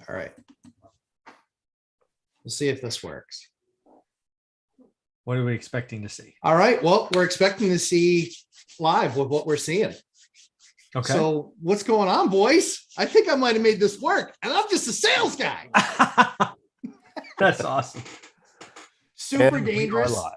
All right. We'll see if this works. What are we expecting to see? All right. Well, we're expecting to see live with what we're seeing. Okay. So what's going on, boys? I think I might have made this work, and I'm just a sales guy. That's awesome. Super And we are dangerous. live.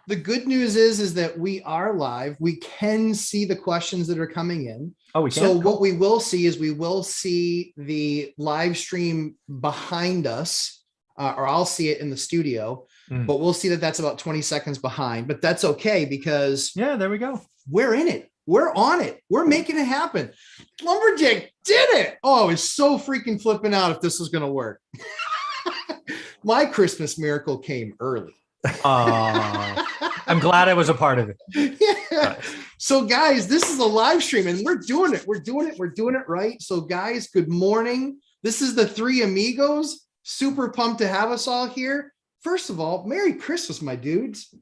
The good news is that we are live. We can see the questions that are coming in. Oh, we can. So what we will see is we will see the live stream behind us, or I'll see it in the studio, but we'll see that that's about 20 seconds behind. But that's okay because yeah, there we go. we're in it. We're on it. We're making it happen. Lumberjack did it. Oh, I was so freaking flipping out if this was going to work. My Christmas miracle came early. I'm glad I was a part of it. Yeah. So guys, this is a live stream and we're doing it. We're doing it right. So guys, good morning. This is the Three Amigos. Super pumped to have us all here. First of all, Merry Christmas, my dudes.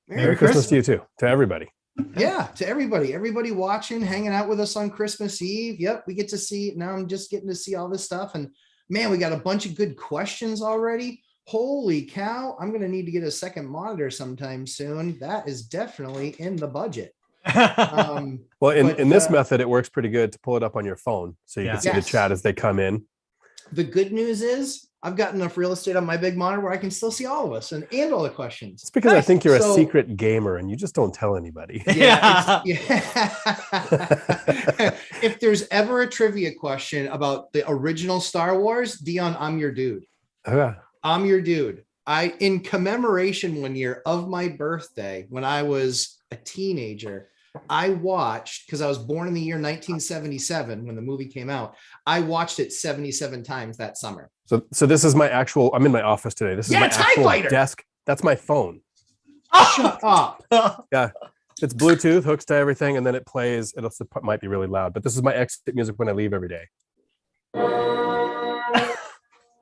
Merry Christmas to you too, to everybody. Yeah, to everybody watching, hanging out with us on Christmas Eve. Yep, we get to see, now I'm just getting to see all this stuff. And man, we got a bunch of good questions already. Holy cow, I'm going to need to get a second monitor sometime soon. That is definitely in the budget. Well, in this method, it works pretty good to pull it up on your phone so you can see the chat as they come in. The good news is I've got enough real estate on my big monitor where I can still see all of us and all the questions. It's because I think you're a secret gamer and you just don't tell anybody. Yeah. If there's ever a trivia question about the original Star Wars, Dion, I'm your dude. Yeah. I'm your dude. In commemoration one year of my birthday, when I was a teenager, I watched, because I was born in the year 1977 when the movie came out, I watched it 77 times that summer. So this is my actual, I'm in my office today. This is my actual desk. That's my phone. Shut up. Yeah. It's Bluetooth, hooks to everything, and then it plays. It might be really loud, but this is my exit music when I leave every day.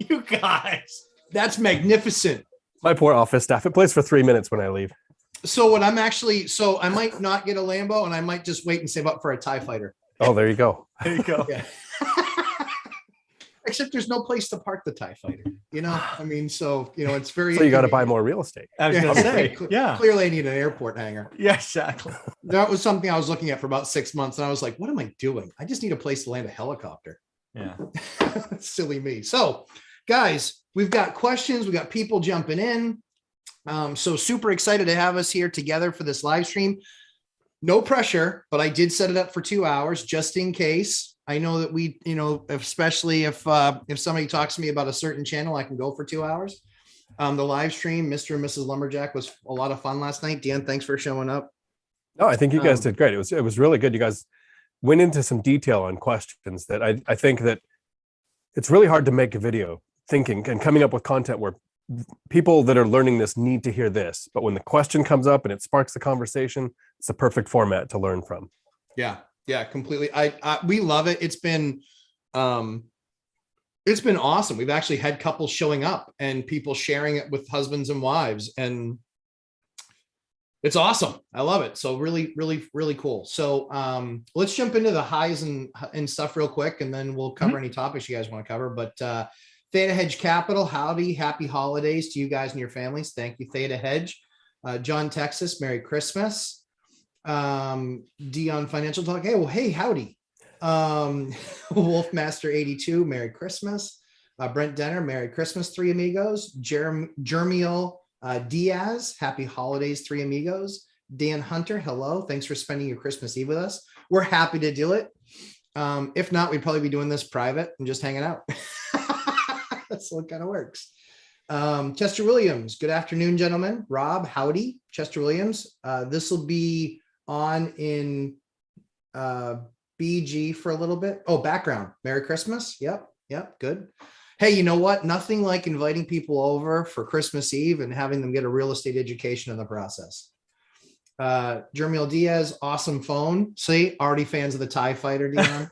You guys. That's magnificent. My poor office staff. It plays for 3 minutes when I leave. So what I'm actually, I might not get a Lambo and I might just wait and save up for a TIE fighter. Oh, there you go. There you go. Yeah. Except there's no place to park the TIE fighter, I mean, it's very, so you got to buy more real estate. I was going to say, clearly I need an airport hangar. Yeah, exactly. That was something I was looking at for about 6 months. And I was like, what am I doing? I just need a place to land a helicopter. Yeah. Silly me. So guys, we've got questions. We got people jumping in. So super excited to have us here together for this live stream. No pressure, but I did set it up for 2 hours just in case. I know that we, especially if somebody talks to me about a certain channel, I can go for 2 hours. The live stream, Mr. and Mrs. Lumberjack, was a lot of fun last night. Dan, thanks for showing up. No, I think you guys did great. It was really good. You guys went into some detail on questions that I think that it's really hard to make a video thinking and coming up with content where people that are learning this need to hear this. But when the question comes up and it sparks the conversation, it's the perfect format to learn from. Yeah, completely. We love it. It's been awesome. We've actually had couples showing up and people sharing it with husbands and wives, and it's awesome. I love it. So really, really, really cool. So let's jump into the highs and stuff real quick, and then we'll cover any topics you guys want to cover. But Theta Hedge Capital, howdy, happy holidays to you guys and your families. Thank you, Theta Hedge. John, Texas, Merry Christmas. Dion Financial Talk. Hey, howdy. Wolfmaster 82, Merry Christmas. Brent Denner, Merry Christmas, Three Amigos. Jermiel Diaz, happy holidays, Three Amigos. Dan Hunter, hello. Thanks for spending your Christmas Eve with us. We're happy to do it. If not, we'd probably be doing this private and just hanging out. That's what kind of works. Chester Williams, good afternoon, gentlemen. Rob, howdy. Chester Williams, this will be on in BG for a little bit. Oh, background. Merry Christmas. Yep, good. Hey, you know what? Nothing like inviting people over for Christmas Eve and having them get a real estate education in the process. Jermiel Diaz, awesome phone. See, already fans of the TIE Fighter, Dion.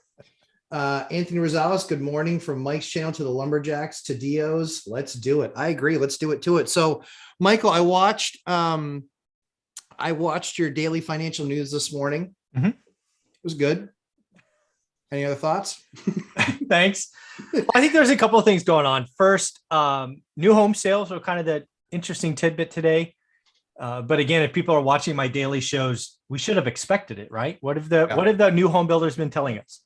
Anthony Rosales, good morning from Mike's channel to the Lumberjacks to Dio's. Let's do it. I agree. Let's do it to it. So, Michael, I watched your daily financial news this morning. Mm-hmm. It was good. Any other thoughts? Thanks. Well, I think there's a couple of things going on. First, new home sales are kind of the interesting tidbit today. But again, if people are watching my daily shows, we should have expected it, right? What have the new home builders been telling us?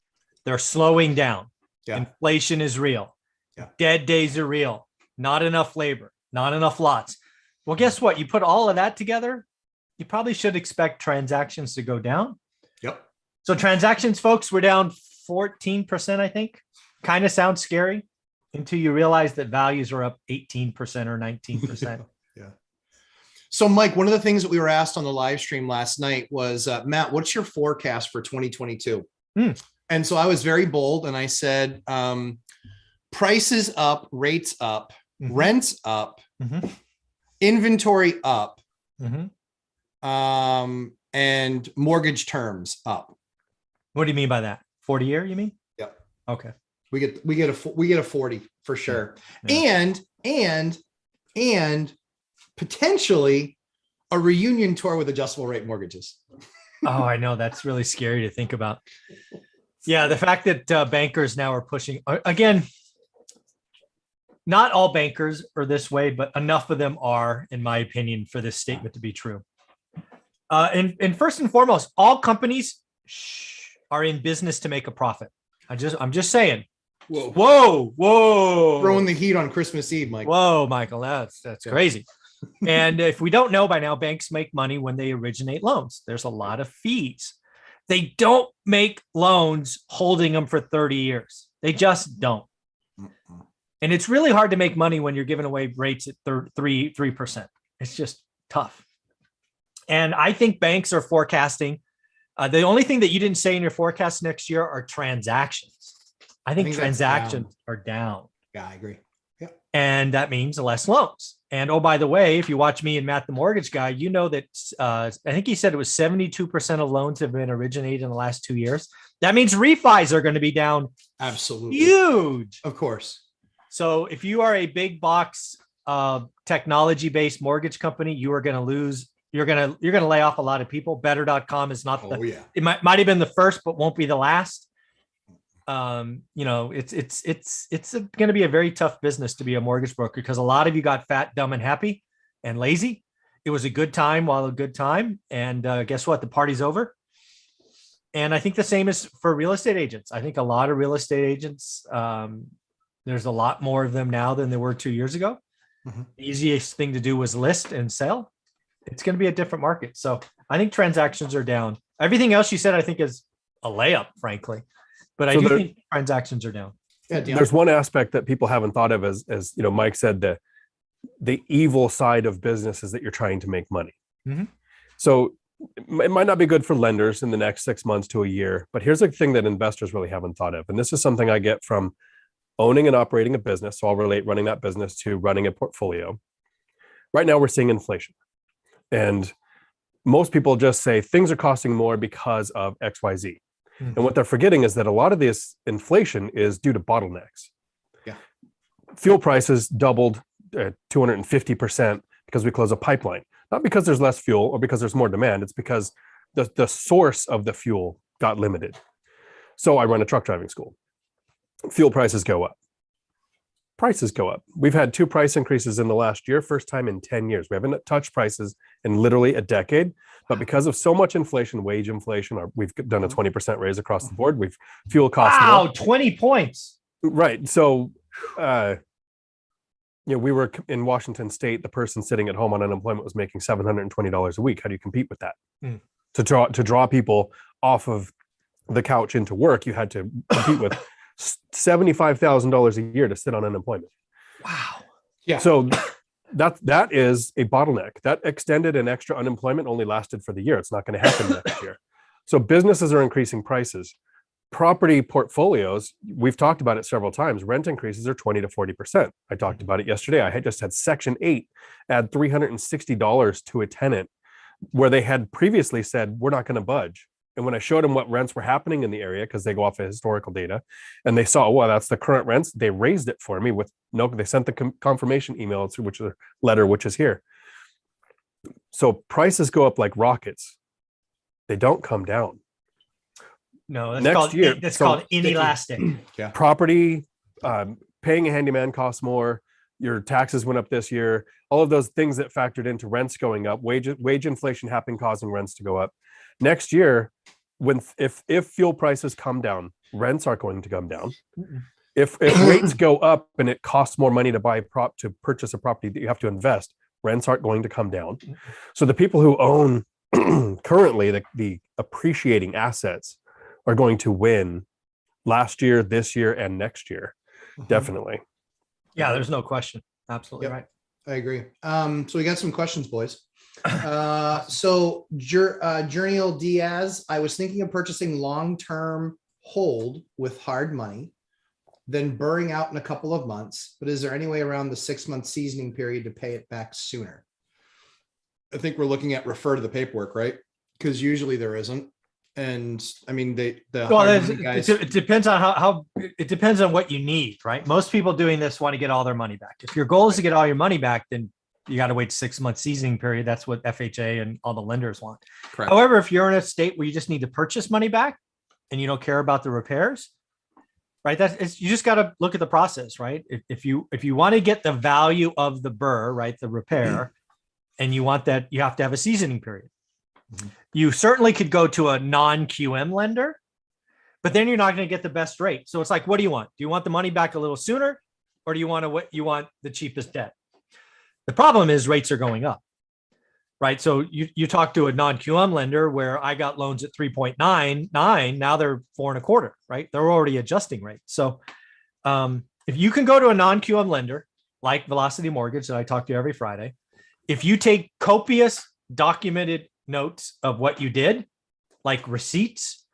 They're slowing down. Yeah. Inflation is real. Yeah. Dead days are real. Not enough labor, not enough lots. Well, guess what? You put all of that together, you probably should expect transactions to go down. Yep. So transactions, folks, were down 14%, I think. Kind of sounds scary until you realize that values are up 18% or 19%. Yeah. So, Mike, one of the things that we were asked on the live stream last night was, Matt, what's your forecast for 2022? And so I was very bold and I said, prices up, rates up, rents up, inventory up, and mortgage terms up. What do you mean by that? 40-year, you mean? Yep. Okay. We get a 40 for sure. Yeah. And potentially a reunion tour with adjustable rate mortgages. Oh, I know. That's really scary to think about. Yeah. The fact that bankers now are pushing, again, not all bankers are this way, but enough of them are, in my opinion, for this statement to be true. And first and foremost, all companies are in business to make a profit. I'm just saying. Whoa. Throwing the heat on Christmas Eve, Mike. Whoa, Michael, that's crazy. And if we don't know by now, banks make money when they originate loans. There's a lot of fees. They don't make loans holding them for 30 years. They just don't. And it's really hard to make money when you're giving away rates at 3%. It's just tough. And I think banks are forecasting. The only thing that you didn't say in your forecast next year are transactions. I think transactions are down. Yeah, I agree. Yeah. And that means less loans. And oh, by the way, if you watch me and Matt, the mortgage guy, you know that I think he said it was 72% of loans have been originated in the last 2 years. That means refis are going to be down. Absolutely. Huge. Of course. So if you are a big box technology-based mortgage company, you are going to lose. You're going to lay off a lot of people. Better.com is not it might have been the first, but won't be the last. It's going to be a very tough business to be a mortgage broker because a lot of you got fat, dumb, and happy and lazy. It was a good time while a good time. And guess what? The party's over. And I think the same is for real estate agents. I think a lot of real estate agents, there's a lot more of them now than there were 2 years ago. The easiest thing to do was list and sell. It's going to be a different market. So I think transactions are down. Everything else you said, I think is a layup, frankly. But I do think transactions are down. Yeah, there's one aspect that people haven't thought of as you know, Mike said, the evil side of business is that you're trying to make money. So it might not be good for lenders in the next 6 months to a year, but here's the thing that investors really haven't thought of. And this is something I get from owning and operating a business. So I'll relate running that business to running a portfolio. Right now we're seeing inflation. And most people just say things are costing more because of XYZ. And what they're forgetting is that a lot of this inflation is due to bottlenecks. Yeah. Fuel prices doubled 250% because we close a pipeline. Not because there's less fuel or because there's more demand. It's because the source of the fuel got limited. So I run a truck driving school. Fuel prices go up. Prices go up. We've had 2 price increases in the last year, first time in 10 years. We haven't touched prices in literally a decade, but because of so much inflation, wage inflation, we've done a 20% raise across the board. Fuel costs. Wow, 20 points. Right. So, we were in Washington State. The person sitting at home on unemployment was making $720 a week. How do you compete with that? To draw people off of the couch into work, you had to compete with $75,000 a year to sit on unemployment. Wow. Yeah. So that is a bottleneck. That extended and extra unemployment only lasted for the year. It's not going to happen next year. So businesses are increasing prices. Property portfolios, we've talked about it several times. Rent increases are 20 to 40%. I talked about it yesterday. I had just had Section 8 add $360 to a tenant where they had previously said, we're not going to budge. And when I showed them what rents were happening in the area, because they go off of historical data, and they saw, well, that's the current rents, they raised it for me they sent the confirmation email through which is here. So prices go up like rockets. They don't come down. No, that's Next called year, that's so- called inelastic. property, paying a handyman costs more. Your taxes went up this year. All of those things that factored into rents going up, wage inflation happening, causing rents to go up. Next year, if fuel prices come down, rents are going to come down. If rates go up and it costs more money to purchase a property that you have to invest, rents aren't going to come down. So the people who own currently the appreciating assets are going to win last year, this year, and next year. Definitely. Yeah, there's no question. Absolutely Yep. right. I agree. So we got some questions, boys. So Journiel Diaz, I was thinking of purchasing long-term hold with hard money, then burring out in a couple of months. But is there any way around the 6-month seasoning period to pay it back sooner? I think we're looking at refer to the paperwork, right? Because usually there isn't. And I mean, guys, it depends on how it depends on what you need, right? Most people doing this want to get all their money back. If your goal is to get all your money back, then you got to wait 6-month seasoning period. That's what FHA and all the lenders want. correct. However, if you're in a state where you just need to purchase money back and you don't care about the repairs, right? You just got to look at the process, right? If you want to get the value of the BRRRR, right, the repair, and you want that, you have to have a seasoning period. You certainly could go to a non-QM lender, but then you're not going to get the best rate. So it's like, what do you want? Do you want the money back a little sooner, or do you want the cheapest debt? The problem is rates are going up, right? So you talk to a non-QM lender where I got loans at 3.99, now they're 4.25, right? They're already adjusting rates. So if you can go to a non-QM lender like Velocity Mortgage that I talk to every Friday, if you take copious documented notes of what you did, like receipts,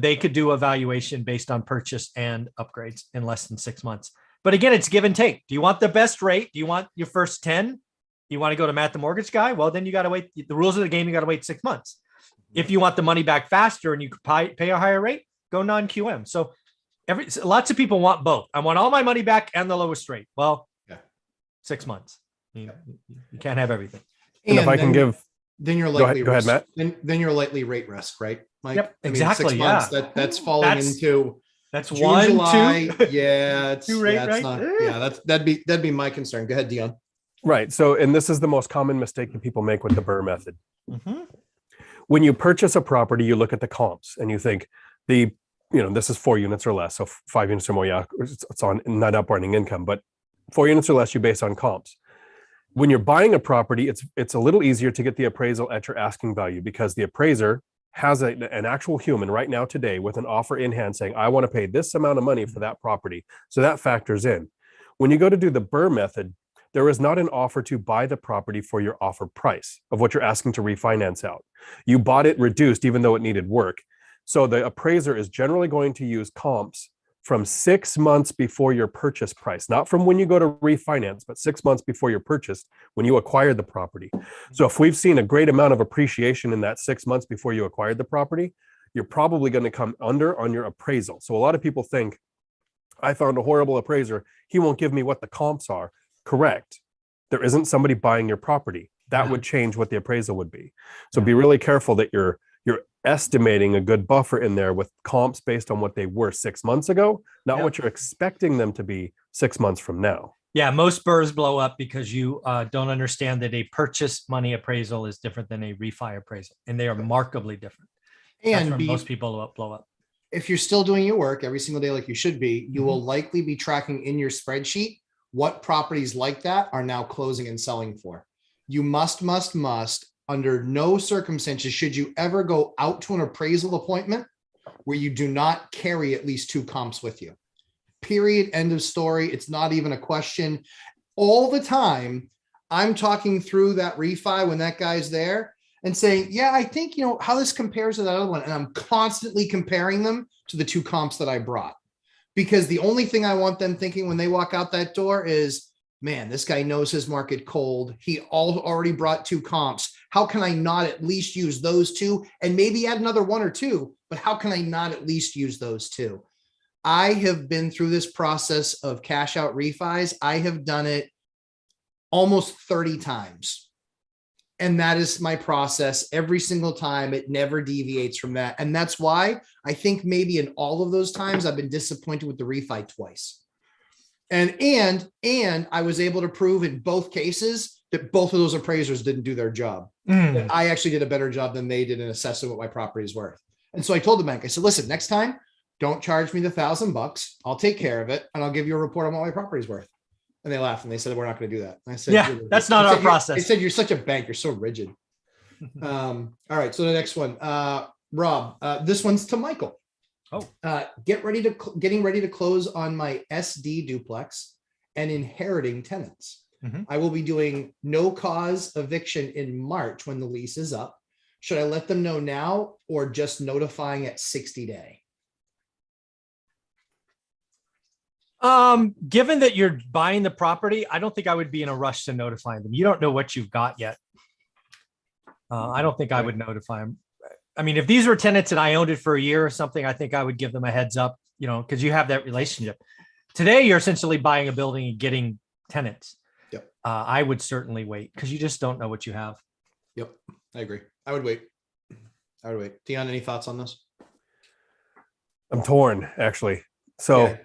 they could do a valuation based on purchase and upgrades in less than 6 months. But again, it's give and take. Do you want the best rate? Do you want your first 10? You want to go to Matt the Mortgage Guy? Well, then you got to wait. The rules of the game, you got to wait 6 months. If you want the money back faster and you could pay a higher rate, go non-QM. So lots of people want both. I want all my money back and the lowest rate. Well, 6 months. You can't have everything. And if I can give, then you're likely go ahead, Matt. Then you're likely rate risk, right? Like, Yep, I mean, exactly. 6 months, that's falling into that's June, 1, July. 2. Yeah, it's 2 rate, yeah, it's right? not, yeah, that'd be my concern. Go ahead, Dion. Right. So, and this is the most common mistake that people make with the BRRRR method. When you purchase a property, you look at the comps and you think this is 4 units or less. So 5 units or more, yeah, it's on net operating income, but 4 units or less, you base on comps. When you're buying a property, it's a little easier to get the appraisal at your asking value because the appraiser has an actual human right now today with an offer in hand saying, I want to pay this amount of money for that property. So that factors in. When you go to do the BRRRR method, there is not an offer to buy the property for your offer price of what you're asking to refinance out. You bought it reduced even though it needed work. So the appraiser is generally going to use comps from 6 months before your purchase price, not from when you go to refinance, but 6 months before your purchase, when you acquired the property. So if we've seen a great amount of appreciation in that 6 months before you acquired the property, you're probably going to come under on your appraisal. So a lot of people think, I found a horrible appraiser. He won't give me what the comps are. Correct. There isn't somebody buying your property. That would change what the appraisal would be. So be really careful that you're estimating a good buffer in there with comps based on what they were 6 months ago, not what you're expecting them to be 6 months from now. Yeah, most BRRRRs blow up because you don't understand that a purchase money appraisal is different than a refi appraisal, and they are markedly different. And most people blow up. If you're still doing your work every single day like you should be, you will likely be tracking in your spreadsheet what properties like that are now closing and selling for. You must, under no circumstances should you ever go out to an appraisal appointment where you do not carry at least 2 comps with you. Period. End of story. It's not even a question. All the time, I'm talking through that refi when that guy's there and saying, yeah, I think, how this compares to that other one. And I'm constantly comparing them to the 2 comps that I brought. Because the only thing I want them thinking when they walk out that door is, man, this guy knows his market cold. He already brought 2 comps. How can I not at least use those 2 and maybe add another 1 or 2, but how can I not at least use those 2? I have been through this process of cash out refis. I have done it almost 30 times. And that is my process every single time. It never deviates from that. And that's why I think maybe in all of those times I've been disappointed with the refi twice. And I was able to prove in both cases that both of those appraisers didn't do their job. That I actually did a better job than they did in assessing what my property is worth. And so I told the bank, I said, listen, next time, don't charge me the $1,000. I'll take care of it. And I'll give you a report on what my property is worth. And they laughed and they said, we're not going to do that. And I said, yeah, that's not our process. They said, you're such a bank. You're so rigid. All right. So the next one, Rob, this one's to Michael. Oh, getting ready to close on my SD duplex and inheriting tenants. I will be doing no cause eviction in March when the lease is up. Should I let them know now or just notifying at 60-day? Given that you're buying the property, I don't think I would be in a rush to notify them. You don't know what you've got yet. I don't think I would notify them. I mean, if these were tenants and I owned it for a year or something, I think I would give them a heads up, because you have that relationship. Today, you're essentially buying a building and getting tenants. Yep. I would certainly wait because you just don't know what you have. Yep. I agree. I would wait. Dion, any thoughts on this? I'm torn, actually. So Yeah.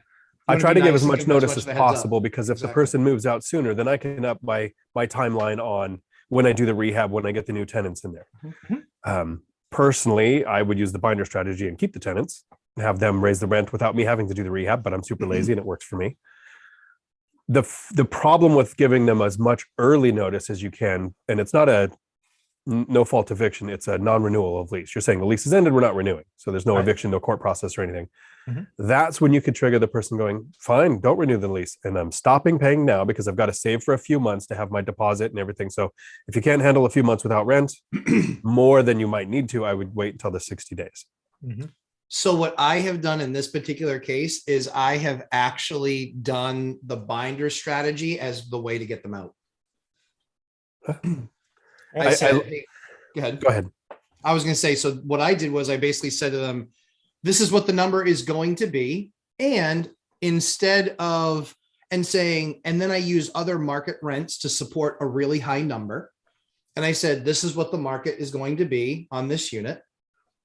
I try to give as and much give notice much as of a heads up. possible, because if the Exactly. person moves out sooner, then I can up my timeline on when I do the rehab, when I get the new tenants in there. Personally, I would use the binder strategy and keep the tenants, have them raise the rent without me having to do the rehab, but I'm super lazy and it works for me. The problem with giving them as much early notice as you can, and it's not a no fault eviction, it's a non-renewal of lease. You're saying the lease is ended, we're not renewing. So there's no Right. eviction, no court process or anything. That's when you could trigger the person going, fine, don't renew the lease. And I'm stopping paying now because I've got to save for a few months to have my deposit and everything. So if you can't handle a few months without rent, more than you might need to, I would wait until the 60 days. So what I have done in this particular case is I have actually done the binder strategy as the way to get them out. I said, hey, go ahead. I was going to say, so what I did was I basically said to them, this is what the number is going to be. And instead of, and then I use other market rents to support a really high number. And I said, this is what the market is going to be on this unit.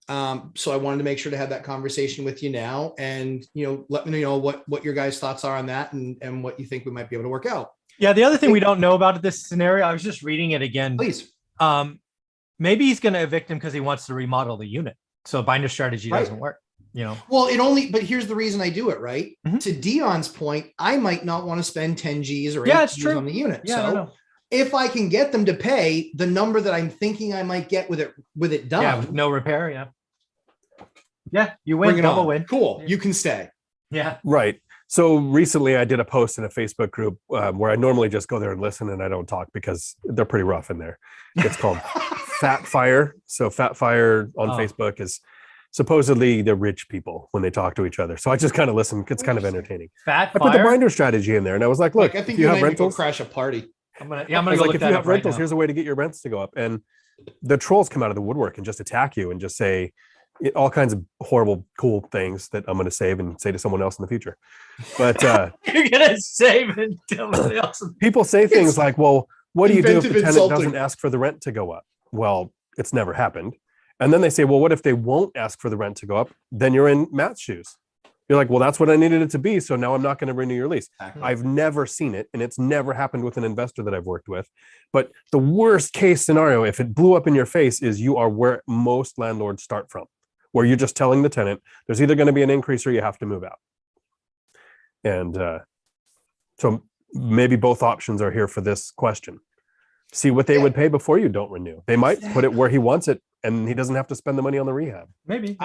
So I wanted to make sure to have that conversation with you now and, let me know what your guys' thoughts are on that and what you think we might be able to work out. Yeah. The other thing we don't know about this scenario, I was just reading it again. Please. Maybe he's going to evict him because he wants to remodel the unit. So binder strategy doesn't work. Well, but here's the reason I do it, right? To Dion's point, I might not want to spend 10 G's or 8 G's on the unit. Yeah, so if I can get them to pay the number that I'm thinking I might get with it done. Yeah, with no repair. Yeah. Yeah, you win, double win. Cool. You can stay. Yeah. Right. So recently I did a post in a Facebook group where I normally just go there and listen and I don't talk because they're pretty rough in there. It's called Fat Fire. So Fat Fire on Facebook is supposedly the rich people when they talk to each other. So I just kind of listen. It's kind of entertaining. Fat I put the binder strategy in there and I was like, look, I think if you have rentals, go crash a party. I'm gonna I was go like, look if that you up have right rentals, now. here's a way to get your rents to go up. And the trolls come out of the woodwork and just attack you and just say all kinds of horrible, cool things that I'm going to save and say to someone else in the future. But you're going to save and tell somebody else. People say things like, well, what do you do if the tenant insulting. doesn't ask for the rent to go up? Well, it's never happened. And then they say, well, what if they won't ask for the rent to go up? Then you're in Matt's shoes. You're like, well, that's what I needed it to be. So now I'm not going to renew your lease. Exactly. I've never seen it. And it's never happened with an investor that I've worked with. But the worst case scenario, if it blew up in your face, is you are where most landlords start from, where you're just telling the tenant there's either going to be an increase or you have to move out. And so maybe both options are here for this question. See what they would pay before you don't renew. They might put it where he wants it and he doesn't have to spend the money on the rehab. Maybe.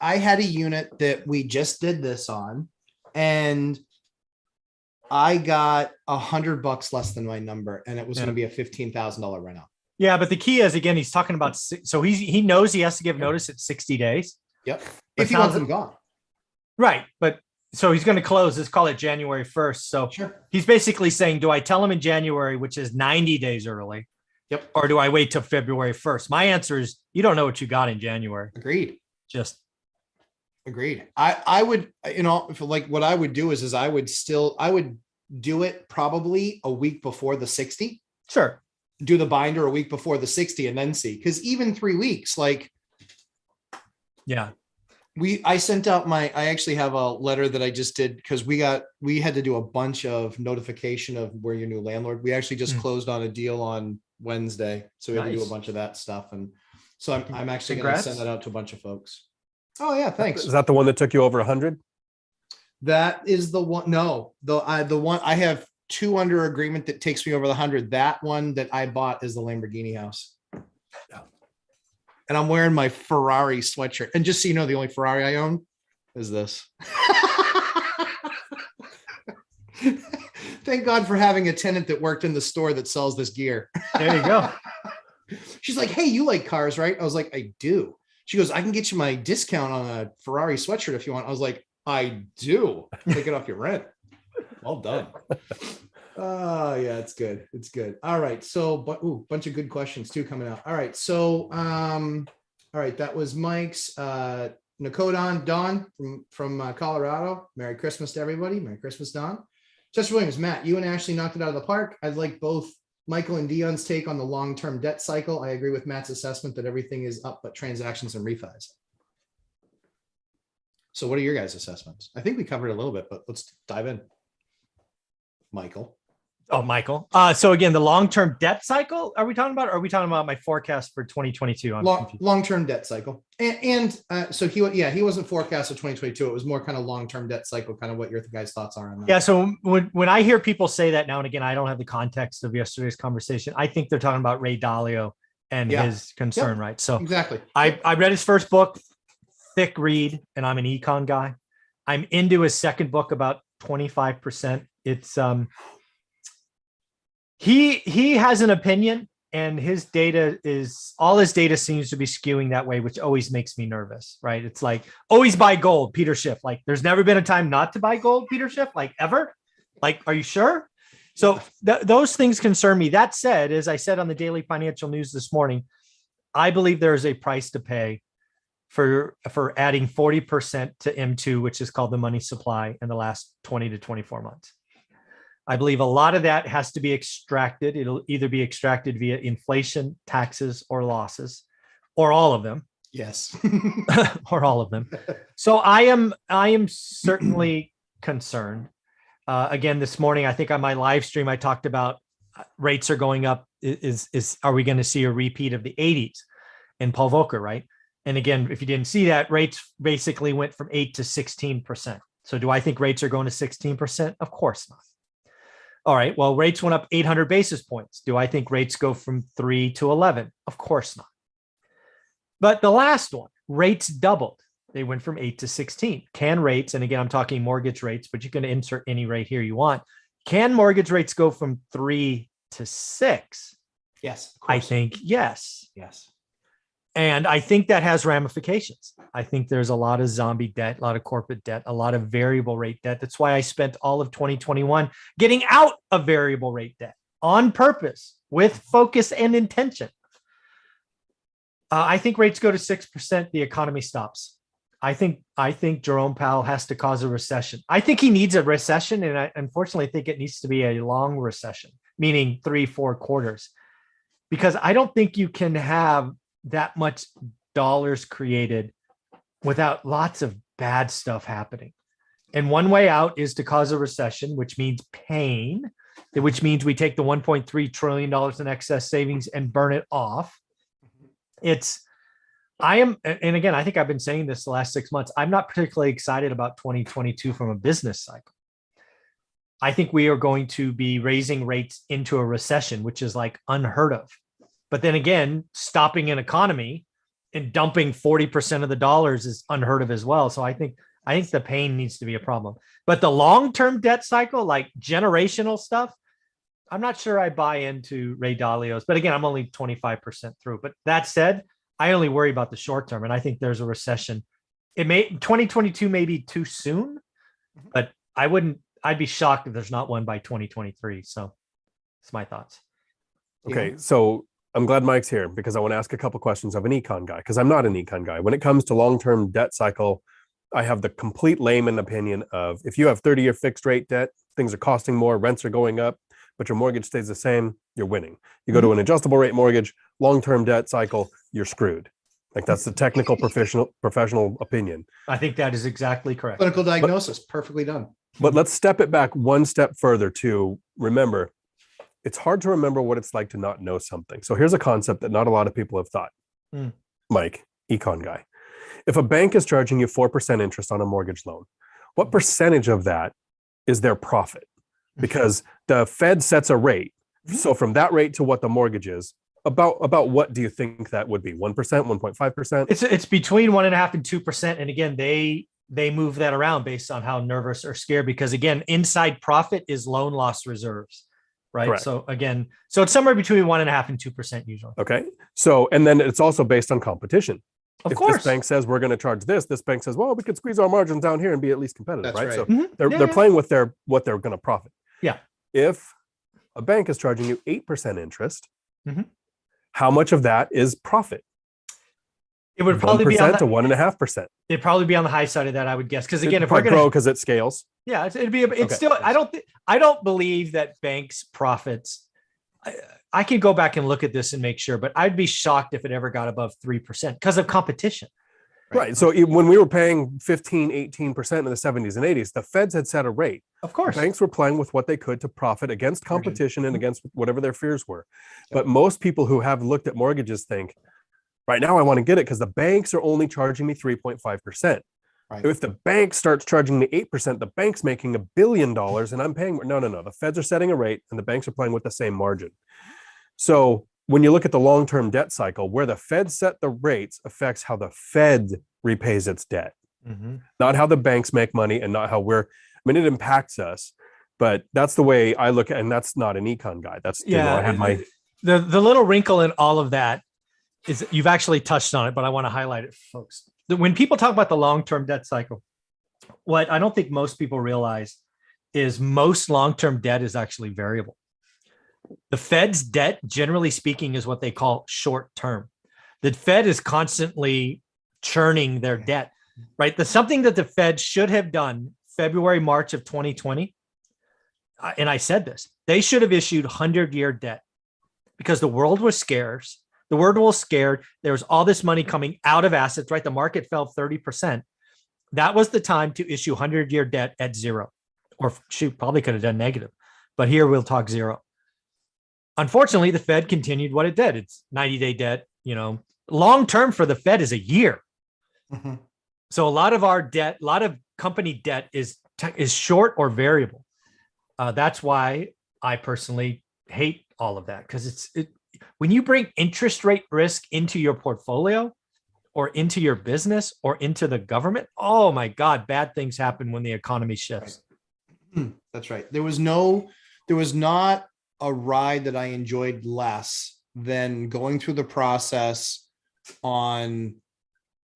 I had a unit that we just did this on and I got $100 less than my number and it was going to be a $15,000 rent out. Yeah, but the key is, again, he's talking about, so he knows he has to give notice at 60 days. Yep. If he wants them gone. Right. But so he's going to close, let's call it January 1st. So he's basically saying, do I tell him in January, which is 90 days early? Yep. Or do I wait till February 1st? My answer is you don't know what you got in January. Agreed. Agreed. I would, like what I would do is I would do it probably a week before the 60. Sure. do the binder a week before the 60 and then see. Because even 3 weeks, like, Yeah. I sent out I actually have a letter that I just did because we had to do a bunch of notification of where your new landlord. We actually just closed on a deal on Wednesday. So we had to do a Nice. bunch of that stuff. And so I'm actually going to Congrats. send that out to a bunch of folks. Oh yeah. Thanks. Is that the one that took you over 100? That is the one. No, the one I have 2 under agreement that takes me over the 100. That one that I bought is the Lamborghini house. And I'm wearing my Ferrari sweatshirt. And just so you know, the only Ferrari I own is this. Thank God for having a tenant that worked in the store that sells this gear. There you go. She's like, hey, you like cars, right? I was like, I do. She goes, I can get you my discount on a Ferrari sweatshirt if you want. I was like, I do. Take it off your rent. Well done. Oh yeah, it's good. It's good. All right. So, but bunch of good questions too coming out. All right. So, all right. That was Mike's, Nakodon Don from Colorado. Merry Christmas to everybody. Merry Christmas, Don. Chester Williams, Matt, you and Ashley knocked it out of the park. I'd like both Michael and Dion's take on the long-term debt cycle. I agree with Matt's assessment that everything is up but transactions and refis. So what are your guys' assessments? I think we covered it a little bit, but let's dive in. Michael. Oh, Michael. So again, the long-term debt cycle, are we talking about, or are we talking about my forecast for 2022? Long-term debt cycle. So he wasn't forecast for 2022. It was more kind of long-term debt cycle, kind of what your guys' thoughts are on that. Yeah. So when I hear people say that now and again, I don't have the context of yesterday's conversation. I think they're talking about Ray Dalio and his concern, right? So exactly. I read his first book, thick read, and I'm an econ guy. I'm into his second book about 25%. It's he has an opinion, and his data seems to be skewing that way, which always makes me nervous, right? It's like, always buy gold, Peter Schiff. Like, there's never been a time not to buy gold, Peter Schiff, like ever. Like, are you sure? So those things concern me. That said, as I said on the Daily Financial News this morning, I believe there is a price to pay for adding 40% to M2, which is called the money supply, in the last 20 to 24 months. I believe a lot of that has to be extracted. It'll either be extracted via inflation, taxes, or losses, or all of them. Yes. Or all of them. So I am certainly concerned. Again, this morning, I think on my live stream, I talked about rates are going up. Are we going to see a repeat of the 80s in Paul Volcker, right? And again, if you didn't see that, rates basically went from 8 to 16%. So do I think rates are going to 16%? Of course not. All right, well, rates went up 800 basis points. Do I think rates go from 3 to 11? Of course not. But the last one, rates doubled. They went from 8 to 16. Can rates, and again, I'm talking mortgage rates, but you can insert any rate here you want. Can mortgage rates go from 3 to 6? Yes. I think yes. Yes. And I think that has ramifications. I think there's a lot of zombie debt, a lot of corporate debt, a lot of variable rate debt. That's why I spent all of 2021 getting out of variable rate debt on purpose, with focus and intention. I think rates go to 6%, the economy stops. I think Jerome Powell has to cause a recession. I think he needs a recession, and I unfortunately think it needs to be a long recession, meaning 3-4 quarters, because I don't think you can have that much dollars created without lots of bad stuff happening. And one way out is to cause a recession, which means pain, which means we take the $1.3 trillion in excess savings and burn it off. And again, I think I've been saying this the last 6 months, I'm not particularly excited about 2022 from a business cycle. I think we are going to be raising rates into a recession, which is like unheard of. But then again, stopping an economy and dumping 40% of the dollars is unheard of as well. So I think the pain needs to be a problem. But the long-term debt cycle, like generational stuff, I'm not sure I buy into Ray Dalio's. But again, I'm only 25% through. But that said, I only worry about the short term, and I think there's a recession. 2022 may be too soon, but I'd be shocked if there's not one by 2023. So that's my thoughts. Okay, so I'm glad Mike's here, because I want to ask a couple questions of an econ guy, because I'm not an econ guy. When it comes to long-term debt cycle, I have the complete layman opinion of, if you have 30-year fixed rate debt, things are costing more, rents are going up, but your mortgage stays the same, you're winning. You go to an adjustable rate mortgage, long-term debt cycle, you're screwed. Like that's the technical professional opinion. I think that is exactly correct. Clinical diagnosis, perfectly done. But let's step it back one step further to remember, it's hard to remember what it's like to not know something. So here's a concept that not a lot of people have thought. Mike, econ guy. If a bank is charging you 4% interest on a mortgage loan, what percentage of that is their profit? Because the Fed sets a rate. So from that rate to what the mortgage is, about what do you think that would be? 1%, 1.5%? It's between 1.5% and 2%. And again, they move that around based on how nervous or scared, because again, inside profit is loan loss reserves, right? Correct. So again, so it's somewhere between 1.5% and 2% usually. Okay. So, and then it's also based on competition. Of if course. this bank says we're going to charge this bank says, well, we could squeeze our margins down here and be at least competitive, That's right? right. So they're playing with what they're going to profit. Yeah. If a bank is charging you 8% interest, Mhm. how much of that is profit? It would probably be 1% to 1.5%. It'd probably be on the high side of that, I would guess. Because again, It'd if we're probably going grow to, because it scales. yeah, it'd be, it's Okay. still, I don't believe that banks profits. I could go back and look at this and make sure, but I'd be shocked if it ever got above 3% because of competition. Right. So when we were paying 15, 18% in the 70s and 80s, the Feds had set a rate. Of course. Banks were playing with what they could to profit against competition and against whatever their fears were. Yep. But most people who have looked at mortgages think, right now I want to get it because the banks are only charging me 3.5%. Right. If the bank starts charging me 8%, the bank's making $1 billion and I'm paying. No. The Feds are setting a rate and the banks are playing with the same margin. So when you look at the long-term debt cycle, where the Fed set the rates affects how the Fed repays its debt, not how the banks make money and not how it impacts us, but that's the way I look at it. And that's not an econ guy. That's, I had my, the little wrinkle in all of that is you've actually touched on it, but I want to highlight it, folks. When people talk about the long-term debt cycle, what I don't think most people realize is most long-term debt is actually variable. The Fed's debt, generally speaking, is what they call short-term. The Fed is constantly churning their debt, right? Something that the Fed should have done February, March of 2020. And I said this, they should have issued 100-year debt because the world was scarce. The world was scared. There was all this money coming out of assets, right? The market fell 30%. That was the time to issue 100-year debt at zero, or shoot, probably could have done negative, but here we'll talk zero. Unfortunately, the Fed continued what it did. It's 90-day debt, long-term for the Fed is a year. So a lot of our debt, a lot of company debt is short or variable. That's why I personally hate all of that, because when you bring interest rate risk into your portfolio or into your business or into the government, oh my God, bad things happen when the economy shifts. That's right. There was not a ride that I enjoyed less than going through the process on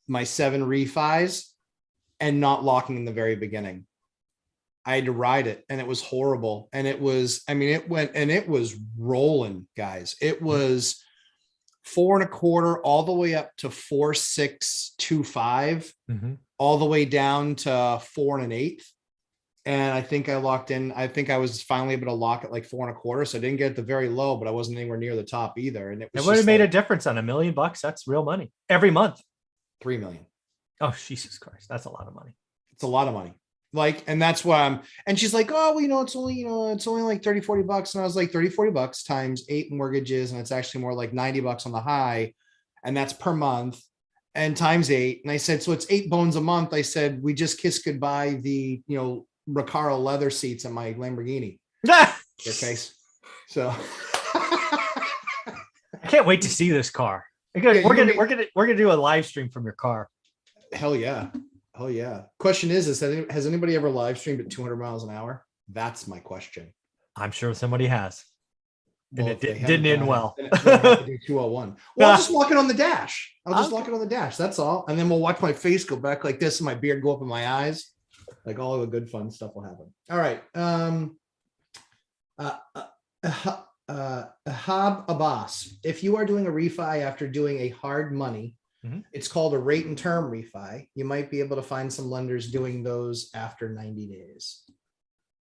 my 7 refis and not locking in the very beginning. I had to ride it and it was horrible. And it was rolling, guys. It was 4.25 all the way up to 4.625, all the way down to 4 1/8. And I think I locked in. I think I was finally able to lock it like 4.25. So I didn't get at the very low, but I wasn't anywhere near the top either. And it would have made a difference on $1 million. That's real money every month. 3 million. Oh, Jesus Christ. That's a lot of money. It's a lot of money. And that's why and she's like, oh, well, it's only like $30-$40. And I was like, $30-$40 times 8 mortgages. And it's actually more like $90 on the high. And that's per month and times 8. And I said, so it's 8 bones a month. I said, we just kissed goodbye the, Recaro leather seats in my Lamborghini. Your case. So I can't wait to see this car. We're gonna do a live stream from your car. Hell yeah. Question is has anybody ever live streamed at 200 miles an hour? That's my question. I'm sure somebody has. Well, and it didn't end well. Then I have to do 201. Well, I'll just lock it on the dash. Lock it on the dash. That's all. And then we'll watch my face go back like this and my beard go up in my eyes. Like all of the good fun stuff will happen. All right. Hab Abbas, if you are doing a refi after doing a hard money, it's called a rate and term refi. You might be able to find some lenders doing those after 90 days.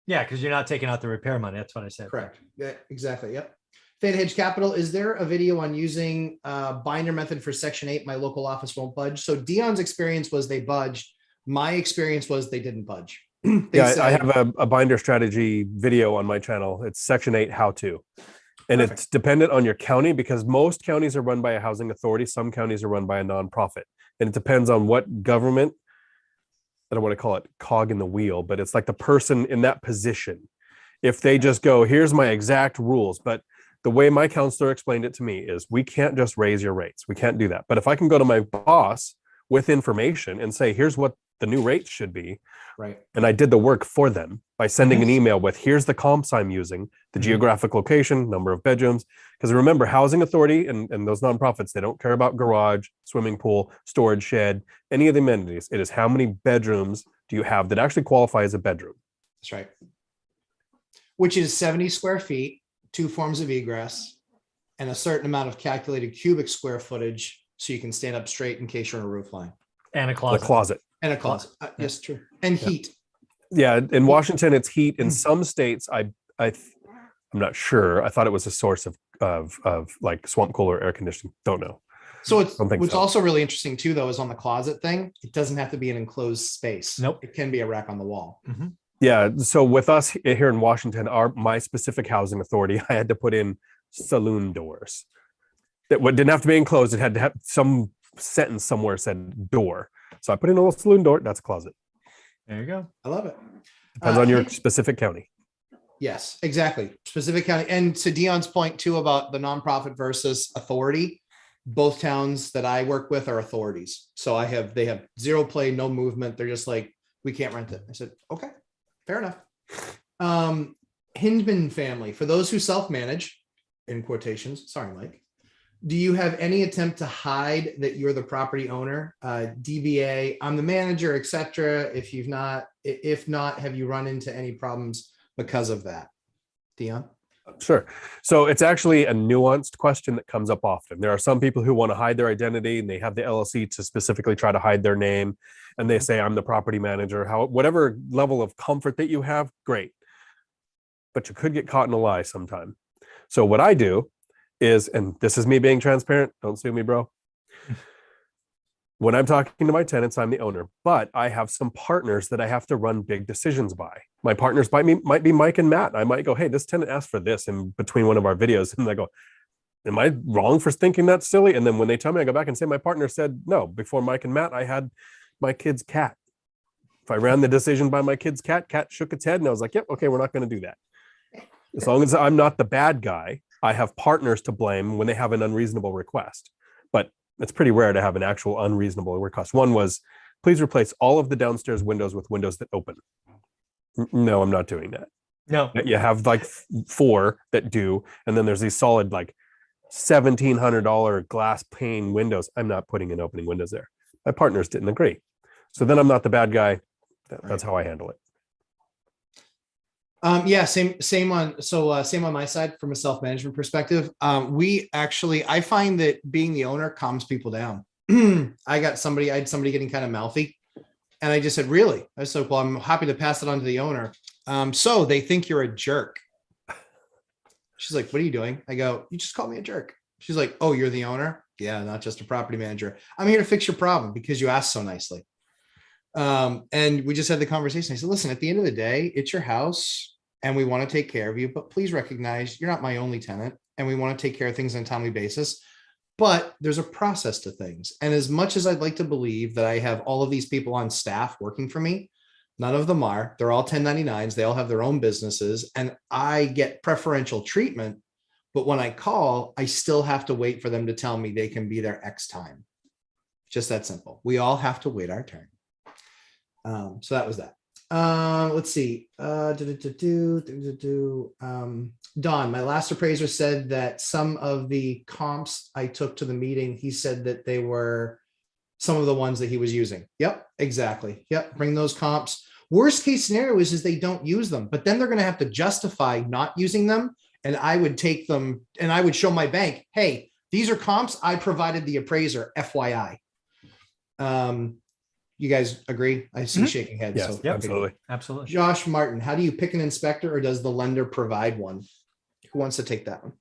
Yeah, because you're not taking out the repair money. That's what I said. Correct. Yeah, exactly. Yep. Theta Hedge Capital, is there a video on using binder method for Section 8? My local office won't budge. So Dion's experience was they budged. My experience was they didn't budge. I have a binder strategy video on my channel. It's Section 8 how to. And Perfect. it's dependent on your county because most counties are run by a housing authority. Some counties are run by a nonprofit. And it depends on what government, I don't want to call it cog in the wheel, but it's like the person in that position. If they just go, here's my exact rules, but the way my counselor explained it to me is we can't just raise your rates. We can't do that. But if I can go to my boss with information and say, here's what the new rates should be. Right. And I did the work for them by sending an email with, here's the comps I'm using, the geographic location, number of bedrooms. Because remember, housing authority and those nonprofits, they don't care about garage, swimming pool, storage shed, any of the amenities. It is how many bedrooms do you have that actually qualify as a bedroom? That's right. Which is 70 square feet, 2 forms of egress, and a certain amount of calculated cubic square footage so you can stand up straight in case you're on a roof line. And a closet. The closet. And a closet. Yes, true. And heat. Yeah, in Washington, it's heat. In some states, I'm not sure. I thought it was a source of like swamp cooler air conditioning. Don't know. So what's also really interesting too, though, is on the closet thing. It doesn't have to be an enclosed space. Nope. It can be a rack on the wall. Mm-hmm. Yeah. So with us here in Washington, my specific housing authority, I had to put in saloon doors. That didn't have to be enclosed. It had to have some sentence somewhere said door. So I put in a little saloon door. That's a closet. There you go. I love it. Depends on your specific county. Yes, exactly. Specific county. And to Dion's point too about the nonprofit versus authority, both towns that I work with are authorities. So they have zero play, no movement. They're just like, we can't rent it. I said, okay, fair enough. Hindman family, for those who self-manage, in quotations, sorry, Mike, do you have any attempt to hide that you're the property owner? DBA, I'm the manager, etc. If not, have you run into any problems because of that? Dion? Sure. So it's actually a nuanced question that comes up often. There are some people who want to hide their identity and they have the LLC to specifically try to hide their name. And they say, I'm the property manager. Whatever level of comfort that you have, great. But you could get caught in a lie sometime. So what I do is, and this is me being transparent, don't sue me, bro. When I'm talking to my tenants, I'm the owner, but I have some partners that I have to run big decisions by. My partners might be Mike and Matt. I might go, hey, this tenant asked for this in between one of our videos. And I go, am I wrong for thinking that's silly? And then when they tell me, I go back and say, my partner said, no, before Mike and Matt, I had my kid's cat. If I ran the decision by my kid's cat shook its head and I was like, yep, okay, we're not going to do that. As long as I'm not the bad guy, I have partners to blame when they have an unreasonable request. But it's pretty rare to have an actual unreasonable request. One was, please replace all of the downstairs windows with windows that open. No, I'm not doing that. No. You have like 4 that do, and then there's these solid like $1,700 glass pane windows. I'm not putting in opening windows there. My partners didn't agree. So then I'm not the bad guy. That's how I handle it. Yeah, same on my side from a self-management perspective. I find that being the owner calms people down. I had somebody getting kind of mouthy and I just said, really? I said, well, I'm happy to pass it on to the owner. So they think you're a jerk. She's like, what are you doing? I go, you just called me a jerk. She's like, oh, you're the owner? Yeah, not just a property manager. I'm here to fix your problem because you asked so nicely. And we just had the conversation. I said, listen, at the end of the day, it's your house and we want to take care of you, but please recognize you're not my only tenant and we want to take care of things on a timely basis. But there's a process to things. And as much as I'd like to believe that I have all of these people on staff working for me, none of them are. They're all 1099s. They all have their own businesses and I get preferential treatment. But when I call, I still have to wait for them to tell me they can be there X time. Just that simple. We all have to wait our turn. So that was that. Let's see. Don, my last appraiser said that some of the comps I took to the meeting, he said that they were some of the ones that he was using. Yep, exactly. Yep, bring those comps. Worst case scenario is they don't use them, but then they're going to have to justify not using them. And I would take them and I would show my bank, hey, these are comps. I provided the appraiser, FYI. You guys agree? I see Mhm. shaking heads. Yes, So Yep. absolutely. Absolutely. Josh Martin, how do you pick an inspector, or does the lender provide one? Who wants to take that one?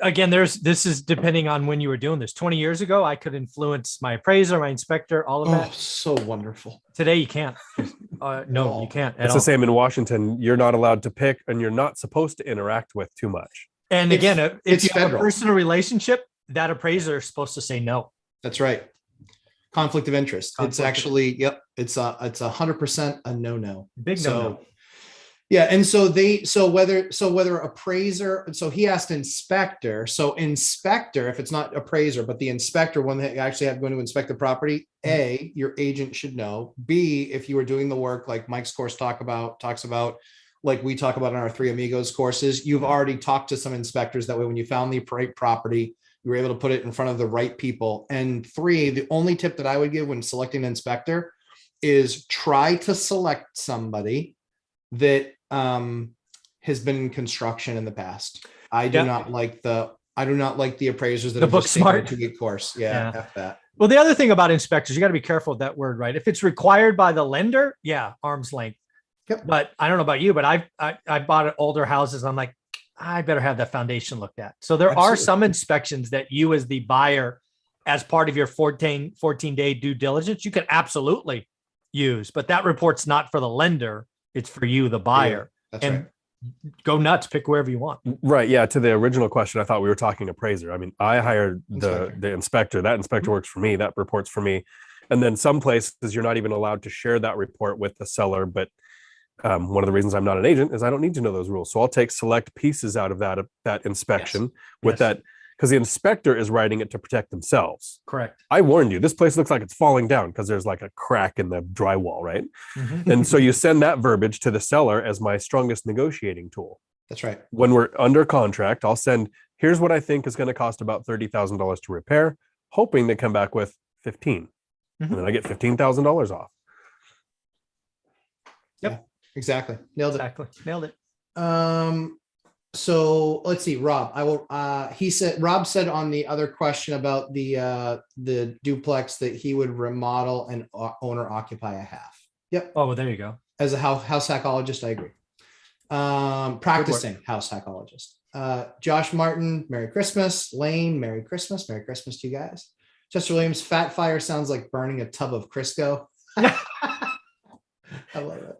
Again, this is depending on when you were doing this. 20 years ago, I could influence my appraiser, my inspector, all of Oh, that. so wonderful. Today, you can't. No, all. you can't at It's all. the same in Washington. You're not allowed to pick, and you're not supposed to interact with too much. And again, if it's you have a federal. personal relationship, that appraiser is supposed to say no. That's right. Conflict of interest. Conflict It's of- actually, yep. It's 100% a no-no. Big So, no-no. yeah. And so whether appraiser, so he asked inspector. So inspector, if it's not appraiser, but the inspector, one that actually have going to inspect the property, A, your agent should know. B, if you were doing the work like Mike's course talks about, like we talk about in our Three Amigos courses, you've already talked to some inspectors. That way, when you found the right property, you were able to put it in front of the right people. And three, the only tip that I would give when selecting an inspector is try to select somebody that has been in construction in the past. I do not like the appraisers that The have book just taken smart? a 2-week course. Yeah, F that. Well, the other thing about inspectors, you got to be careful with that word, right? If it's required by the lender, yeah, arm's length. Yep. But I don't know about you, but I bought older houses. I'm like, I better have the foundation looked at. So there are some inspections that you as the buyer, as part of your 14-day due diligence, you can absolutely use, but that report's not for the lender. It's for you, the buyer. That's right. Go nuts, pick wherever you want. Right. Yeah. To the original question, I thought we were talking appraiser. I mean, I hired the inspector. That inspector works for me. That reports for me. And then some places you're not even allowed to share that report with the seller. But one of the reasons I'm not an agent is I don't need to know those rules. So I'll take select pieces out of that inspection with that, because the inspector is writing it to protect themselves. Correct. I warned you, this place looks like it's falling down because there's like a crack in the drywall, right? Mm-hmm. And so you send that verbiage to the seller as my strongest negotiating tool. That's right. When we're under contract, I'll send, here's what I think is going to cost about $30,000 to repair, hoping they come back with 15. And then I get $15,000 off. Yep. Yeah, exactly. Nailed it. Exactly. Nailed it. So let's see, Rob, Rob said on the other question about the duplex that he would remodel and owner occupy a half. Yep. Oh, well, there you go. As a house psychologist, I agree. Practicing house psychologist. Josh Martin, Merry Christmas. Lane, Merry Christmas. Merry Christmas to you guys. Chester Williams, fat fire sounds like burning a tub of Crisco. I love it.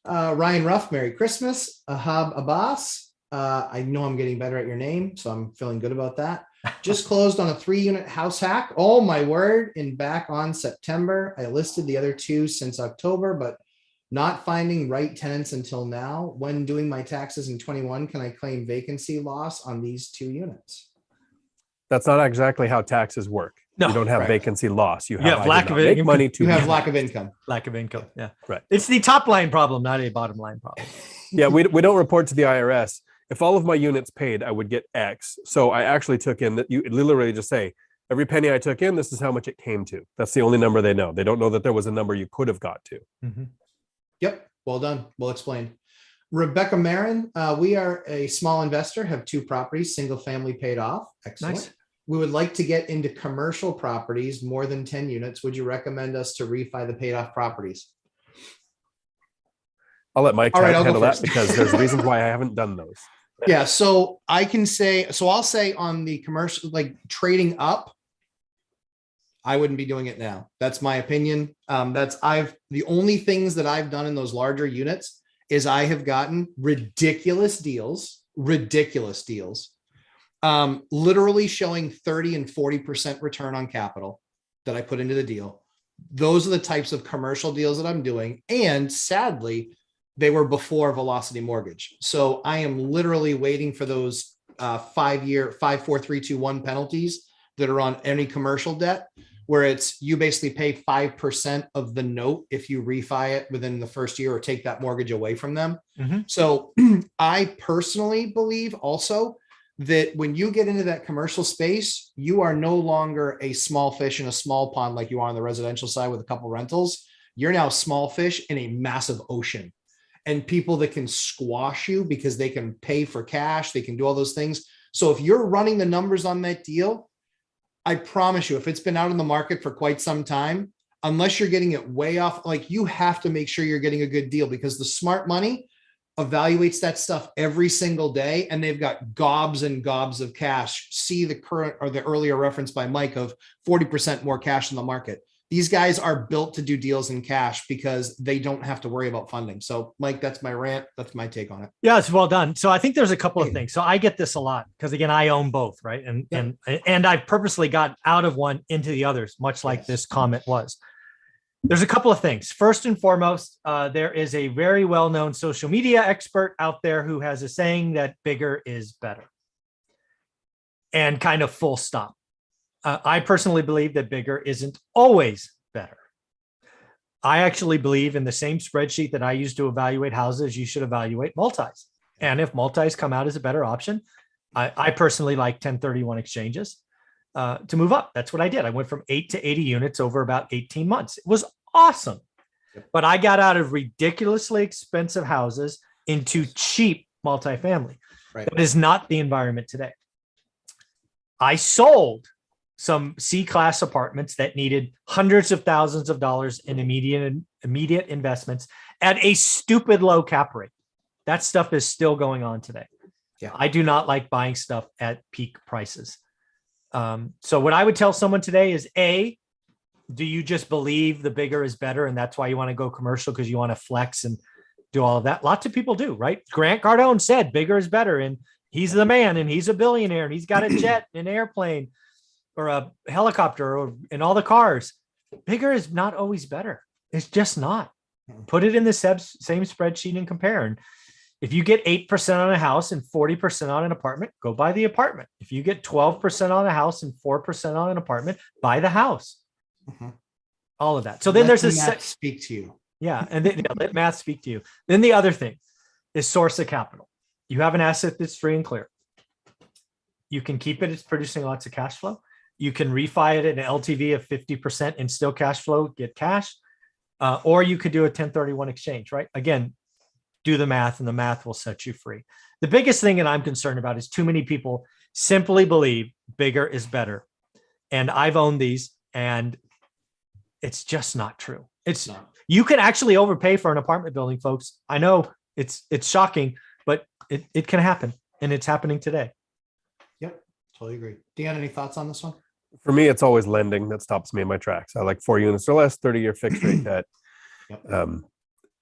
Ryan Ruff, Merry Christmas. Ahab Abbas. I know I'm getting better at your name, so I'm feeling good about that. Just closed on a 3-unit house hack. Oh my word. And back on September. I listed the other 2 since October, but not finding right tenants until now. When doing my taxes in 21, can I claim vacancy loss on these 2 units? That's not exactly how taxes work. No, you don't have correct. vacancy loss. You have have lack of make income. money to You have make lack of income. Lack of income. Yeah. Right. It's the top line problem, not a bottom line problem. Yeah, we don't report to the IRS. If all of my units paid, I would get X. So I actually took in that. You literally just say, every penny I took in, this is how much it came to. That's the only number they know. They don't know that there was a number you could have got to. Mm-hmm. Yep. Well done. Well explained. Rebecca Marin, we are a small investor, have 2 properties, single family paid off. Excellent. Nice. We would like to get into commercial properties, more than 10 units. Would you recommend us to refi the paid off properties? I'll let Mike All right, I'll handle go that first. because there's reasons why I haven't done those. Yeah, so I'll say on the commercial, like trading up, I wouldn't be doing it now. That's my opinion. The only things that I've done in those larger units is I have gotten ridiculous deals, literally showing 30 and 40% return on capital that I put into the deal. Those are the types of commercial deals that I'm doing. And sadly, they were before Velocity Mortgage. So I am literally waiting for those 5-year 5, 4, 3, 2, 1 penalties that are on any commercial debt, where it's you basically pay 5% of the note if you refi it within the first year or take that mortgage away from them. Mm-hmm. So I personally believe also that when you get into that commercial space, you are no longer a small fish in a small pond like you are on the residential side with a couple rentals. You're now small fish in a massive ocean. And people that can squash you because they can pay for cash, they can do all those things. So if you're running the numbers on that deal, I promise you, if it's been out in the market for quite some time, unless you're getting it way off, like you have to make sure you're getting a good deal, because the smart money evaluates that stuff every single day, and they've got gobs and gobs of cash. See the current or the earlier reference by Mike of 40% more cash in the market. These guys are built to do deals in cash because they don't have to worry about funding. So Mike, that's my rant. That's my take on it. Yeah, it's well done. So I think there's a couple of things. So I get this a lot because again, I own both, right? And I purposely got out of one into the others, much like this comment was. There's a couple of things. First and foremost, there is a very well-known social media expert out there who has a saying that bigger is better. And kind of full stop. I personally believe that bigger isn't always better. I actually believe in the same spreadsheet that I use to evaluate houses, you should evaluate multis. And if multis come out as a better option, I personally like 1031 exchanges to move up. That's what I did. I went from 8 to 80 units over about 18 months. It was awesome. But I got out of ridiculously expensive houses into cheap multifamily. Right. That is not the environment today. I sold some C-class apartments that needed hundreds of thousands of dollars in immediate investments at a stupid low cap rate. That stuff is still going on today. Yeah. I do not like buying stuff at peak prices. So what I would tell someone today is A, do you just believe the bigger is better? And that's why you want to go commercial because you want to flex and do all of that. Lots of people do, right? Grant Cardone said bigger is better. And he's the man and he's a billionaire and he's got a jet, an airplane, or a helicopter, or in all the cars. Bigger is not always better. It's just not. Put it in the same spreadsheet and compare. And if you get 8% on a house and 40% on an apartment, go buy the apartment. If you get 12% on a house and 4% on an apartment, buy the house. All of that. So then there's this speak to you. Yeah. And then let math speak to you. Then the other thing is source of capital. You have an asset that's free and clear. You can keep it. It's producing lots of cash flow. You can refi it at an LTV of 50% and still cash flow, get cash. Or you could do a 1031 exchange, right? Again, do the math and the math will set you free. The biggest thing that I'm concerned about is too many people simply believe bigger is better. And I've owned these and it's just not true. It's not. You can actually overpay for an apartment building, folks. I know it's shocking, but it can happen and it's happening today. Yep, totally agree. Dan, any thoughts on this one? For me, it's always lending that stops me in my tracks. I like 4 units or less, 30-year fixed rate debt.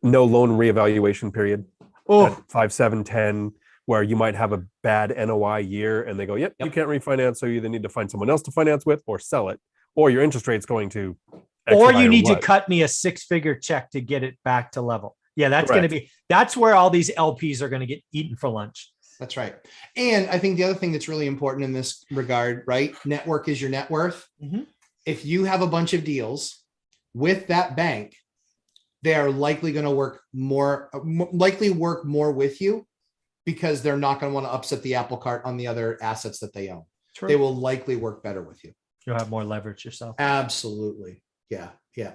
No loan reevaluation period. At 5, 7, 10, where you might have a bad NOI year and they go, yep, you can't refinance. So you either need to find someone else to finance with or sell it, or your interest rate's going to X or you need Y. to cut me a 6-figure check to get it back to level. Yeah, that's going to be, that's where all these LPs are going to get eaten for lunch. That's right. And I think the other thing that's really important in this regard, right? Network is your net worth. If you have a bunch of deals with that bank, they are likely going to work more with you because they're not going to want to upset the apple cart on the other assets that they own. True. They will likely work better with you. You'll have more leverage yourself. Absolutely. Yeah,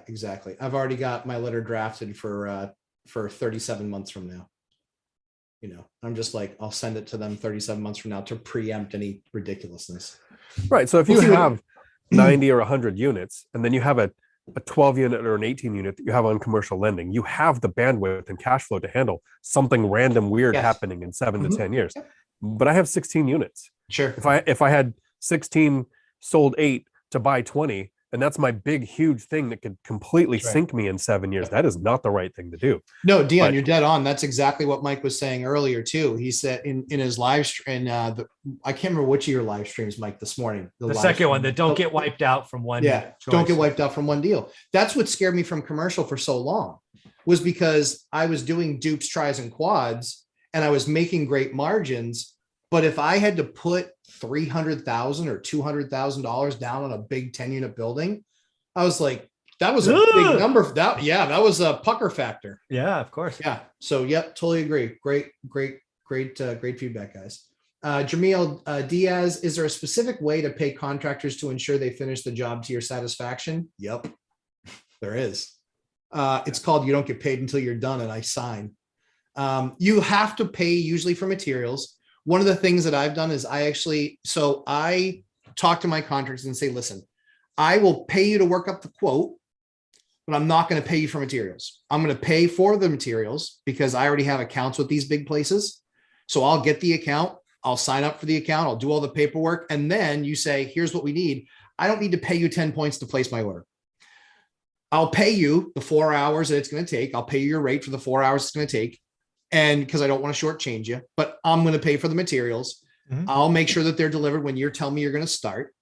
exactly. I've already got my letter drafted for 37 months from now. You know, I'm just like, I'll send it to them 37 months from now to preempt any ridiculousness. Right. So if you have 90 or 100 units, and then you have a 12 unit or an 18 unit that you have on commercial lending, you have the bandwidth and cash flow to handle something random weird happening in 7 to 10 years. But I have 16 units. Sure. If I had 16, sold 8 to buy 20, and that's my big, huge thing that could completely sink me in 7 years. That is not the right thing to do. No, Dion, you're dead on. That's exactly what Mike was saying earlier too. He said in his live stream, I can't remember which of your live streams, Mike, this morning. The second one, that don't get wiped out from one. Yeah, don't get wiped out from one deal. That's what scared me from commercial for so long, was because I was doing dupes, tries, and quads, and I was making great margins. But if I had to put $300,000 or $200,000 down on a big 10-unit building, I was like, that was a big number. That was a pucker factor. Yeah, of course. Yeah. So totally agree. Great feedback, guys. Jamil Diaz, is there a specific way to pay contractors to ensure they finish the job to your satisfaction? Yep, there is. It's called, you don't get paid until you're done and I sign. You have to pay usually for materials. One of the things that I've done is I talk to my contractors and say, listen, I will pay you to work up the quote. but I'm not going to pay you for materials. I'm going to pay for the materials because I already have accounts with these big places. So I'll get the account. I'll sign up for the account. I'll do all the paperwork. And then you say, here's what we need. I don't need to pay you 10 points to place my order. I'll pay you the 4 hours that it's going to take. I'll pay you your rate for the 4 hours it's going to take. And because I don't want to shortchange you, but I'm going to pay for the materials. I'll make sure that they're delivered when you're telling me you're going to start.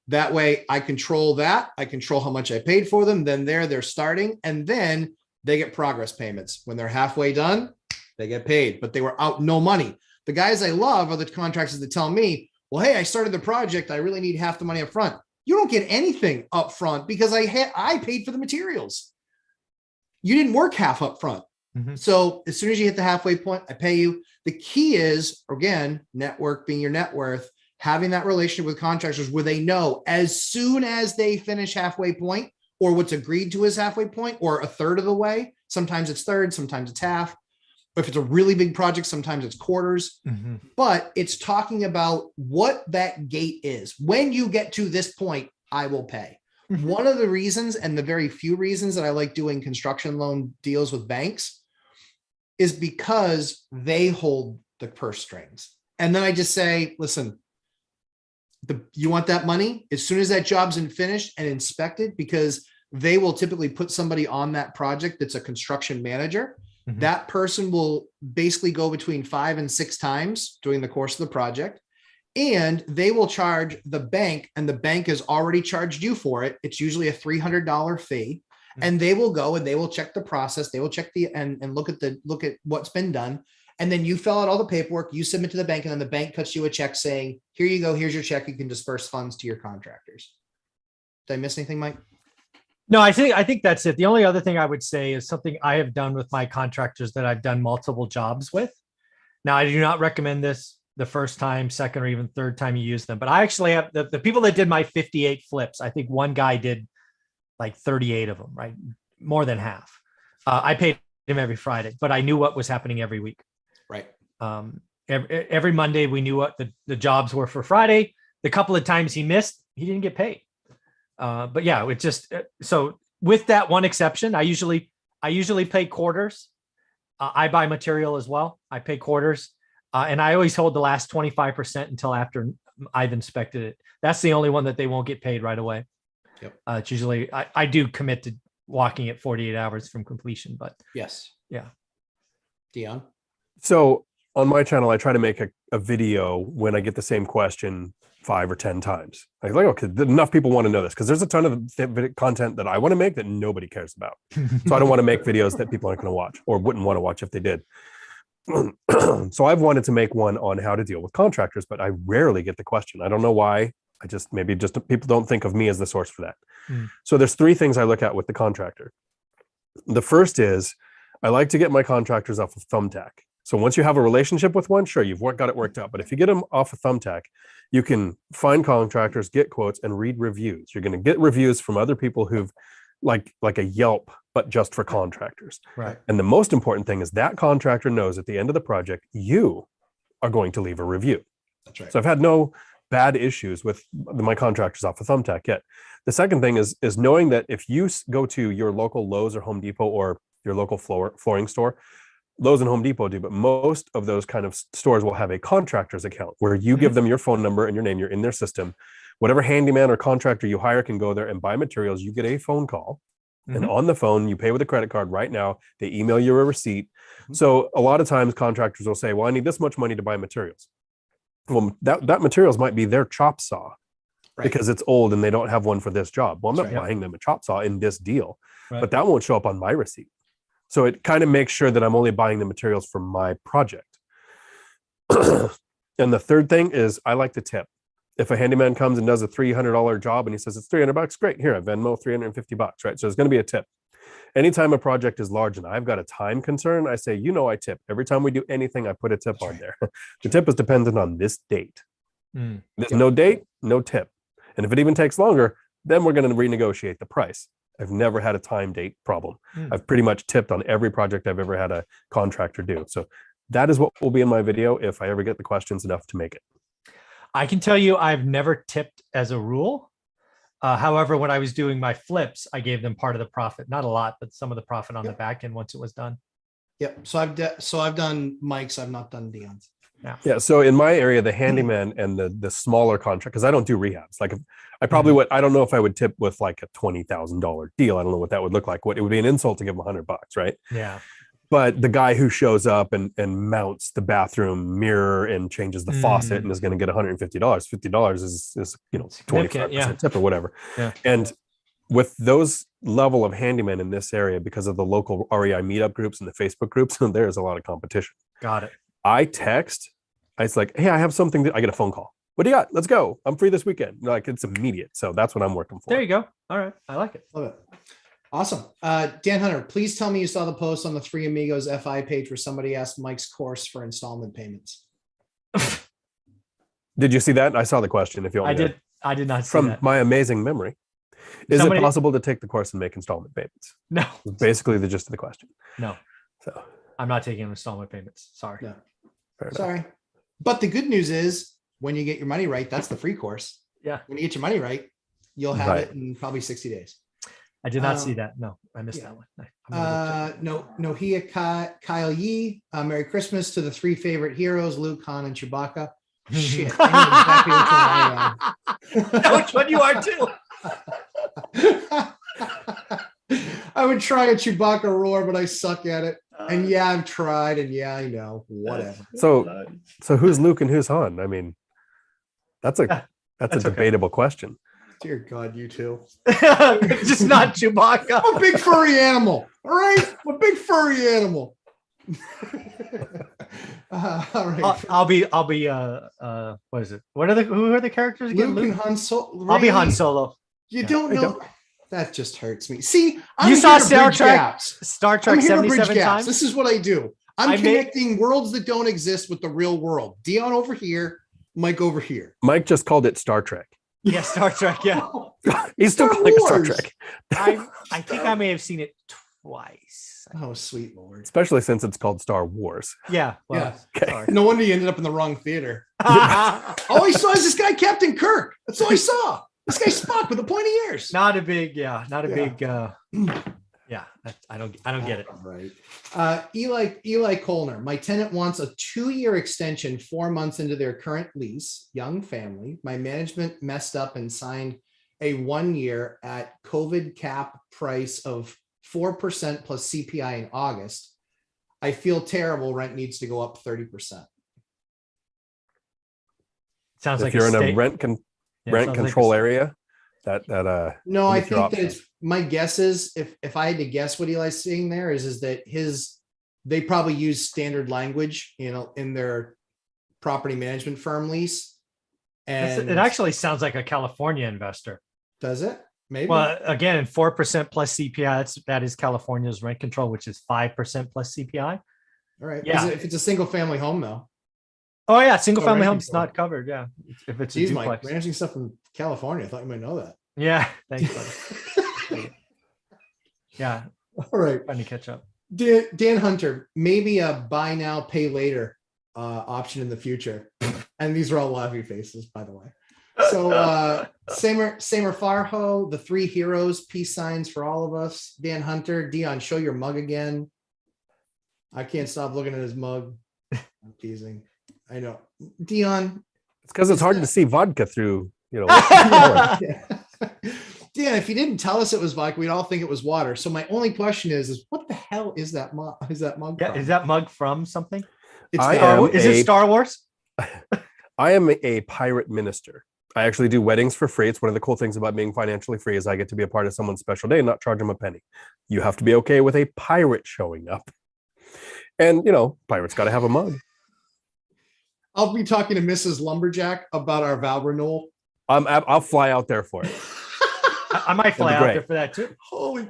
That way I control that. I control how much I paid for them. Then they're starting, and then they get progress payments. When they're halfway done, they get paid, but they were out no money. The guys I love are the contractors that tell me, well, hey, I started the project. I really need half the money up front. You don't get anything up front because I paid for the materials. You didn't work half up front. So as soon as you hit the halfway point, I pay you. The key is, again, network being your net worth, having that relationship with contractors where they know as soon as they finish halfway point, or what's agreed to is halfway point, or a third of the way. Sometimes it's third, sometimes it's half. If it's a really big project, sometimes it's quarters, but it's talking about what that gate is. When you get to this point, I will pay. One of the reasons, and the very few reasons that I like doing construction loan deals with banks, is because they hold the purse strings. And then I just say, listen, you want that money as soon as that job's finished and inspected, because they will typically put somebody on that project that's a construction manager. That person will basically go between 5 and 6 times during the course of the project, and they will charge the bank, and the bank has already charged you for it. It's usually a $300 fee. And they will go and they will check the process. They will check and look at what's been done. And then you fill out all the paperwork, you submit to the bank, and then the bank cuts you a check saying, here you go, here's your check. You can disperse funds to your contractors. Did I miss anything, Mike? No, I think that's it. The only other thing I would say is something I have done with my contractors that I've done multiple jobs with. Now, I do not recommend this the first time, second, or even third time you use them, but I actually have the people that did my 58 flips. I think one guy did like 38 of them, right? More than half. I paid him every Friday, but I knew what was happening every week. Right. Every Monday, we knew what the jobs were for Friday. The couple of times he missed, he didn't get paid. But yeah, it just, so with that one exception, I usually pay quarters. I buy material as well. I pay quarters. And I always hold the last 25% until after I've inspected it. That's the only one that they won't get paid right away. Yep. It's usually, I do commit to walking at 48 hours from completion, but yes. Yeah. Dion? So on my channel, I try to make a video when I get the same question 5 or 10 times. I like, okay, enough people want to know this, because there's a ton of content that I want to make that nobody cares about. So I don't want to make videos that people aren't going to watch or wouldn't want to watch if they did. So I've wanted to make one on how to deal with contractors, but I rarely get the question. I don't know why. Maybe people don't think of me as the source for that. So there's 3 things I look at with the contractor. The first is I like to get my contractors off of Thumbtack. So once you have a relationship with one, sure, you've got it worked out. But if you get them off of Thumbtack, you can find contractors, get quotes, and read reviews. You're going to get reviews from other people who've like a Yelp, but just for contractors. Right. And the most important thing is that contractor knows at the end of the project, you are going to leave a review. That's right. So I've had no bad issues with my contractors off of Thumbtack yet. The second thing is knowing that if you go to your local Lowe's or Home Depot or your local flooring store, Lowe's and Home Depot do, but most of those kind of stores will have a contractor's account where you give them your phone number and your name, you're in their system. Whatever handyman or contractor you hire can go there and buy materials. You get a phone call, and on the phone, you pay with a credit card right now. They email you a receipt. So a lot of times contractors will say, well, I need this much money to buy materials. Well, that materials might be their chop saw because it's old and they don't have one for this job. Well, I'm not buying them a chop saw in this deal, but that won't show up on my receipt. So it kind of makes sure that I'm only buying the materials for my project. And the third thing is I like to tip. If a handyman comes and does a $300 job and he says it's $300, great. Here, I Venmo $350, right? So there's going to be a tip. Anytime a project is large and I've got a time concern, I say, I tip. Every time we do anything, I put a tip on there. The tip is dependent on this date. There's no date, no tip. And if it even takes longer, then we're going to renegotiate the price. I've never had a time date problem. I've pretty much tipped on every project I've ever had a contractor do. So that is what will be in my video if I ever get the questions enough to make it. I can tell you I've never tipped as a rule. However, when I was doing my flips, I gave them part of the profit, not a lot, but some of the profit on the back end once it was done. Yep. So I've done Mike's. I've not done Dion's. Yeah. So in my area, the handyman and the smaller contract, because I don't do rehabs. Like if I probably would, I don't know if I would tip with like a $20,000 deal. I don't know what that would look like. What it would be an insult to give them $100, right? Yeah. But the guy who shows up and mounts the bathroom mirror and changes the faucet and is going to get $150. $50 is 25% tip or whatever. Yeah. And with those level of handymen in this area, because of the local REI meetup groups and the Facebook groups, there's a lot of competition. Got it. I text, it's like, hey, I have something. I get a phone call. What do you got? Let's go. I'm free this weekend. Like it's immediate. So that's what I'm working for. There you go. All right. I like it. Love it. Awesome. Dan Hunter, please tell me you saw the post on the Three Amigos FI page where somebody asked Mike's course for installment payments. Did you see that? I saw the question. If you want, I did not see from that. my amazing memory. Is it possible to take the course and make installment payments? No. Basically, the gist of the question. No. So I'm not taking installment payments. Sorry. No. Sorry. But the good news is when you get your money right, that's the free course. Yeah. When you get your money right, you'll have it in probably 60 days. I did not see that. No, I missed that one. Kyle Yee, Merry Christmas to the three favorite heroes, Luke, Han, and Chewbacca. Shit. I know exactly which one I am. Which one you are too? I would try a Chewbacca roar, but I suck at it. And yeah, I've tried, and yeah, I know. Whatever. So who's Luke and who's Han? I mean, that's a debatable question. Dear God, you two. Just not Chewbacca. I'm a big furry animal. All right, I'm a big furry animal. All right. I'll be. What is it? Who are the characters again? Luke and Han Solo. I'll be Han Solo. You don't know. That just hurts me. See, I'm you saw Star Trek 77 gaps. times. This is what I do. I'm connecting worlds that don't exist with the real world. Dion over here, Mike over here. Mike just called it Star Trek. Yeah, Star Trek. Yeah, he's still calling it Star Trek. I think I may have seen it twice. Oh, sweet Lord! Especially since it's called Star Wars. Yeah. Well, yeah. Okay. No wonder you ended up in the wrong theater. All I saw is this guy, Captain Kirk. That's all I saw. This guy Spock with the pointy ears. Not a big. Yeah. I don't get it. Right. Eli Colner. My tenant wants a 2-year extension 4 months into their current lease. Young family. My management messed up and signed a 1-year at COVID cap price of 4% plus CPI in August. I feel terrible. Rent needs to go up 30%. Sounds like if you're in a rent control area. No, I think that it's my guess is if I had to guess what Eli's saying there is that they probably use standard language, in their property management firm lease. And it actually sounds like a California investor. Does it? Maybe. Well, again, 4% plus CPI, that is California's rent control, which is 5% plus CPI. All right. Yeah. If it's a single family home though. Oh yeah, single family home's not covered. Yeah, if it's a duplex. Mike, managing stuff from California, I thought you might know that. Yeah, thanks, buddy. Yeah, all right. Trying to catch up. Dan Hunter, maybe a buy now, pay later option in the future. And these are all laughing faces, by the way. So Samer Farho, the three heroes, peace signs for all of us. Dan Hunter, Dion, show your mug again. I can't stop looking at his mug. I'm teasing. I know. Dion. It's because it's hard to see vodka through, Dion, if you didn't tell us it was vodka, we'd all think it was water. So my only question is what the hell is that mug? Is that mug? Yeah, from? Is that mug from something? Is it Star Wars? I am a pirate minister. I actually do weddings for free. It's one of the cool things about being financially free is I get to be a part of someone's special day and not charge them a penny. You have to be okay with a pirate showing up. And, pirates got to have a mug. I'll be talking to Mrs. Lumberjack about our vow renewal. I'll fly out there for it. I might fly out there for that too.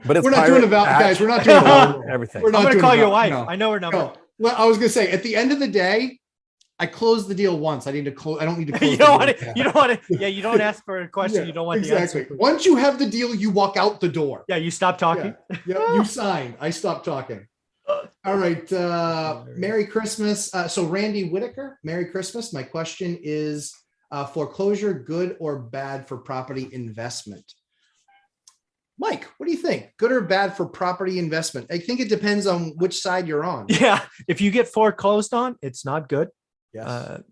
But we're not doing a vow, guys. We're not doing everything. I'm going to call your wife. No. I know her number. No. Well, I was going to say at the end of the day, I closed the deal once. I need to close. I don't need to close. You don't want to. Yeah, you don't ask for a question. You don't want the answer. Once you have the deal, you walk out the door. Yeah, you stop talking. Yeah, you sign. I stopped talking. All right. Merry Christmas. So Randy Whitaker, Merry Christmas. My question is foreclosure good or bad for property investment? Mike, what do you think? Good or bad for property investment? I think it depends on which side you're on. Yeah. If you get foreclosed on, it's not good. Yes.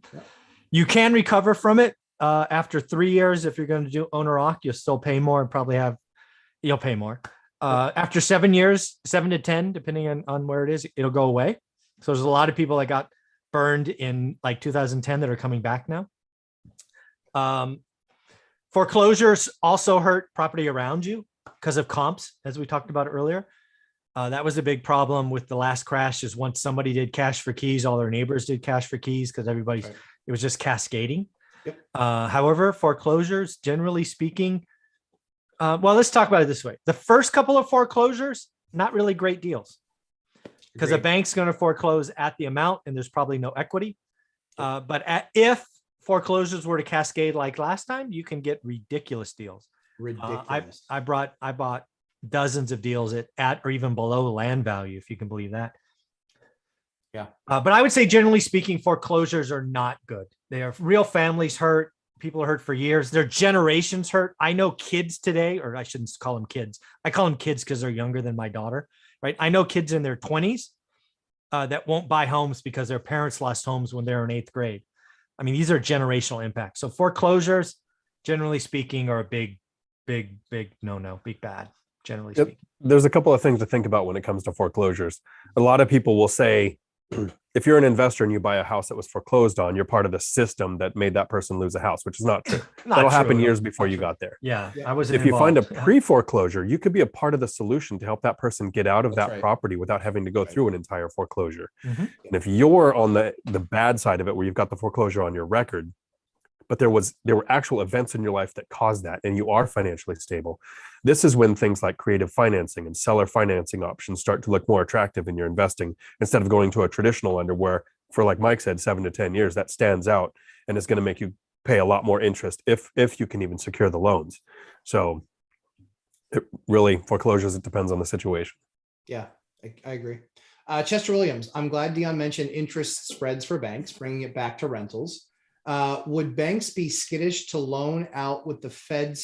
You can recover from it after 3 years. If you're going to do owner occ, you'll still pay more and probably you'll pay more. After 7 years, 7 to 10, depending on where it is, it'll go away. So there's a lot of people that got burned in like 2010 that are coming back now. Foreclosures also hurt property around you because of comps, as we talked about earlier. That was a big problem with the last crash, is once somebody did cash for keys, all their neighbors did cash for keys because it was just cascading. Yep. However, foreclosures, generally speaking, well, let's talk about it this way. The first couple of foreclosures, not really great deals because the bank's going to foreclose at the amount and there's probably no equity. But if foreclosures were to cascade like last time, you can get ridiculous deals. Ridiculous. I bought dozens of deals at or even below land value, if you can believe that. Yeah. But I would say, generally speaking, foreclosures are not good. They are real families hurt. People are hurt for years. Their generations hurt. I know kids today, or I shouldn't call them kids. I call them kids because they're younger than my daughter, right? I know kids in their 20s that won't buy homes because their parents lost homes when they were in 8th grade. I mean, these are generational impacts. So foreclosures, generally speaking, are a big no-no, big bad, generally speaking. There's a couple of things to think about when it comes to foreclosures. A lot of people will say, if you're an investor and you buy a house that was foreclosed on, you're part of the system that made that person lose a house, which is not true. That'll happen years before you got there. Yeah. I wasn't If you find a involved. pre-foreclosure, you could be a part of the solution to help that person get out of That's that right. property without having to go through an entire foreclosure. Mhm. And if you're on the bad side of it, where you've got the foreclosure on your record, but there were actual events in your life that caused that, and you are financially stable, this is when things like creative financing and seller financing options start to look more attractive in your investing, instead of going to a traditional lender where, for like Mike said, 7 to 10 years, that stands out and is going to make you pay a lot more interest if you can even secure the loans. So it really, foreclosures, it depends on the situation. Yeah, I agree. Chester Williams, I'm glad Dion mentioned interest spreads for banks, bringing it back to rentals. Would banks be skittish to loan out with the Fed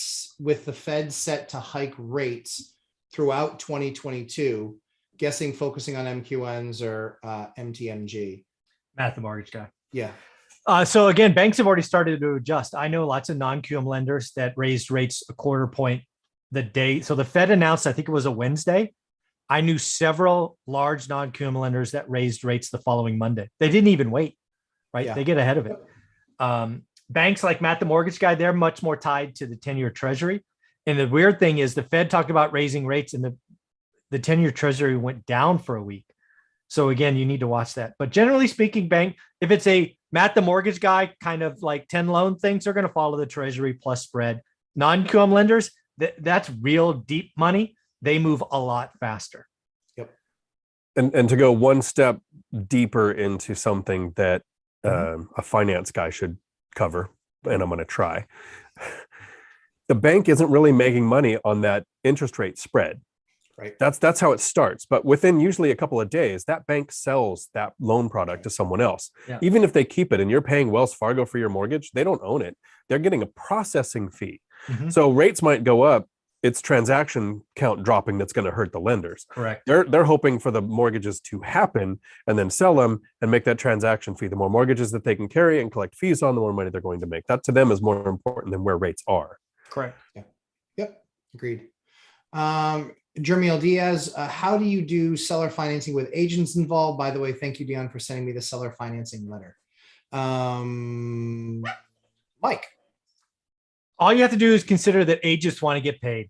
set to hike rates throughout 2022? Guessing focusing on MQNs or MTMG. Matt, the mortgage guy. Yeah. So again, banks have already started to adjust. I know lots of non-QM lenders that raised rates a quarter point the day. So the Fed announced, I think it was a Wednesday. I knew several large non-QM lenders that raised rates the following Monday. They didn't even wait, right? Yeah. They get ahead of it. Banks like Matt, the mortgage guy, they're much more tied to the 10-year treasury. And the weird thing is the Fed talked about raising rates and the 10-year treasury went down for a week. So again, you need to watch that. But generally speaking, bank, if it's a Matt, the mortgage guy, kind of like 10 loan things, are going to follow the treasury plus spread. Non-QM lenders, that's real deep money. They move a lot faster. Yep. And to go one step deeper into something that a finance guy should cover, and I'm going to try. The bank isn't really making money on that interest rate spread. Right. That's how it starts. But within usually a couple of days, that bank sells that loan product to someone else. Yeah. Even if they keep it and you're paying Wells Fargo for your mortgage, they don't own it. They're getting a processing fee. So rates might go up. It's transaction count dropping that's going to hurt the lenders. Correct. They're hoping for the mortgages to happen and then sell them and make that transaction fee. The more mortgages that they can carry and collect fees on, the more money they're going to make. That to them is more important than where rates are. Correct. Yeah. Yep. Agreed. Jermiel Diaz, how do you do seller financing with agents involved? By the way, thank you, Dion, for sending me the seller financing letter. Mike. All you have to do is consider that agents want to get paid.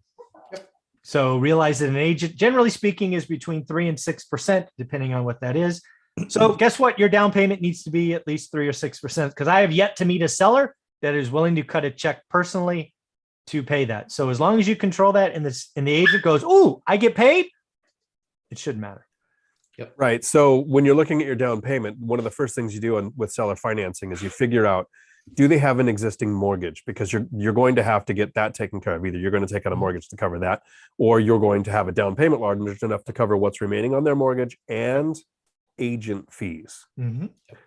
Yep. So realize that an agent, generally speaking, is between 3 and 6%, depending on what that is. So guess what? Your down payment needs to be at least 3 or 6%, because I have yet to meet a seller that is willing to cut a check personally to pay that. So as long as you control that and the agent goes, "Oh, I get paid," it shouldn't matter. Yep. Right. So when you're looking at your down payment, one of the first things you do with seller financing is you figure out, do they have an existing mortgage? Because you're going to have to get that taken care of. Either you're going to take out a mortgage to cover that, or you're going to have a down payment large enough to cover what's remaining on their mortgage and agent fees.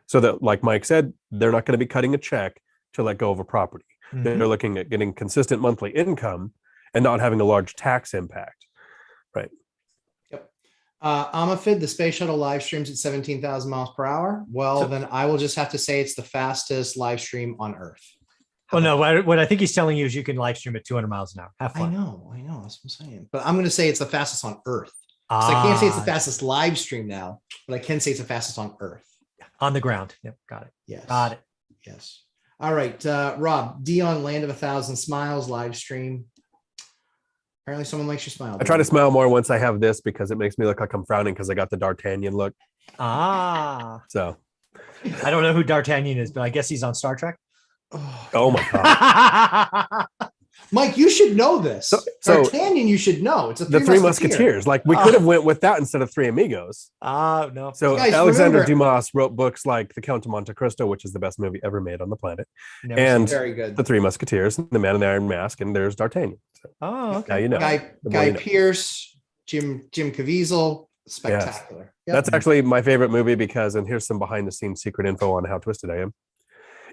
So that, like Mike said, they're not going to be cutting a check to let go of a property. They're looking at getting consistent monthly income and not having a large tax impact. Right. Yep. Amafid, the space shuttle live streams at 17,000 miles per hour. Well, then I will just have to say it's the fastest live stream on Earth. Well, no, what I think he's telling you is you can live stream at 200 miles an hour. Have I fun. know. That's what I'm saying. But I'm going to say it's the fastest on Earth. So I can't say it's the fastest live stream now, but I can say it's the fastest on Earth. On the ground. Yep. Got it. Yes. Got it. Yes. All right. Rob, Dion, Land of 1,000 Smiles live stream. Apparently someone likes your smile. I try to smile more once I have this because it makes me look like I'm frowning because I got the D'Artagnan look. So I don't know who D'Artagnan is, but I guess he's on Star Trek. Oh my God. Mike, you should know this. So D'Artagnan, you should know. It's the Three Musketeers. Like we could have went with that instead of Three Amigos. No. So Guys, Alexander remember, Dumas wrote books like The Count of Monte Cristo, which is the best movie ever made on the planet, Never and very good. The Three Musketeers, The Man in the Iron Mask, and there's D'Artagnan. So okay. now you know. Guy Pearce, Jim Caviezel, spectacular. Yep. That's actually my favorite movie because, and here's some behind the scenes secret info on how twisted I am.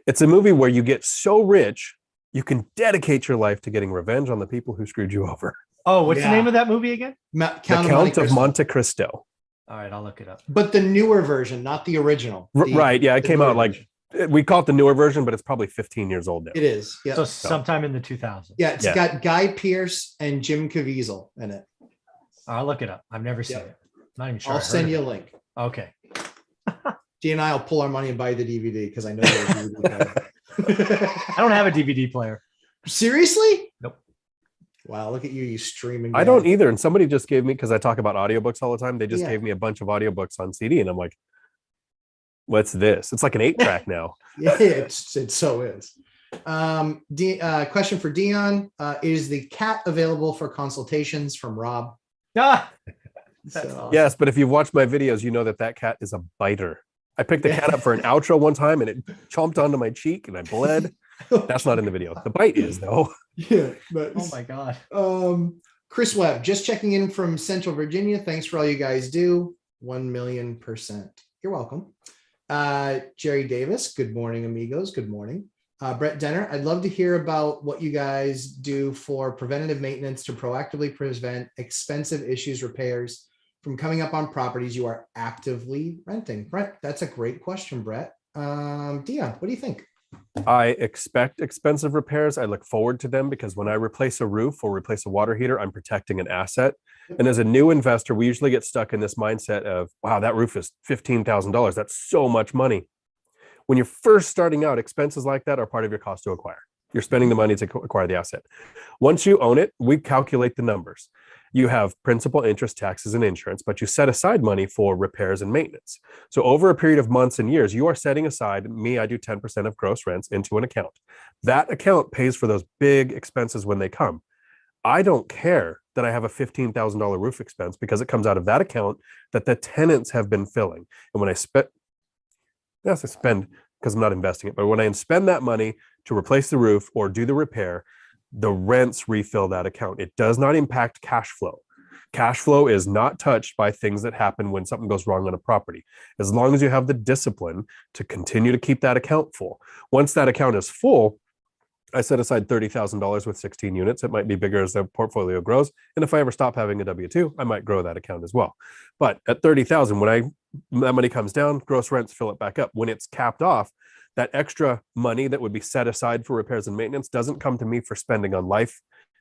It's a movie where you get so rich, you can dedicate your life to getting revenge on the people who screwed you over. Oh, what's the name of that movie again? The Count of Monte Cristo. All right, I'll look it up. But the newer version, not the original. Right. Yeah, it came out like, we call it the newer version, but it's probably 15 years old now. It is. Yeah. So sometime in the 2000s. Yeah, it's got Guy Pearce and Jim Caviezel in it. I'll look it up. I've never seen it. Not even sure. I'll send you a link. Okay. D and I will pull our money and buy the DVD because I know you're a DVD player. I don't have a DVD player. Seriously? Nope. Wow, look at you streaming. I don't either. And somebody just gave me, because I talk about audiobooks all the time, they just Yeah. gave me a bunch of audiobooks on CD. And I'm like, what's this? It's like an 8-track now. Yeah, it so is. Question for Dion. Is the cat available for consultations from Rob? That's So- awesome. Yes, but if you've watched my videos, you know that cat is a biter. I picked the cat up for an outro one time and it chomped onto my cheek and I bled. That's not in the video. The bite is though. Yeah. But, Oh my God. Chris Webb, just checking in from Central Virginia. Thanks for all you guys do. 1,000,000%. You're welcome. Jerry Davis, good morning, amigos. Good morning. Brett Denner, I'd love to hear about what you guys do for preventative maintenance to proactively prevent expensive issues, repairs from coming up on properties you are actively renting. Brett, that's a great question, Brett. Dion, what do you think? I expect expensive repairs. I look forward to them because when I replace a roof or replace a water heater, I'm protecting an asset. And as a new investor, we usually get stuck in this mindset of, wow, that roof is $15,000. That's so much money. When you're first starting out, expenses like that are part of your cost to acquire. You're spending the money to acquire the asset. Once you own it, we calculate the numbers. You have principal, interest, taxes, and insurance, but you set aside money for repairs and maintenance. So over a period of months and years, you are setting aside, I do 10% of gross rents into an account. That account pays for those big expenses when they come. I don't care that I have a $15,000 roof expense because it comes out of that account that the tenants have been filling. And when I spend because I'm not investing it, but when I spend that money to replace the roof or do the repair, the rents refill that account. It does not impact cash flow. Cash flow is not touched by things that happen when something goes wrong on a property. As long as you have the discipline to continue to keep that account full. Once that account is full, I set aside $30,000 with 16 units. It might be bigger as the portfolio grows. And if I ever stop having a W-2, I might grow that account as well. But at 30,000, when that money comes down, gross rents fill it back up. When it's capped off, that extra money that would be set aside for repairs and maintenance doesn't come to me for spending on life.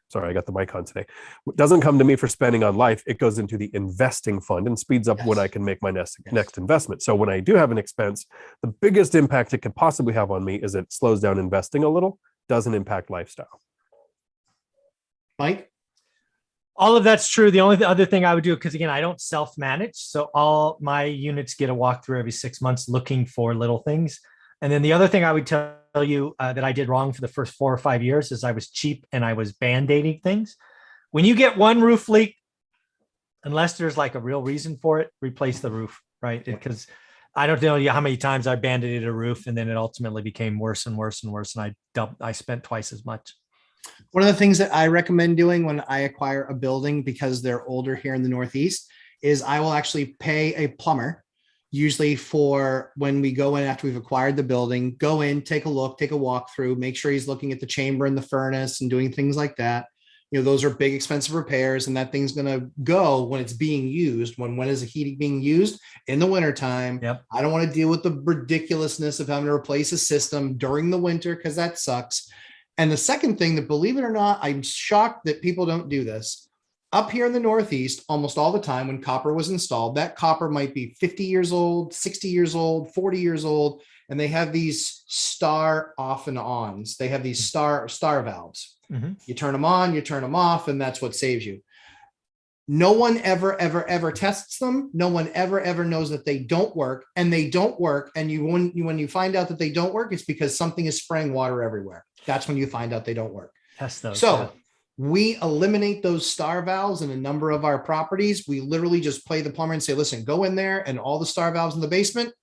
Sorry, I got the mic on today. It doesn't come to me for spending on life. It goes into the investing fund and speeds up when I can make my next investment. So when I do have an expense, the biggest impact it could possibly have on me is it slows down investing a little, doesn't impact lifestyle. Mike? All of that's true. The only other thing I would do, because again, I don't self-manage. So all my units get a walkthrough every 6 months looking for little things. And then the other thing I would tell you that I did wrong for the first 4 or 5 years is I was cheap and I was band-aiding things. When you get one roof leak, unless there's like a real reason for it, replace the roof, right? Because I don't know how many times I band-aided a roof and then it ultimately became worse and worse and worse. And I spent twice as much. One of the things that I recommend doing when I acquire a building, because they're older here in the Northeast, is I will actually pay a plumber, usually for when we go in after we've acquired the building, go in, take a look, take a walk through, make sure he's looking at the chamber and the furnace and doing things like that. those are big, expensive repairs, and that thing's going to go when it's being used. When is the heating being used? In the wintertime. Yep. I don't want to deal with the ridiculousness of having to replace a system during the winter, because that sucks. And the second thing that, believe it or not, I'm shocked that people don't do this. Up here in the Northeast, almost all the time when copper was installed, that copper might be 50 years old, 60 years old, 40 years old, and they have these star off and ons. They have these star valves. Mm-hmm. You turn them on, you turn them off, and that's what saves you. No one ever tests them. No one ever knows that they don't work, and they don't work. And when you find out that they don't work, it's because something is spraying water everywhere. That's when you find out they don't work. Test those. So yeah. We eliminate those star valves in a number of our properties. We literally just play the plumber and say, listen, go in there, and all the star valves in the basement,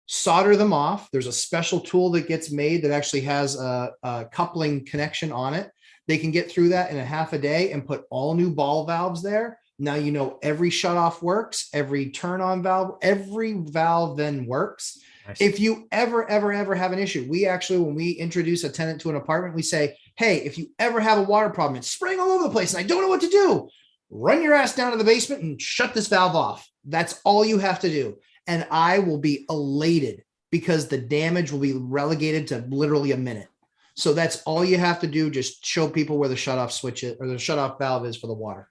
solder them off. There's a special tool that gets made that actually has a coupling connection on it. They can get through that in a half a day and put all new ball valves there. Now, every shutoff works, every turn on valve, every valve then works. Nice. If you ever have an issue, we actually, when we introduce a tenant to an apartment, we say, hey, if you ever have a water problem, it's spraying all over the place and I don't know what to do, run your ass down to the basement and shut this valve off. That's all you have to do. And I will be elated, because the damage will be relegated to literally a minute. So that's all you have to do. Just show people where the shutoff switch is, or the shutoff valve is for the water.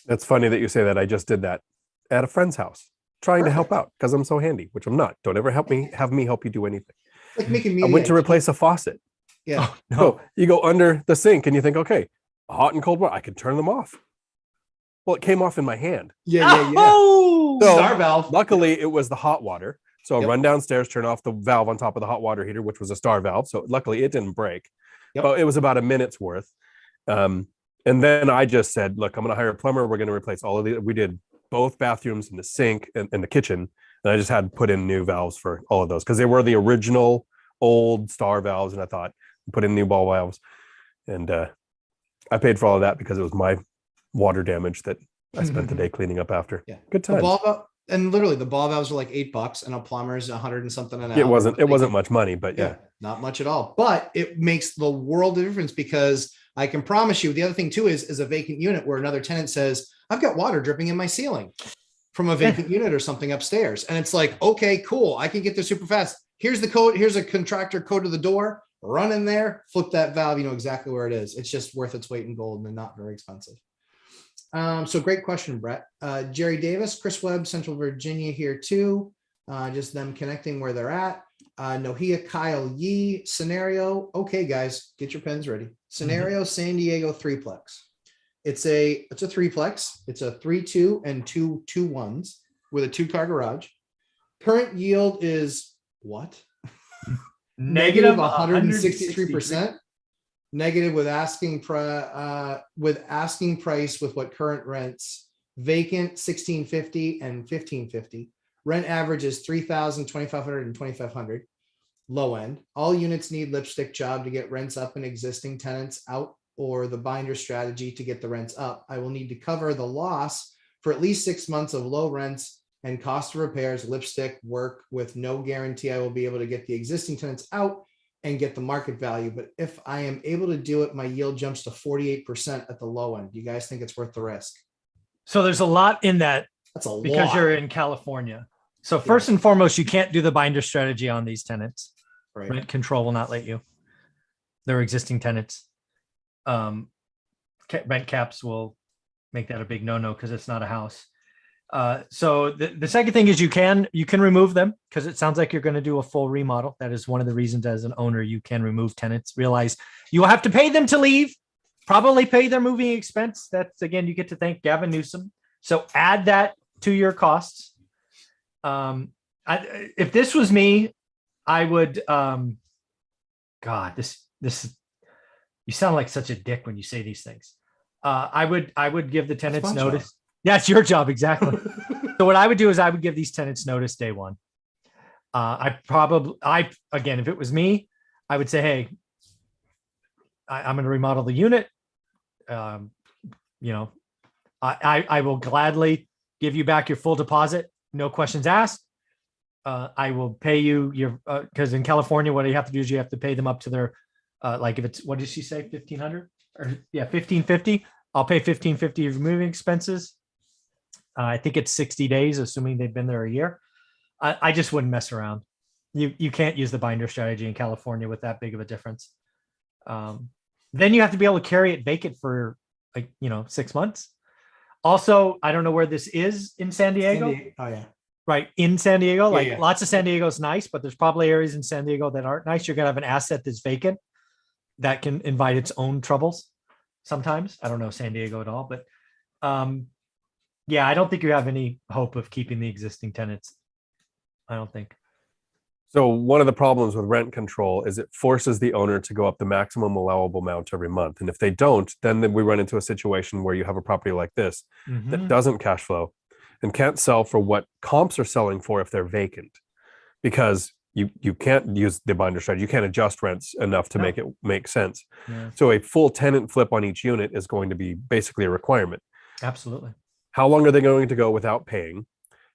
That's funny that you say that. I just did that at a friend's house, trying to help out because I'm so handy, which I'm not. Don't ever have me help you do anything. Like making me. I went to replace a faucet. Yeah. Oh, no. So you go under the sink and you think, okay, hot and cold water, I can turn them off. Well, it came off in my hand. Yeah. Oh, so star valve. Luckily, it was the hot water. So I Yep. run downstairs, turn off the valve on top of the hot water heater, which was a star valve. So luckily, it didn't break. Yep. But it was about a minute's worth. And then I just said, look, I'm going to hire a plumber. We're going to replace all of these. We did both bathrooms and the sink and the kitchen. And I just had put in new valves for all of those because they were the original old star valves. And I thought, put in new ball valves. And I paid for all of that because it was my water damage that I spent the day cleaning up after. Yeah. Good time. And literally the ball valves are like $8 and a plumber's 100 and something an hour. It wasn't much money, but yeah, not much at all. But it makes the world of difference, because I can promise you, the other thing too is a vacant unit where another tenant says, I've got water dripping in my ceiling from a vacant unit or something upstairs. And it's like, okay, cool. I can get there super fast. Here's the code. Here's a contractor code to the door, run in there, flip that valve. You know exactly where it is. It's just worth its weight in gold and not very expensive. So great question, Brett. Jerry Davis, Chris Webb, Central Virginia here too. Just them connecting where they're at. Nohia Kyle Yee scenario. Okay, guys, get your pens ready. Scenario San Diego threeplex. It's a threeplex. It's a 3-2 and 2-2-1s with a 2-car garage. Current yield is what? Negative 163%. Negative with asking price with what current rents. Vacant 1650 and 1550. Rent average is 3,000, 2,500, and 2,500. Low end. All units need lipstick job to get rents up and existing tenants out, or the binder strategy to get the rents up. I will need to cover the loss for at least 6 months of low rents and cost of repairs, lipstick work, with no guarantee I will be able to get the existing tenants out and get the market value. But if I am able to do it, my yield jumps to 48% at the low end. Do you guys think it's worth the risk? So there's a lot in that. That's a because lot. You're in California. So first and foremost, you can't do the binder strategy on these tenants. Right. Rent control will not let you. They're existing tenants. Rent caps will make that a big no-no because it's not a house. So the second thing is you can remove them, because it sounds like you're going to do a full remodel. That is one of the reasons as an owner you can remove tenants. Realize you will have to pay them to leave, probably pay their moving expense. That's, again, you get to thank Gavin Newsom. So add that to your costs. If this was me, I would, you sound like such a dick when you say these things. I would give the tenants notice. That's your job. Exactly. So what I would do is I would give these tenants notice day one. Again, if it was me, I would say, hey, I'm going to remodel the unit. I will gladly give you back your full deposit. No questions asked. I will pay you because in California, what you have to do is you have to pay them up to their, like if it's, what did she say? 1,500? or yeah, 1550. I'll pay 1550 of moving expenses. I think it's 60 days, assuming they've been there a year. I just wouldn't mess around. You can't use the binder strategy in California with that big of a difference. Then you have to be able to carry it vacant for 6 months. Also, I don't know where this is in San Diego. Oh yeah. Right. In San Diego, Yeah. Lots of San Diego's nice, but there's probably areas in San Diego that aren't nice. You're going to have an asset that's vacant that can invite its own troubles sometimes. I don't know San Diego at all, but yeah, I don't think you have any hope of keeping the existing tenants. I don't think. So one of the problems with rent control is it forces the owner to go up the maximum allowable amount every month. And if they don't, then we run into a situation where you have a property like this that doesn't cash flow and can't sell for what comps are selling for if they're vacant, because you can't use the binder strategy. You can't adjust rents enough to make it make sense. Yeah. So a full tenant flip on each unit is going to be basically a requirement. Absolutely. How long are they going to go without paying?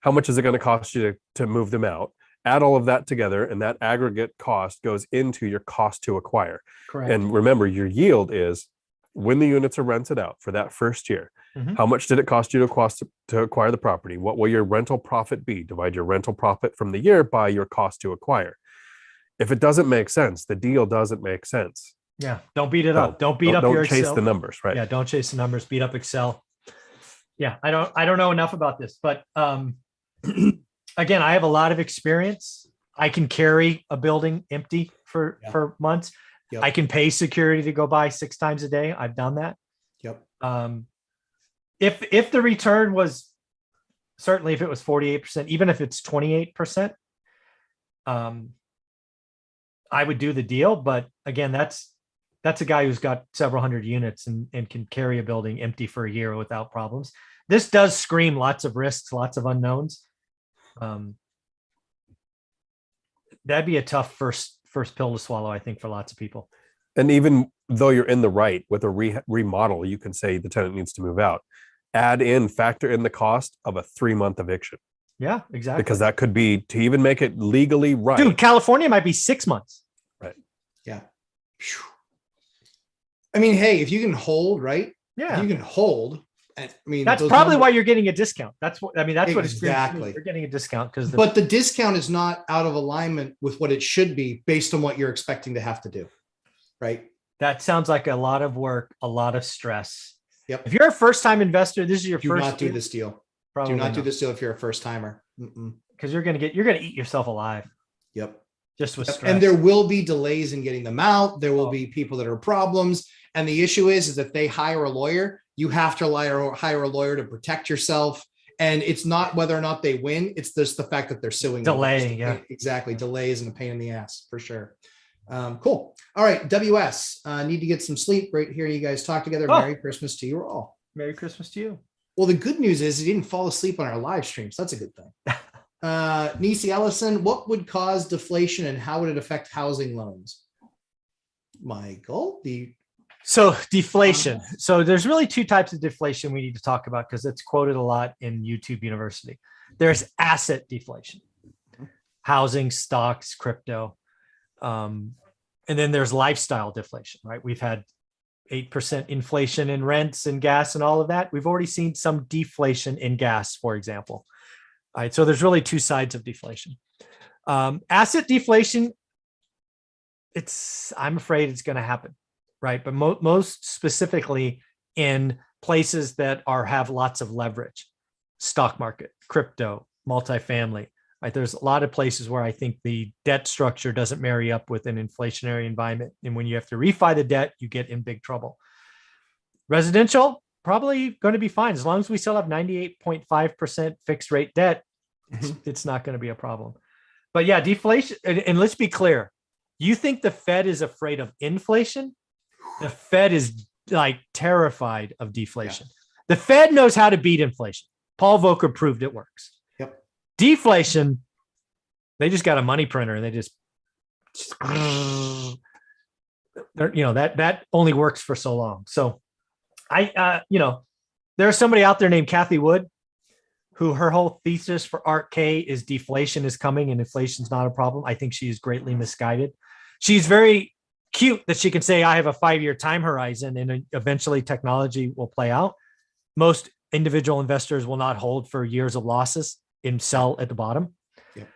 How much is it going to cost you to move them out? Add all of that together, and that aggregate cost goes into your cost to acquire. Correct. And remember, your yield is when the units are rented out for that first year. How much did it cost you to acquire the property? What will your rental profit be? Divide your rental profit from the year by your cost to acquire. If it doesn't make sense, the deal doesn't make sense. Yeah. Don't beat it up. Don't beat up your chase Excel. the numbers, right? Yeah. Don't chase the numbers. Beat up Excel. Yeah. I don't know enough about this, but again, I have a lot of experience. I can carry a building empty for months. Yep. I can pay security to go by 6 times a day. I've done that. Yep. If the return was, certainly if it was 48%, even if it's 28%, I would do the deal. But again, that's a guy who's got several hundred units and can carry a building empty for a year without problems. This does scream lots of risks, lots of unknowns. That'd be a tough first pill to swallow, I think, for lots of people. And even though you're in the right with a remodel, you can say the tenant needs to move out. Factor in the cost of a 3-month eviction. Yeah, exactly. Because that could be, to even make it legally right. Dude, California might be 6 months. Right. Yeah. I mean, hey, if you can hold, right? Yeah. If you can hold. I mean, that's probably why you're getting a discount. That's what exactly. You're getting a discount because but the discount is not out of alignment with what it should be based on what you're expecting to have to do. Right. That sounds like a lot of work, a lot of stress. Yep. If you're a first-time investor, this is your do first. Not do this deal. Probably do not do this deal if you're a first timer. Because you're gonna eat yourself alive. Yep. Just with stress. And there will be delays in getting them out. There will be people that are problems. And the issue is if they hire a lawyer, you have to hire a lawyer to protect yourself. And it's not whether or not they win. It's just the fact that they're suing. Delay. Yeah, exactly. Delays and a pain in the ass for sure. Cool. All right. WS, need to get some sleep right here. You guys talk together. Merry Christmas to you all. Merry Christmas to you. Well, the good news is he didn't fall asleep on our live streams. That's a good thing. Nisi Ellison, what would cause deflation and how would it affect housing loans? Michael, So deflation. So there's really 2 types of deflation we need to talk about because it's quoted a lot in YouTube University. There's asset deflation, housing, stocks, crypto. And then there's lifestyle deflation, right? We've had 8% inflation in rents and gas and all of that. We've already seen some deflation in gas, for example. All right. So there's really 2 sides of deflation. Asset deflation, I'm afraid it's going to happen. Right. But most specifically in places that have lots of leverage, stock market, crypto, multifamily, right? There's a lot of places where I think the debt structure doesn't marry up with an inflationary environment. And when you have to refi the debt, you get in big trouble. Residential, probably going to be fine. As long as we still have 98.5% fixed rate debt, it's not going to be a problem. But yeah, deflation. And let's be clear. You think the Fed is afraid of inflation? The Fed is terrified of deflation. Yeah. The Fed knows how to beat inflation. Paul Volcker proved it works. Yep. Deflation, they just got a money printer and they just, that only works for so long. So there's somebody out there named Kathy Wood, who her whole thesis for Art K is deflation is coming and inflation's not a problem. I think she is greatly misguided. She's very cute that she can say, I have a 5-year time horizon and eventually technology will play out. Most individual investors will not hold for years of losses and sell at the bottom. Yep.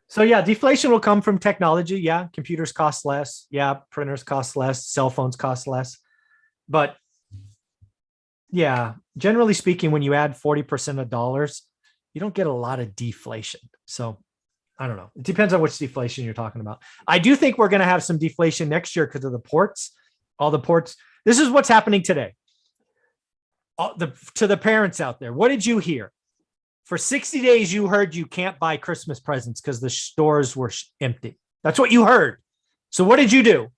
So yeah, deflation will come from technology. Yeah. Computers cost less. Yeah. Printers cost less. Cell phones cost less. But yeah, generally speaking, when you add 40% of dollars, you don't get a lot of deflation. So I don't know. It depends on which deflation you're talking about. I do think we're going to have some deflation next year because of the ports, all the ports. This is what's happening today. To the parents out there, what did you hear? For 60 days, you heard you can't buy Christmas presents because the stores were empty. That's what you heard. So what did you do?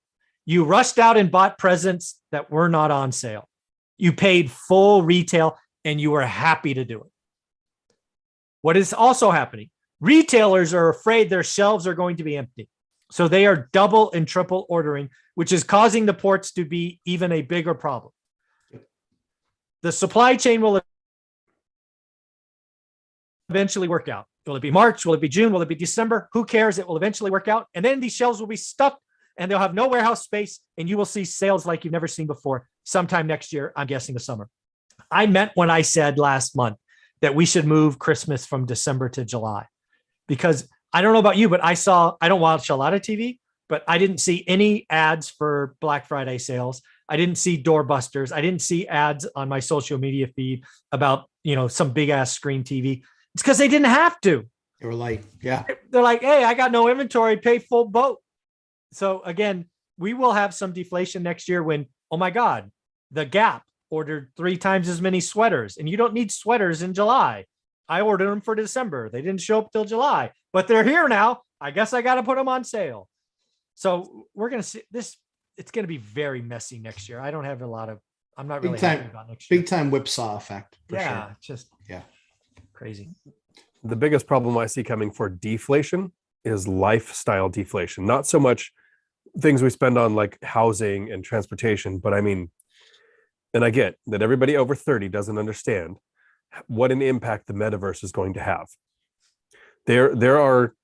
You rushed out and bought presents that were not on sale. You paid full retail and you were happy to do it. What is also happening? Retailers are afraid their shelves are going to be empty. So they are double and triple ordering, which is causing the ports to be even a bigger problem. The supply chain will eventually work out. Will it be March? Will it be June? Will it be December? Who cares? It will eventually work out. And then these shelves will be stuck and they'll have no warehouse space and you will see sales like you've never seen before sometime next year. I'm guessing the summer. I meant when I said last month that we should move Christmas from December to July, because I don't know about you, but I don't watch a lot of TV, but I didn't see any ads for Black Friday sales. I didn't see doorbusters. I didn't see ads on my social media feed about, some big ass screen TV. It's because they didn't have to. They were like, yeah. They're like, hey, I got no inventory, pay full boat. So again, we will have some deflation next year when, oh my God, the Gap ordered 3 times as many sweaters and you don't need sweaters in July. I ordered them for December. They didn't show up till July, but they're here now. I guess I got to put them on sale. So we're going to see this. It's going to be very messy next year. I don't have I'm not really happy about next year. Big time whipsaw effect. Yeah. Sure. Just crazy. The biggest problem I see coming for deflation is lifestyle deflation. Not so much things we spend on like housing and transportation, but I mean, and I get that everybody over 30 doesn't understand what an impact the metaverse is going to have. There are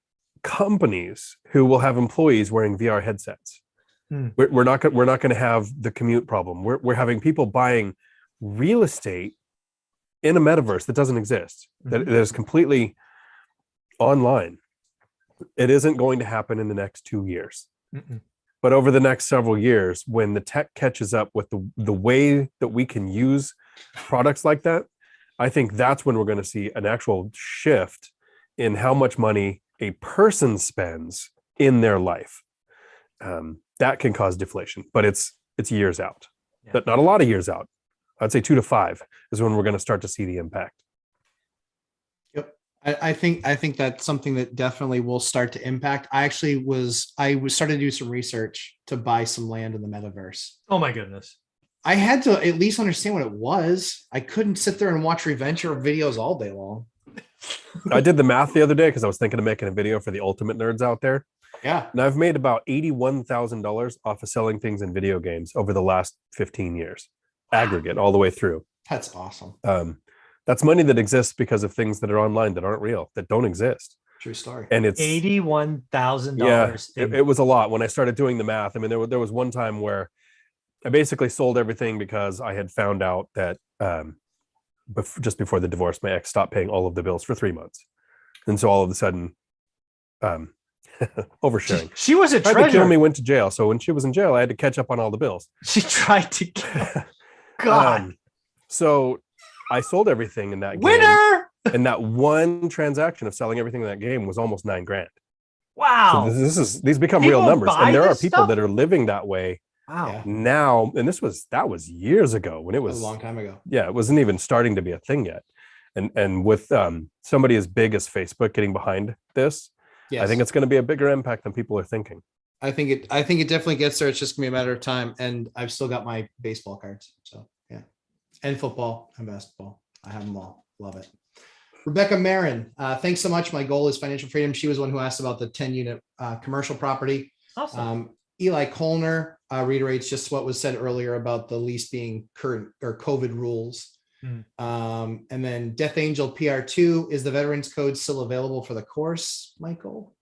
companies who will have employees wearing VR headsets. We're not going to have the commute problem. We're having people buying real estate in a metaverse that doesn't exist, that is completely online. It isn't going to happen in the next 2 years. But over the next several years, when the tech catches up with the way that we can use products like that, I think that's when we're going to see an actual shift in how much money a person spends in their life. That can cause deflation, but it's years out, but not a lot of years out. I'd say 2 to 5 is when we're going to start to see the impact. Yep. I think that's something that definitely will start to impact. I started to do some research to buy some land in the metaverse. Oh my goodness. I had to at least understand what it was. I couldn't sit there and watch Reventure videos all day long. I did the math the other day because I was thinking of making a video for the ultimate nerds out there. Yeah. And I've made about $81,000 off of selling things in video games over the last 15 years, aggregate all the way through. That's awesome. That's money that exists because of things that are online that aren't real, that don't exist. True story. And it's $81,000. Yeah, it was a lot when I started doing the math. I mean, there was one time where I basically sold everything because I had found out that just before the divorce, my ex stopped paying all of the bills for 3 months. And so all of a sudden, oversharing. She was a tried treasure. to kill me, went to jail. So when she was in jail, I had to catch up on all the bills. She tried to kill. God. So I sold everything in that Winner! game. And that one transaction of selling everything in that game was almost $9,000. Wow. So these become People real numbers. buy And there are this people stuff? that are living that way Wow. now. And that was years ago when it That was was a long time ago. Yeah, it wasn't even starting to be a thing yet. And with somebody as big as Facebook getting behind this, Yes. I think it's going to be a bigger impact than people are thinking. I think it definitely gets there. It's just gonna be a matter of time. And I've still got my baseball cards. So yeah. And football and basketball. I have them all. Love it. Rebecca Marin, thanks so much. My goal is financial freedom. She was one who asked about the 10-unit commercial property. Awesome. Eli Kolner reiterates just what was said earlier about the lease being current or COVID rules. And then Death Angel PR2, is the Veterans Code still available for the course, Michael?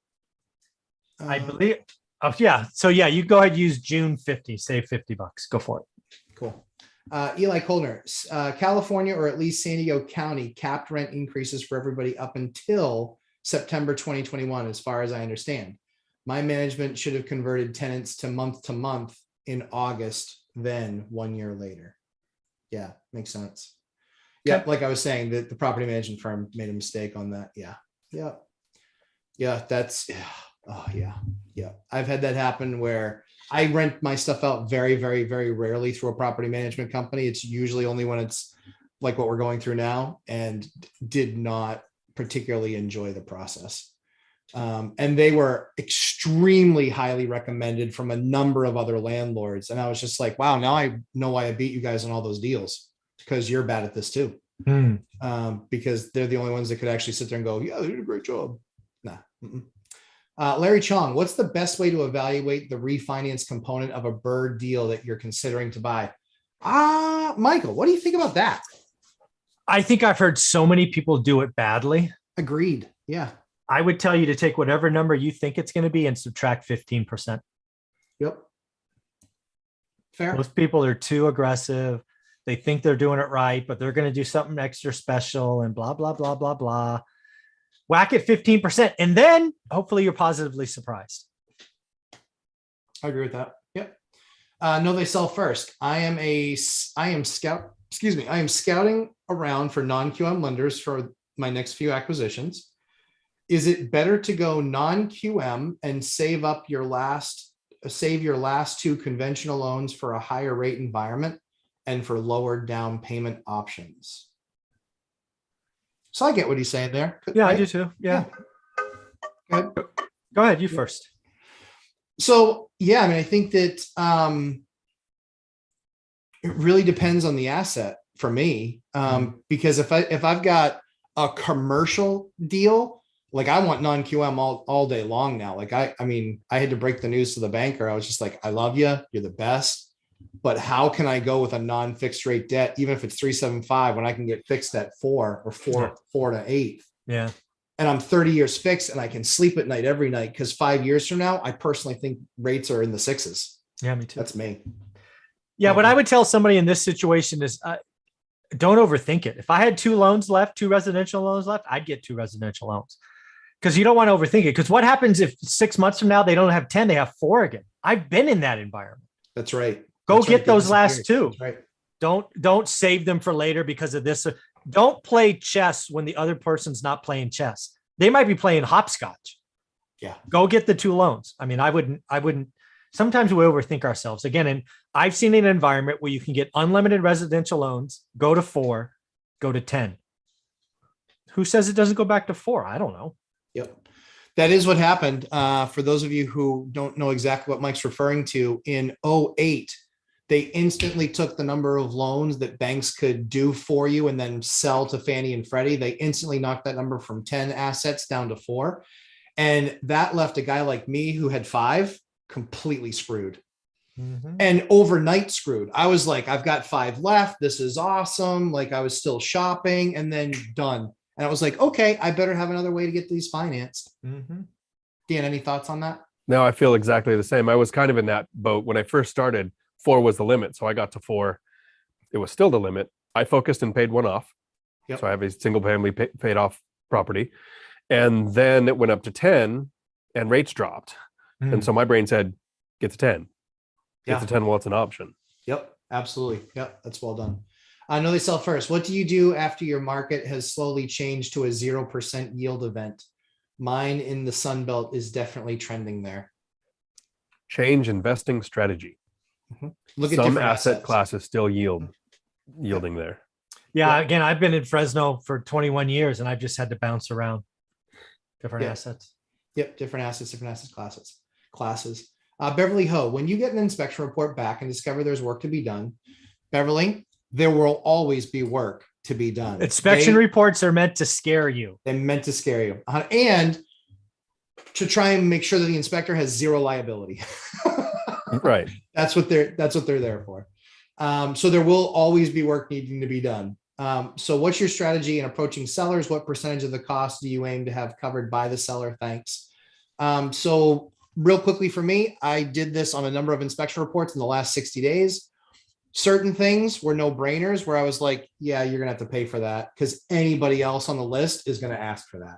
I believe Oh, yeah. So yeah, you go ahead and use June 50, save $50. Go for it. Cool. Eli Kolner, California or at least San Diego County capped rent increases for everybody up until September 2021, as far as I understand. My management should have converted tenants to month in August, then 1 year later. Yeah, makes sense. Yeah, Okay. like I was saying, that the property management firm made a mistake on that. Yeah, yeah, yeah. That's oh yeah, yeah. I've had that happen where I rent my stuff out very, very, very rarely through a property management company. It's usually only when it's like what we're going through now, and did not particularly enjoy the process. And they were extremely highly recommended from a number of other landlords. And I was just like, wow, now I know why I beat you guys on all those deals, because you're bad at this too. Because they're the only ones that could actually sit there and go, yeah, they did a great job. Nah. Larry Chong, what's the best way to evaluate the refinance component of a BRRRR deal that you're considering to buy? Michael, what do you think about that? I think I've heard so many people do it badly. Agreed. Yeah. I would tell you to take whatever number you think it's going to be and subtract 15%. Yep. Fair. Most people are too aggressive. They think they're doing it right, but they're going to do something extra special and blah, blah, blah, blah, blah. Whack it 15%. And then hopefully you're positively surprised. I agree with that. Yep. No, they sell first. I am scouting around for non-QM lenders for my next few acquisitions. Is it better to go non-QM and save your last two conventional loans for a higher rate environment and for lower down payment options? So I get what he's saying there. Yeah, right? I do too. Yeah. Go ahead. You first. So yeah, I mean, I think that it really depends on the asset for me. Because if I've got a commercial deal, like I want non-QM all day long now. Like I mean, I had to break the news to the banker. I was just like, I love you. You're the best. But how can I go with a non-fixed rate debt, even if it's 3.75, when I can get fixed at 4 or 4 to 8? Yeah. And I'm 30 years fixed and I can sleep at night every night, because 5 years from now, I personally think rates are in the 6s. Yeah, me too. That's me. Yeah. What I would tell somebody in this situation is don't overthink it. If I had two residential loans left, I'd get 2 residential loans, because you don't want to overthink it. Because what happens if 6 months from now, they don't have 10, they have 4 again? I've been in that environment. That's right. Go get those last 2. That's right. Don't save them for later because of this. Don't play chess when the other person's not playing chess. They might be playing hopscotch. Yeah. Go get the 2 loans. I mean, I wouldn't. Sometimes we overthink ourselves again. And I've seen an environment where you can get unlimited residential loans, go to 4, go to 10. Who says it doesn't go back to 4? I don't know. Yep. That is what happened. For those of you who don't know exactly what Mike's referring to, in 2008, they instantly took the number of loans that banks could do for you and then sell to Fannie and Freddie. They instantly knocked that number from 10 assets down to 4. And that left a guy like me who had 5 completely screwed. And overnight screwed. I was like, I've got 5 left. This is awesome. Like I was still shopping, and then done. And I was like, okay, I better have another way to get these financed. Dan, any thoughts on that? No, I feel exactly the same. I was kind of in that boat when I first started. 4 was the limit. So I got to 4. It was still the limit. I focused and paid 1 off. Yep. So I have a single family paid off property. And then it went up to 10 and rates dropped. And so my brain said, get to 10. Get to 10 while it's an option. Yep, absolutely. Yep, that's well done. I know they sell first. What do you do after your market has slowly changed to a 0% yield event? Mine in the Sun Belt is definitely trending there. Change investing strategy. Look at some asset classes still yielding there. Yeah. Again, I've been in Fresno for 21 years and I've just had to bounce around different assets. Yep. Different asset classes. Beverly Ho, when you get an inspection report back and discover there's work to be done, Beverly, there will always be work to be done. Inspection reports are meant to scare you. They're meant to scare you. And to try and make sure that the inspector has 0 liability. Right. That's what they're there for. So there will always be work needing to be done. So what's your strategy in approaching sellers? What percentage of the cost do you aim to have covered by the seller? Thanks. So real quickly for me, I did this on a number of inspection reports in the last 60 days. Certain things were no brainers where I was like, yeah, you're going to have to pay for that because anybody else on the list is going to ask for that.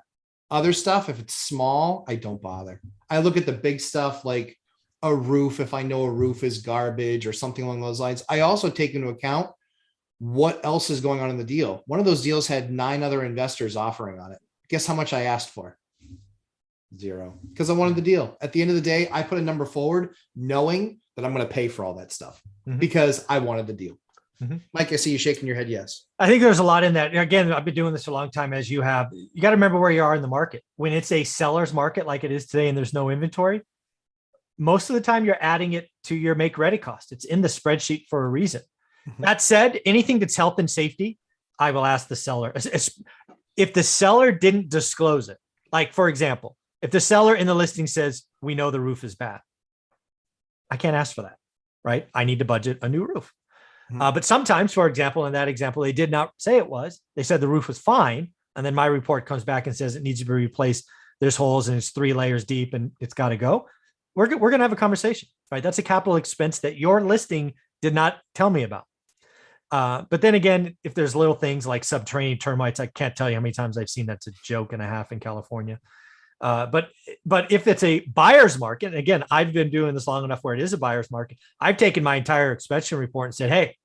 Other stuff, if it's small, I don't bother. I look at the big stuff like a roof. If I know a roof is garbage or something along those lines, I also take into account what else is going on in the deal. One of those deals had 9 other investors offering on it. Guess how much I asked for? 0, because I wanted the deal. At the end of the day, I put a number forward knowing that I'm going to pay for all that stuff because I wanted the deal. Mike, I see you shaking your head. Yes. I think there's a lot in that. Again, I've been doing this a long time as you have. You got to remember where you are in the market. When it's a seller's market like it is today and there's no inventory, most of the time you're adding it to your make ready cost. It's in the spreadsheet for a reason. That said, anything that's health and safety, I will ask the seller. If the seller didn't disclose it, like for example, if the seller in the listing says, we know the roof is bad, I can't ask for that, right? I need to budget a new roof. But sometimes, for example, in that example, they did not say it was. They said the roof was fine. And then my report comes back and says it needs to be replaced. There's holes and it's 3 layers deep and it's got to go. We're going to have a conversation, right? That's a capital expense that your listing did not tell me about. But then again, if there's little things like subterranean termites, I can't tell you how many times I've seen that's a joke and a half in California. But if it's a buyer's market, and again, I've been doing this long enough where it is a buyer's market. I've taken my entire inspection report and said, hey,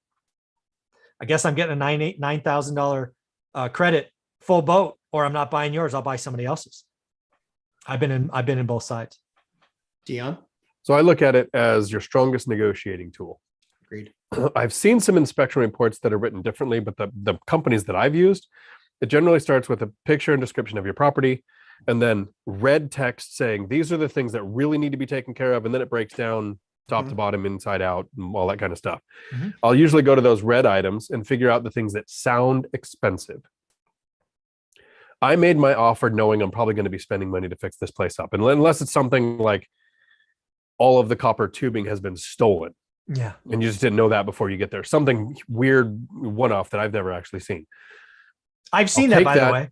I guess I'm getting a $9,000 credit full boat, or I'm not buying yours. I'll buy somebody else's. I've been in both sides. Dion? So I look at it as your strongest negotiating tool. Agreed. I've seen some inspection reports that are written differently, but the companies that I've used, it generally starts with a picture and description of your property, and then red text saying, these are the things that really need to be taken care of. And then it breaks down top to bottom, inside out, and all that kind of stuff. I'll usually go to those red items and figure out the things that sound expensive. I made my offer knowing I'm probably going to be spending money to fix this place up. And unless it's something like all of the copper tubing has been stolen. Yeah. And you just didn't know that before you get there. Something weird one-off that I've never actually seen. I've seen that, by the way.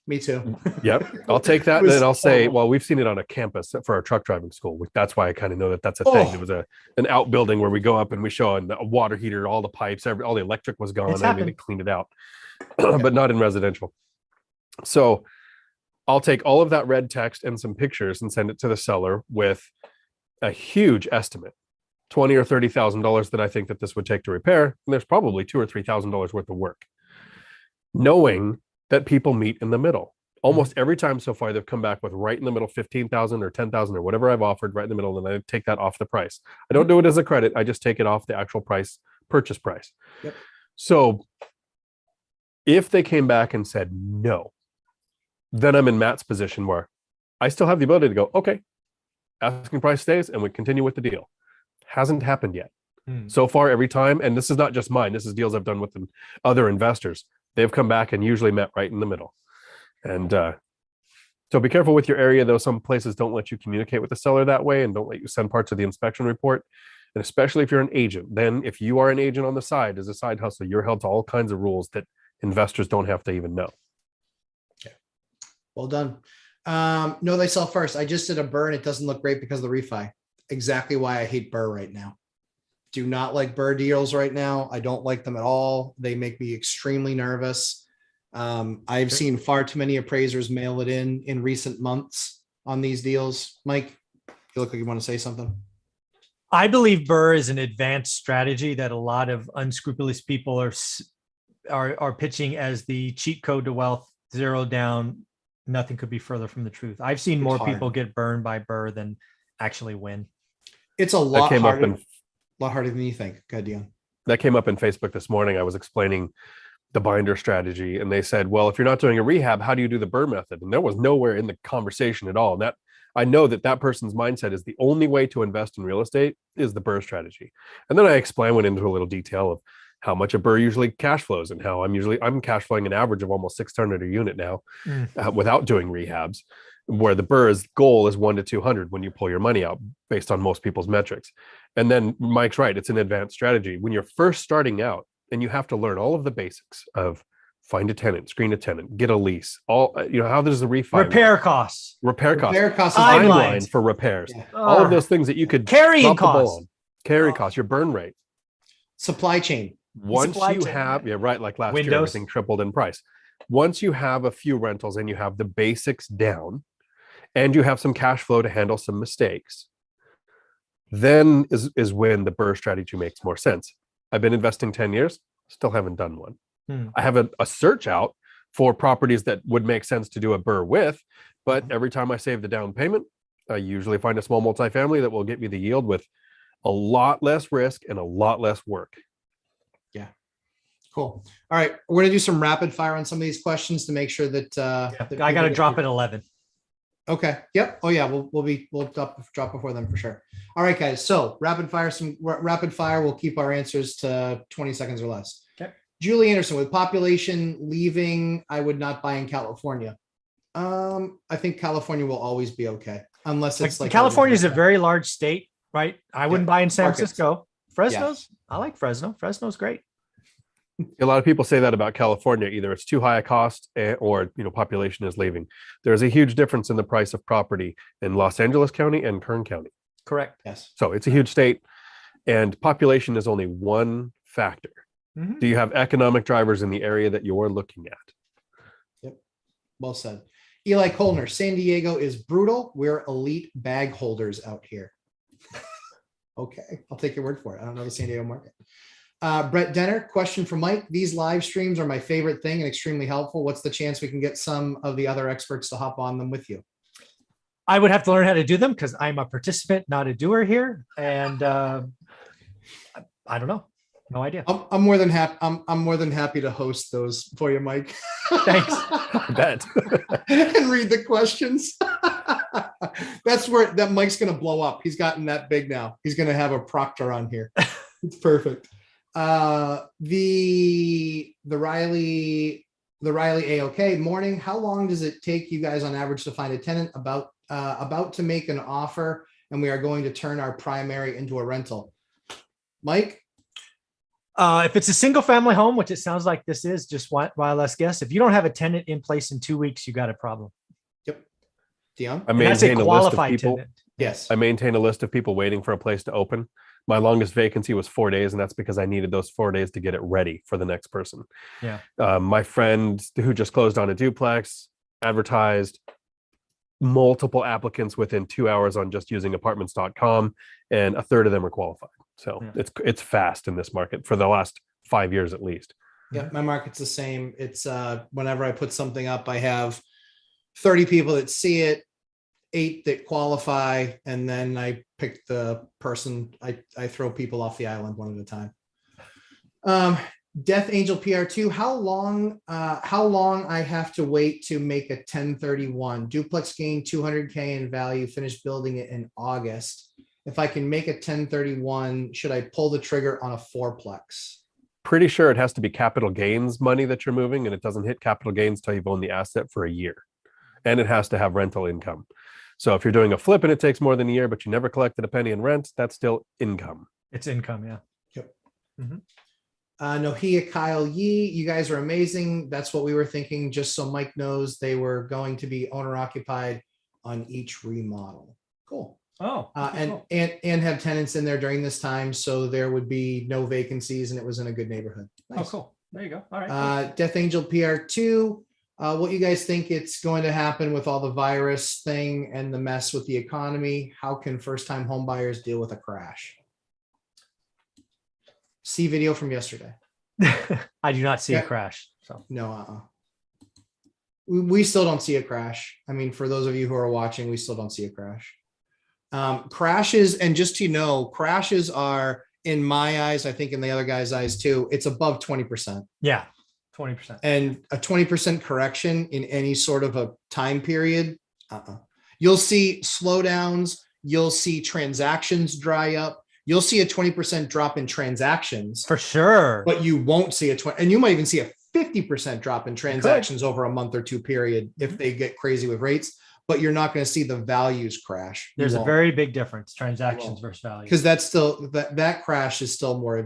Me too. Yep. I'll take that. And then I'll say, well, we've seen it on a campus for our truck driving school. That's why I kind of know that that's a thing. It was an outbuilding where we go up and we show a water heater, all the pipes, all the electric was gone. I mean, they cleaned it out, but not in residential. So I'll take all of that red text and some pictures and send it to the seller with a huge estimate, $20,000 or $30,000 that I think that this would take to repair. And there's probably $2,000 or $3,000 worth of work. Knowing that people meet in the middle. Almost every time so far, they've come back with right in the middle, 15,000 or 10,000 or whatever I've offered right in the middle. And I take that off the price. I don't do it as a credit. I just take it off the actual price, purchase price. Yep. So if they came back and said no, then I'm in Matt's position where I still have the ability to go, okay, asking price stays and we continue with the deal. Hasn't happened yet. So far, every time, and this is not just mine, this is deals I've done with other investors. They've come back and usually met right in the middle. And so be careful with your area, though. Some places don't let you communicate with the seller that way and don't let you send parts of the inspection report. And especially if you're an agent, then if you are an agent on the side as a side hustle, you're held to all kinds of rules that investors don't have to even know. Okay. Well done. Know thyself first. I just did a BRRRR and it doesn't look great because of the refi. Exactly why I hate BRRRR right now. Do not like BRRRR deals right now. I don't like them at all. They make me extremely nervous. I've seen far too many appraisers mail it in recent months on these deals. Mike, you look like you want to say something. I believe BRRRR is an advanced strategy that a lot of unscrupulous people are pitching as the cheat code to wealth, 0 down. Nothing could be further from the truth. I've seen more people get burned by BRRRR than actually win. It's a lot harder than you think. Go ahead, Dion. That came up in Facebook this morning. I was explaining the binder strategy and they said, well, if you're not doing a rehab, how do you do the BRRRR method? And there was nowhere in the conversation at all. And that I know that person's mindset is the only way to invest in real estate is the BRRRR strategy. And then I went into a little detail of how much a BRRRR usually cash flows and how I'm cash flowing an average of almost 600 a unit now without doing rehabs, where the BRRRR's goal is 1 to 200 when you pull your money out based on most people's metrics. And then Mike's right. It's an advanced strategy. When you're first starting out and you have to learn all of the basics of find a tenant, screen a tenant, get a lease. All how does the refi Repair work? costs, Repair costs, Repair costs is Timeline. timeline for repairs, Yeah. all of those things that you could carrying drop the ball costs. on. Carry Oh. costs, your burn rate. Supply chain. Once supply you chain, have, yeah. yeah, right, like last year, Windows. everything tripled in price. Once you have a few rentals and you have the basics down, and you have some cash flow to handle some mistakes, then is when the BRRRR strategy makes more sense. I've been investing 10 years, still haven't done one. I have a search out for properties that would make sense to do a BRRRR with, but every time I save the down payment, I usually find a small multifamily that will get me the yield with a lot less risk and a lot less work. Yeah. Cool. All right. We're going to do some rapid fire on some of these questions to make sure that, that I got to people drop get at 11. Okay. Yep. Oh yeah. We'll drop before them for sure. All right, guys. So rapid fire, we'll keep our answers to 20 seconds or less. Okay. Julie Anderson, with population leaving, I would not buy in California. I think California will always be okay. Unless it's like California is a very large state, right? I wouldn't buy in San Markets. Francisco. Fresno's, Yes. I like Fresno. Fresno's great. A lot of people say that about California. Either it's too high a cost or population is leaving. There's a huge difference in the price of property in Los Angeles County and Kern County. Correct. Yes. So it's a huge state, and population is only one factor. Do you have economic drivers in the area that you're looking at? Yep. Well said. Eli Kolner, San Diego is brutal. We're elite bag holders out here. Okay. I'll take your word for it. I don't know the San Diego market. Brett Denner, question for Mike. These live streams are my favorite thing and extremely helpful. What's the chance we can get some of the other experts to hop on them with you? I would have to learn how to do them because I'm a participant, not a doer here. And I don't know. No idea. I'm more than happy. I'm more than happy to host those for you, Mike. Thanks. I bet. And read the questions. That's where that Mike's going to blow up. He's gotten that big now. He's going to have a proctor on here. It's perfect. The Riley AOK morning. How long does it take you guys on average to find a tenant about to make an offer and we are going to turn our primary into a rental? Mike? If it's a single family home, which it sounds like this is, just wild less guess. If you don't have a tenant in place in 2 weeks, you got a problem. Yep. Dion? I That's a maintain a list of qualified people. tenant. Yes. I maintain a list of people waiting for a place to open. My longest vacancy was 4 days, and that's because I needed those 4 days to get it ready for the next person. Yeah. My friend who just closed on a duplex advertised multiple applicants within 2 hours on just using apartments.com, and a third of them are qualified. So it's fast in this market for the last 5 years at least. Yeah, my market's the same. It's whenever I put something up, I have 30 people that see it, 8 that qualify, and then I pick the person. I throw people off the island one at a time. Death Angel PR2, how long I have to wait to make a 1031 duplex gain 200K in value, finish building it in August. If I can make a 1031, should I pull the trigger on a fourplex? Pretty sure it has to be capital gains money that you're moving, and it doesn't hit capital gains till you've owned the asset for a year, and it has to have rental income. So if you're doing a flip and it takes more than a year, but you never collected a penny in rent, that's still income. It's income, yeah. Yep. Nohia Kyle Yee, you guys are amazing. That's what we were thinking. Just so Mike knows, they were going to be owner occupied on each remodel. Cool. Oh, and have tenants in there during this time, so there would be no vacancies, and it was in a good neighborhood. Nice. Oh, cool. There you go. All right. Death Angel PR2. What you guys think it's going to happen with all the virus thing and the mess with the economy? How can first-time home buyers deal with a crash? See video from yesterday. I do not see a crash. So no, we still don't see a crash. I mean, for those of you who are watching, we still don't see a crash. Crashes, and just so you know, crashes are, in my eyes, I think in the other guy's eyes too, it's above 20%. Yeah, 20%. And a 20% correction in any sort of a time period, you'll see slowdowns, you'll see transactions dry up, you'll see a 20% drop in transactions. For sure. But you won't see a 20, and you might even see a 50% drop in transactions over a month or two period if they get crazy with rates. But you're not going to see the values crash. There's a very big difference, transactions versus value. Because that's still that crash is still more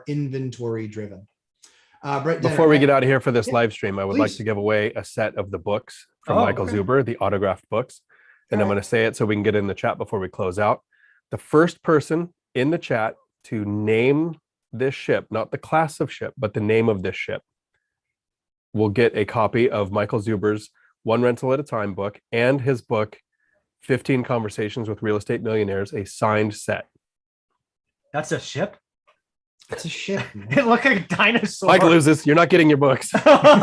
inventory driven. Brett Before we Denner, get out of here for this Yeah, live stream, I would like please. to give away a set of the books from Oh, Michael okay. Zuber, the autographed books. And All I'm right. going to say it so we can get in the chat before we close out. The first person in the chat to name this ship, not the class of ship, but the name of this ship, will get a copy of Michael Zuber's One Rental at a Time book and his book, 15 Conversations with Real Estate Millionaires, a signed set. that's a ship. It's a ship. man. It looked like a dinosaur. Mike loses. You're not getting your books. yeah,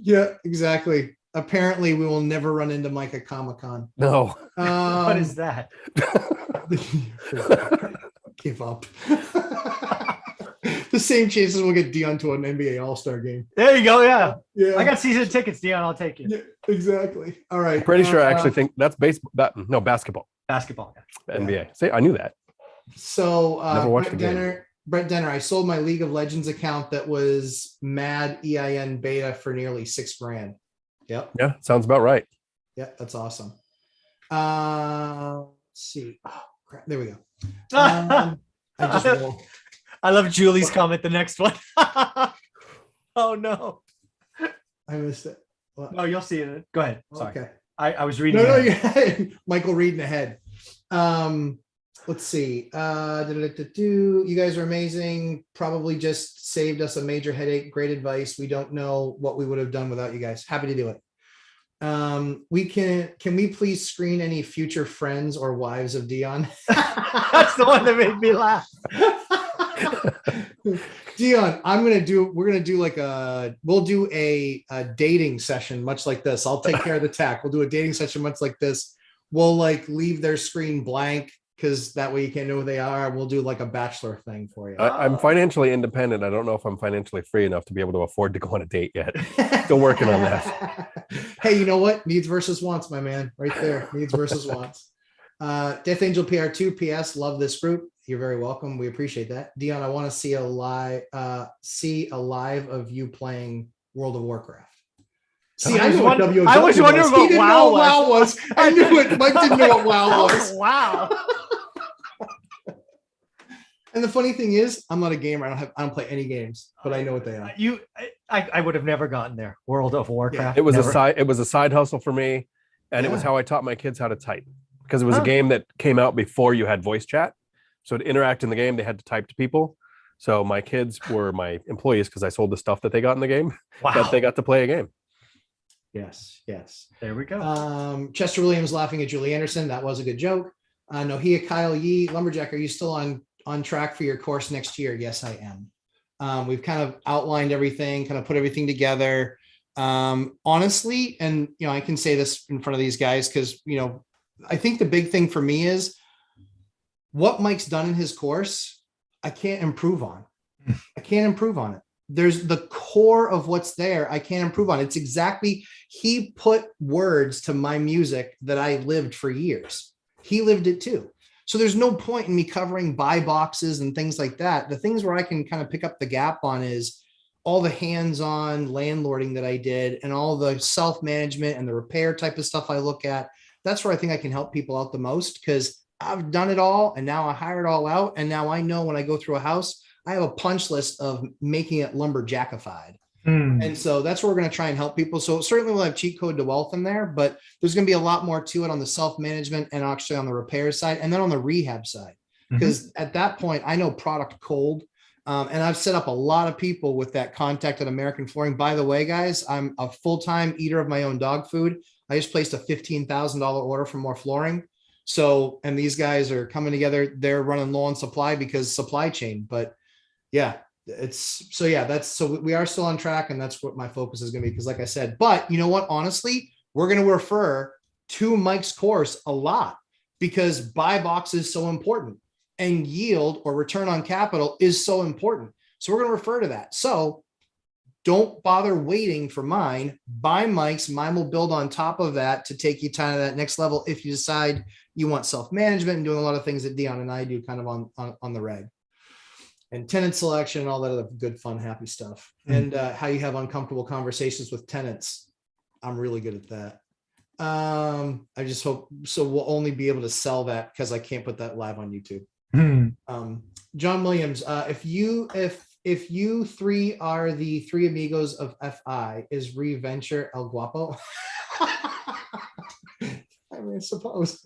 yeah, exactly. Apparently, we will never run into Mike at Comic-Con. No. What is that? Give up. The same chances we'll get Dion to an NBA All-Star game. There you go. Yeah. Yeah, I got season tickets, Dion. I'll take it. yeah, exactly. All right. I'm pretty sure I actually think that's basketball, Basketball. NBA. See, I knew that. So Never watched the game. Brett Denner, I sold my League of Legends account that was mad EIN beta for nearly $6,000. Yep. Yeah, sounds about right. Yeah, that's awesome. Let's see. Oh, crap. There we go. I just rolled. I love Julie's comment. The next one. Oh no. I missed it. What? No, you'll see it. Go ahead. Sorry. Okay. I was reading. No, it. Michael reading ahead. Let's see. You guys are amazing. Probably just saved us a major headache. Great advice. We don't know what we would have done without you guys. Happy to do it. Can we please screen any future friends or wives of Dion? That's the one that made me laugh. Dion, we'll do a dating session much like this. I'll take care of the tech. We'll do a dating session much like this. We'll leave their screen blank because that way you can't know who they are. We'll do like a bachelor thing for you. I'm financially independent. I don't know if I'm financially free enough to be able to afford to go on a date yet. Still working on that. Hey, you know what? Needs versus wants, my man. Right there. Needs versus wants. Death Angel PR2 PS. Love this group. You're very welcome. We appreciate that. Dion, I want to see a live of you playing World of Warcraft. See, I was wondering what WoW was. I knew it. Mike didn't know what WoW was. Oh, wow. And the funny thing is, I'm not a gamer. I don't play any games, but I know what they are. I would have never gotten there. World of Warcraft. It was never. a side hustle for me, and it was how I taught my kids how to type, because it was a game that came out before you had voice chat. So to interact in the game, they had to type to people. So my kids were my employees because I sold the stuff that they got in the game. Wow. That they got to play a game. Yes. There we go. Chester Williams laughing at Julie Anderson. That was a good joke. Nohia Kyle Yee, Lumberjack, are you still on track for your course next year? Yes, I am. We've kind of outlined everything, kind of put everything together. Honestly, and I can say this in front of these guys because I think the big thing for me is what Mike's done in his course. I can't improve on. it. There's the core of what's there. I can't improve on. It's exactly, he put words to my music that I lived for years. He lived it too. So there's no point in me covering buy boxes and things like that. The things where I can kind of pick up the gap on is all the hands-on landlording that I did and all the self-management and the repair type of stuff I look at. That's where I think I can help people out the most, because I've done it all and now I hire it all out. And now I know when I go through a house, I have a punch list of making it lumberjackified. And so that's where we're going to try and help people. So certainly we'll have cheat code to wealth in there, but there's going to be a lot more to it on the self-management and actually on the repair side and then on the rehab side. Because at that point, I know product cold. And I've set up a lot of people with that contact at American Flooring. By the way, guys, I'm a full-time eater of my own dog food. I just placed a $15,000 order for more flooring. So, and these guys are coming together. They're running low on supply because supply chain, but yeah, we are still on track, and that's what my focus is going to be. Because like I said, but you know what, honestly, we're going to refer to Mike's course a lot because buy box is so important and yield or return on capital is so important. So we're going to refer to that. So don't bother waiting for mine. Buy Mike's. Mine will build on top of that to take you to that next level if you decide you want self-management and doing a lot of things that Dion and I do kind of on the reg. And tenant selection and all that other good, fun, happy stuff. And how you have uncomfortable conversations with tenants. I'm really good at that. I just hope, so we'll only be able to sell that because I can't put that live on YouTube. John Williams, if you three are the three amigos of FI, is Reventure El Guapo? I mean, I suppose.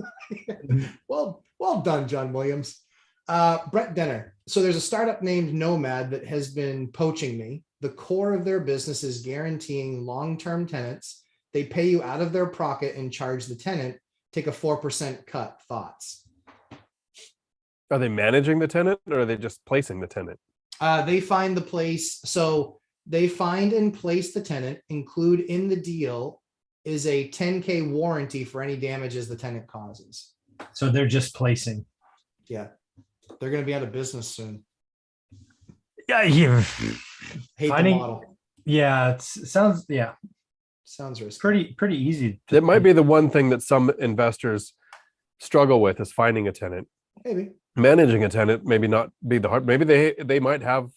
Well done, John Williams. Brett Denner. So there's a startup named Nomad that has been poaching me. The core of their business is guaranteeing long-term tenants. They pay you out of their pocket and charge the tenant. Take a 4% cut. Thoughts? Are they managing the tenant or are they just placing the tenant? They find the place. So they find and place the tenant. Include in the deal is a 10K warranty for any damages the tenant causes. So they're just placing. Yeah. They're going to be out of business soon. Yeah. Hate Finding, the model. Yeah. It sounds, Sounds risky. Pretty easy. It might be the one thing that some investors struggle with is finding a tenant. Maybe. Managing a tenant maybe not be the hard. Maybe they might have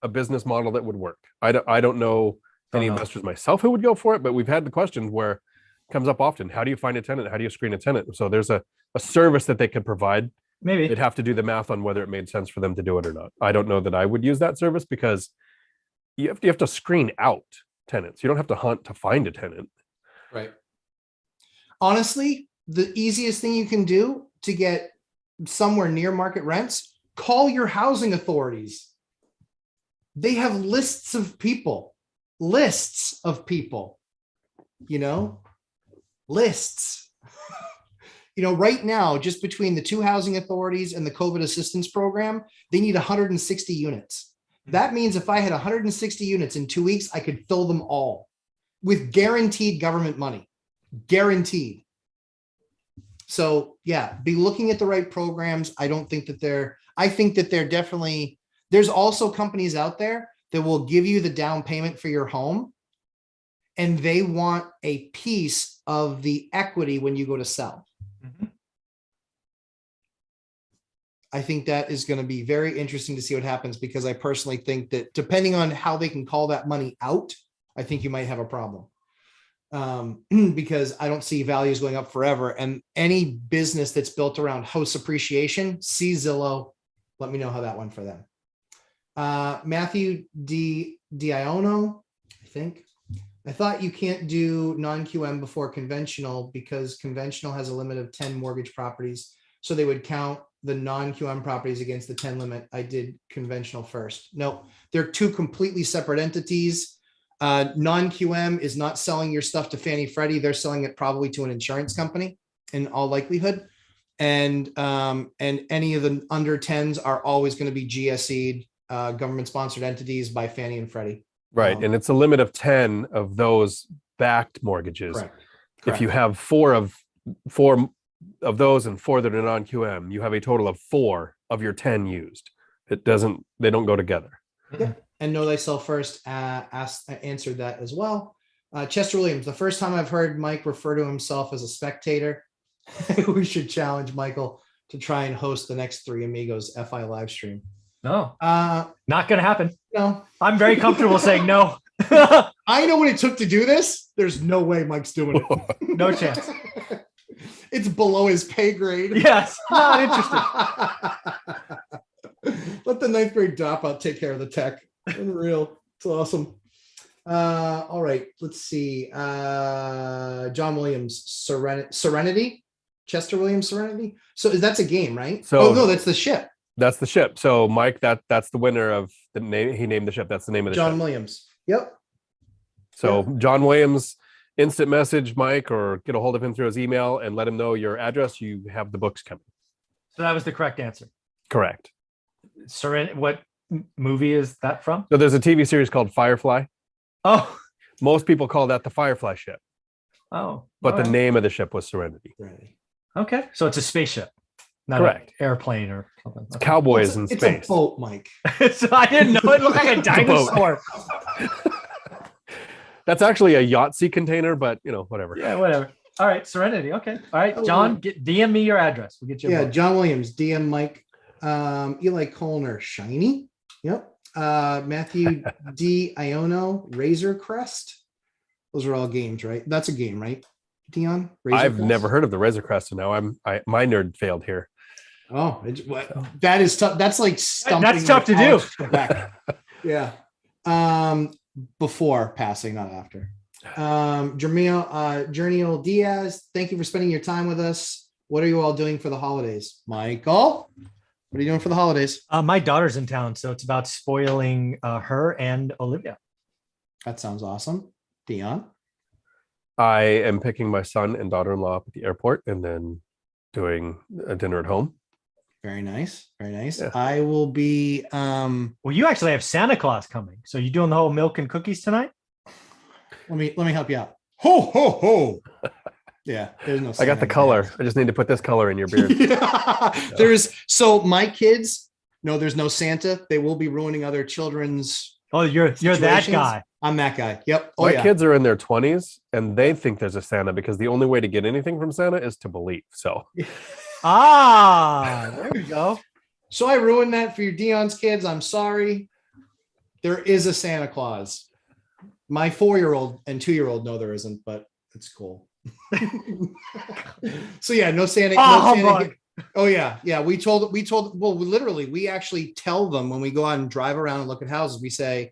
a business model that would work. I don't know any investors myself who would go for it, but we've had the questions where it comes up often. How do you find a tenant? How do you screen a tenant? So there's a service that they could provide. Maybe they'd have to do the math on whether it made sense for them to do it or not. I don't know that I would use that service because you have to screen out tenants. You don't have to hunt to find a tenant. Right. Honestly, the easiest thing you can do to get somewhere near market rents, call your housing authorities. They have lists of people, lists, right now, just between the two housing authorities and the COVID assistance program, they need 160 units. That means if I had 160 units in 2 weeks, I could fill them all with guaranteed government money, guaranteed. So yeah, be looking at the right programs. I think that they're definitely, there's also companies out there that will give you the down payment for your home and they want a piece of the equity when you go to sell. Mm-hmm. I think that is going to be very interesting to see what happens because I personally think that depending on how they can call that money out, I think you might have a problem. Because I don't see values going up forever. And any business that's built around house appreciation, see Zillow. Let me know how that went for them. Matthew Diono, I think. I thought you can't do non-QM before conventional because conventional has a limit of 10 mortgage properties. So they would count the non-QM properties against the 10 limit. I did conventional first. No, they're two completely separate entities. Non-QM is not selling your stuff to Fannie Freddie. They're selling it probably to an insurance company in all likelihood. And any of the under 10s are always going to be GSE'd, government sponsored entities by Fannie and Freddie. Right. And it's a limit of 10 of those backed mortgages. Correct. If you have four of those and 4 that are non-QM, you have a total of 4 of your 10 used. They don't go together. Yep. And Know Thyself First answered that as well. Chester Williams, the first time I've heard Mike refer to himself as a spectator. We should challenge Michael to try and host the next Three Amigos FI live stream. No, not going to happen. No, I'm very comfortable saying no. I know what it took to do this. There's no way Mike's doing it. No chance. It's below his pay grade. Yes, not interested. Let the 9th grade dropout take care of the tech. Unreal. It's awesome. All right, let's see. John Williams, Serenity. Chester Williams, Serenity. So that's a game, right? So no, that's the ship. That's the ship. So Mike, that's the winner of the name. He named the ship. That's the name of the John ship. Williams. Yep. So yeah. John Williams, instant message Mike or get a hold of him through his email and let him know your address. You have the books coming. So that was the correct answer. Correct. What movie is that from? So there's a TV series called Firefly. Oh, most people call that the Firefly ship. Oh, but the name of the ship was Serenity. Okay, so it's a spaceship, not correct. An airplane or something. It's cowboys in space. It's a boat, Mike. So I didn't know it looked like a dinosaur. That's actually a Yahtzee container, but whatever. Yeah, whatever. All right, Serenity. Okay. All right, John, DM me your address. We'll get you. Yeah, John Williams, DM Mike. Eli Colner, Shiny. Yep. Matthew D. Iono, Razor Crest. Those are all games, right? That's a game, right? Dion? I've never heard of the Razor Crest, and now my nerd failed here. Oh, that is tough. That's like stumping. That's tough to do. Back. Yeah. Before passing, not after. Jerniel Diaz, thank you for spending your time with us. What are you all doing for the holidays? Michael, what are you doing for the holidays? My daughter's in town, so it's about spoiling her and Olivia. That sounds awesome. Dion? I am picking my son and daughter-in-law up at the airport and then doing a dinner at home. Very nice. Very nice. Yeah. I will be Well, you actually have Santa Claus coming. So you doing the whole milk and cookies tonight? let me help you out. Ho ho ho. Yeah, there's no I got the color. I just need to put this color in your beard. So my kids, no, there's no Santa. They will be ruining other children's. Oh, you're that guy. I'm that guy. Yep. My kids are in their 20s and they think there's a Santa because the only way to get anything from Santa is to believe. So there we go. So I ruined that for your Dion's kids. I'm sorry. There is a Santa Claus. My 4-year-old and 2-year-old know there isn't, but it's cool. So yeah, no Santa. No Santa. Oh yeah. Yeah. We told, well, literally, we actually tell them when we go out and drive around and look at houses, we say,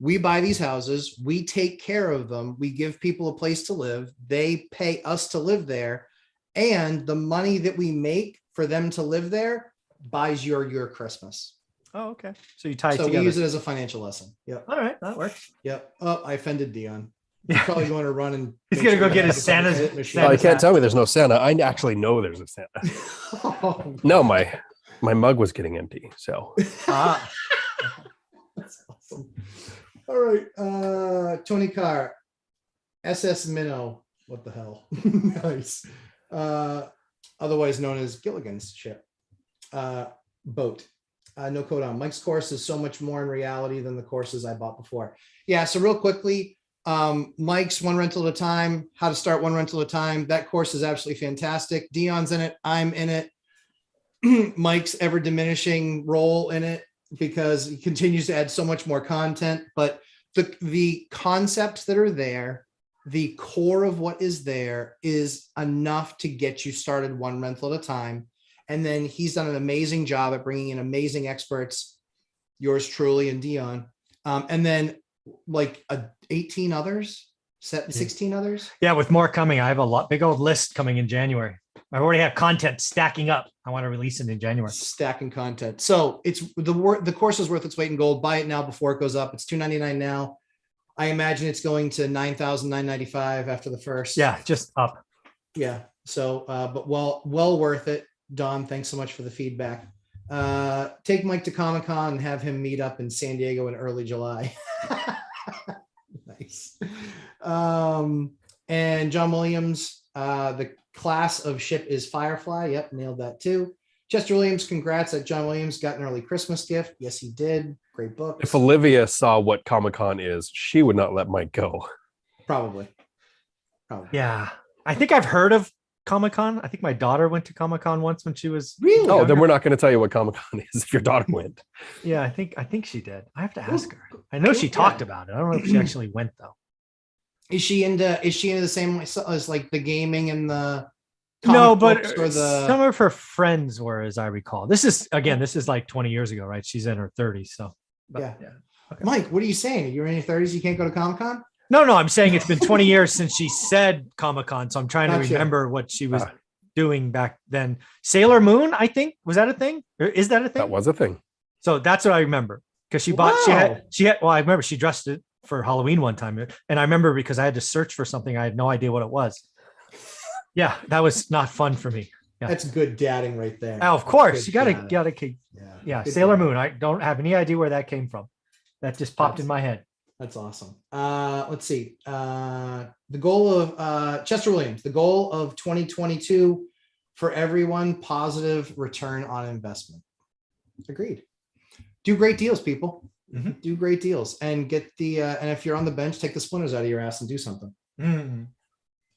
we buy these houses, we take care of them, we give people a place to live, they pay us to live there, and the money that we make for them to live there buys your Christmas. Oh, okay. So you tie it So together. we use it as a financial lesson. Yep. All right, that works. Yep. Oh, I offended Dion. He's Yeah. probably going to run and He's gonna go get his Santa's. oh, you can't tell me there's no Santa. I actually know there's a Santa. No, my mug was getting empty. So That's awesome. All right. Tony Carr, SS Minnow. What the hell? Nice. Otherwise known as Gilligan's ship. Boat. No code on. Mike's course is so much more in reality than the courses I bought before. Yeah. So real quickly, Mike's one rental at a time, how to start one rental at a time. That course is absolutely fantastic. Dion's in it. I'm in it. Mike's ever diminishing role in it because he continues to add so much more content, but the concepts that are there, the core of what is there is enough to get you started one rental at a time. And then he's done an amazing job at bringing in amazing experts, yours truly and Dion. And then like 18 others, 16 others. Yeah, with more coming. I have a big old list coming in January. I already have content stacking up. I want to release it in January. Stacking content. So it's the course is worth its weight in gold. Buy it now before it goes up. It's $299 now. I imagine it's going to $9,995 after the first. Yeah, just up. Yeah. So, but well worth it. Don, thanks so much for the feedback. Take Mike to Comic-Con and have him meet up in San Diego in early July. Nice. And John Williams, the class of ship is Firefly. Yep, nailed that too. Chester Williams, congrats that John Williams got an early Christmas gift. Yes, he did. Great book. if Olivia saw what Comic-Con is, she would not let Mike go. Probably. Yeah. I think I've heard of Comic-Con. I think my daughter went to Comic-Con once when she was Really? Oh, then we're not going to tell you what Comic-Con is if your daughter went. Yeah, I think she did. I have to ask her. I know she talked about it. I don't know if she actually went though. Is she into the same as like the gaming and the No, comic but books or the some of her friends were, as I recall. This is like 20 years ago, right? She's in her 30s. So Yeah. Okay. Mike, what are you saying? You're in your 30s, you can't go to Comic-Con? No, I'm saying it's been 20 years since she said Comic-Con. So I'm trying to Gotcha. remember what she was doing back then. Sailor Moon, I think. Was that a thing? Or is that a thing? That was a thing. So that's what I remember. Because she bought, she had, well, I remember she dressed it for Halloween one time. And I remember because I had to search for something. I had no idea what it was. Yeah, that was not fun for me. Yeah. That's good dadding right there. Oh, of course. Good You gotta dadding. yeah. Good Sailor dadding. Moon. I don't have any idea where that came from. That just popped in my head. That's awesome. Let's see. The goal of Chester Williams, the goal of 2022 for everyone, positive return on investment. Agreed. Do great deals, people. Mhm. Do great deals and get the and if you're on the bench, take the splinters out of your ass and do something. Mhm.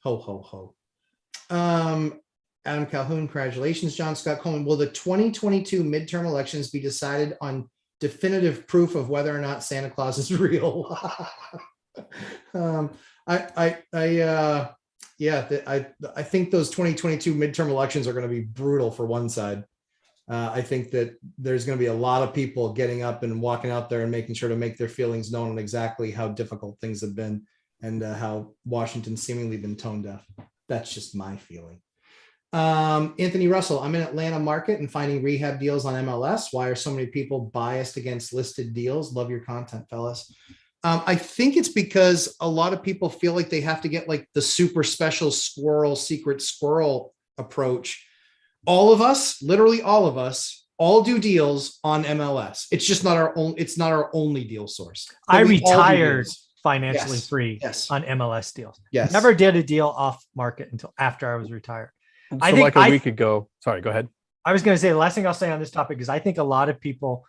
Ho, ho, ho. Adam Calhoun, congratulations, John Scott Coleman. Will the 2022 midterm elections be decided on definitive proof of whether or not Santa Claus is real? I think those 2022 midterm elections are going to be brutal for one side. I think that there's going to be a lot of people getting up and walking out there and making sure to make their feelings known on exactly how difficult things have been and how Washington's seemingly been tone deaf. That's just my feeling. Anthony Russell, I'm in Atlanta market and finding rehab deals on MLS. Why are so many people biased against listed deals? Love your content, fellas. I think it's because a lot of people feel like they have to get like the super special squirrel, secret squirrel approach. All of us, literally all of us, all do deals on MLS. It's just not our own. It's not our only deal source. I retired financially Yes. free Yes. on MLS deals. Yes. Never did a deal off market until after I was retired. So I think like a week ago, sorry, go ahead. I was going to say the last thing I'll say on this topic is I think a lot of people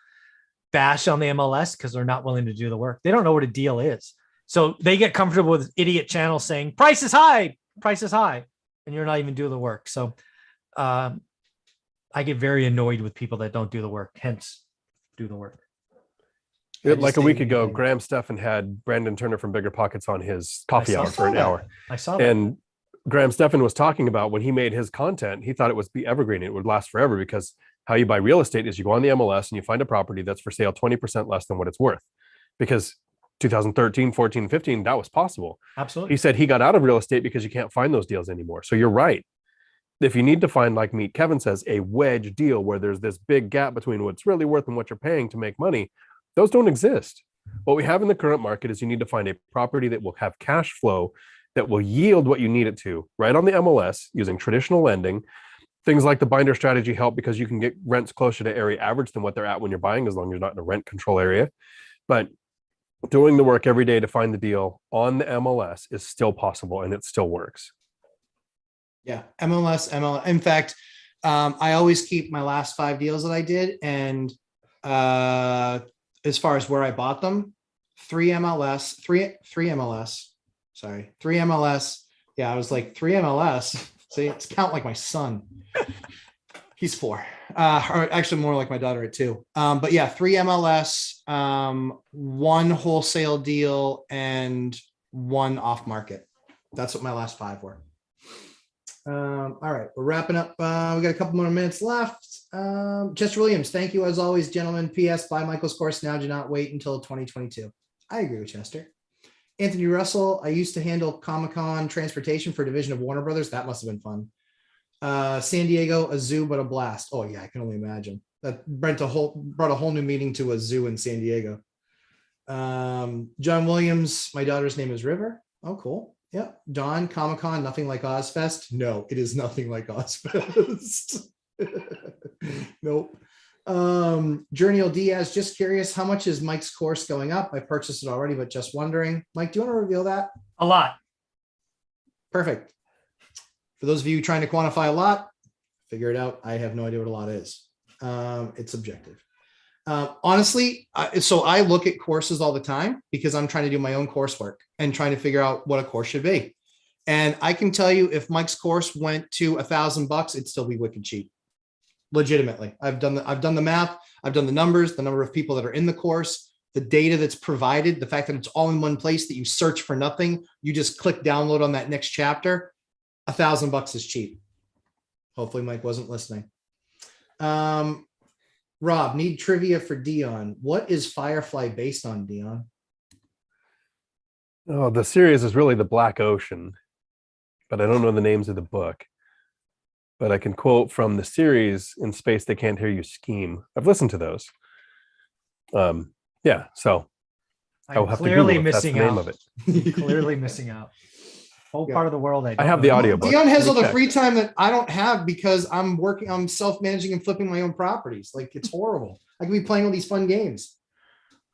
bash on the MLS because they're not willing to do the work. They don't know what a deal is. So they get comfortable with idiot channels saying price is high, and you're not even doing the work. So I get very annoyed with people that don't do the work, hence do the work. Like a week ago, Graham Stephan had Brandon Turner from Bigger Pockets on his coffee hour for an hour. I saw that. And Graham Stephan was talking about when he made his content, he thought it was be evergreen. It would last forever because how you buy real estate is you go on the MLS and you find a property that's for sale 20% less than what it's worth. Because 2013, 14, 15, that was possible. Absolutely. He said he got out of real estate because you can't find those deals anymore. So you're right. If you need to find, like Meet Kevin says, a wedge deal where there's this big gap between what's really worth and what you're paying to make money, those don't exist. What we have in the current market is you need to find a property that will have cash flow that will yield what you need it to right on the MLS using traditional lending. Things like the binder strategy help because you can get rents closer to area average than what they're at when you're buying, as long as you're not in a rent control area. But doing the work every day to find the deal on the MLS is still possible and it still works. Yeah, MLS. In fact, I always keep my last 5 deals that I did. And as far as where I bought them, 3 MLS. Yeah, I was like 3 MLS. See, it's count like my son. He's 4. Or actually more like my daughter at 2. But yeah, 3 MLS, 1 wholesale deal, and 1 off market. That's what my last 5 were. All right, we're wrapping up. We got a couple more minutes left. Chester Williams, thank you as always, gentlemen. P.S. Buy Michael's course now. Do not wait until 2022. I agree with Chester. Anthony Russell, I used to handle Comic-Con transportation for a division of Warner Brothers. That must have been fun. San Diego, a zoo, but a blast. Oh yeah, I can only imagine. That brought a whole new meaning to a zoo in San Diego. John Williams, my daughter's name is River. Oh, cool. Yeah. Don, Comic-Con, nothing like Ozfest. No, it is nothing like Ozfest. Nope. Journey Diaz, just curious, how much is Mike's course going up? I purchased it already, but just wondering. Mike, do you want to reveal that? A lot. Perfect. For those of you trying to quantify a lot, figure it out. I have no idea what a lot is. It's subjective. Honestly, so I look at courses all the time because I'm trying to do my own coursework and trying to figure out what a course should be. And I can tell you, if Mike's course went to $1,000, it'd still be wicked cheap. Legitimately, I've done the math, I've done the numbers, the number of people that are in the course, the data that's provided, the fact that it's all in one place, that you search for nothing, you just click download on that next chapter. $1,000 is cheap. Hopefully Mike wasn't listening. Rob, need trivia for Dion. What is Firefly based on, Dion? Oh, the series is really The Black Ocean, but I don't know the names of the book. But I can quote from the series, In Space They Can't Hear You Scheme. I've listened to those. Yeah, so I will have clearly to Google if that's the missing name out. of it. Clearly missing out. Whole part of the world. I have the audiobook. Dion has all the Check. free time that I don't have because I'm self-managing and flipping my own properties. Like, it's horrible. I could be playing all these fun games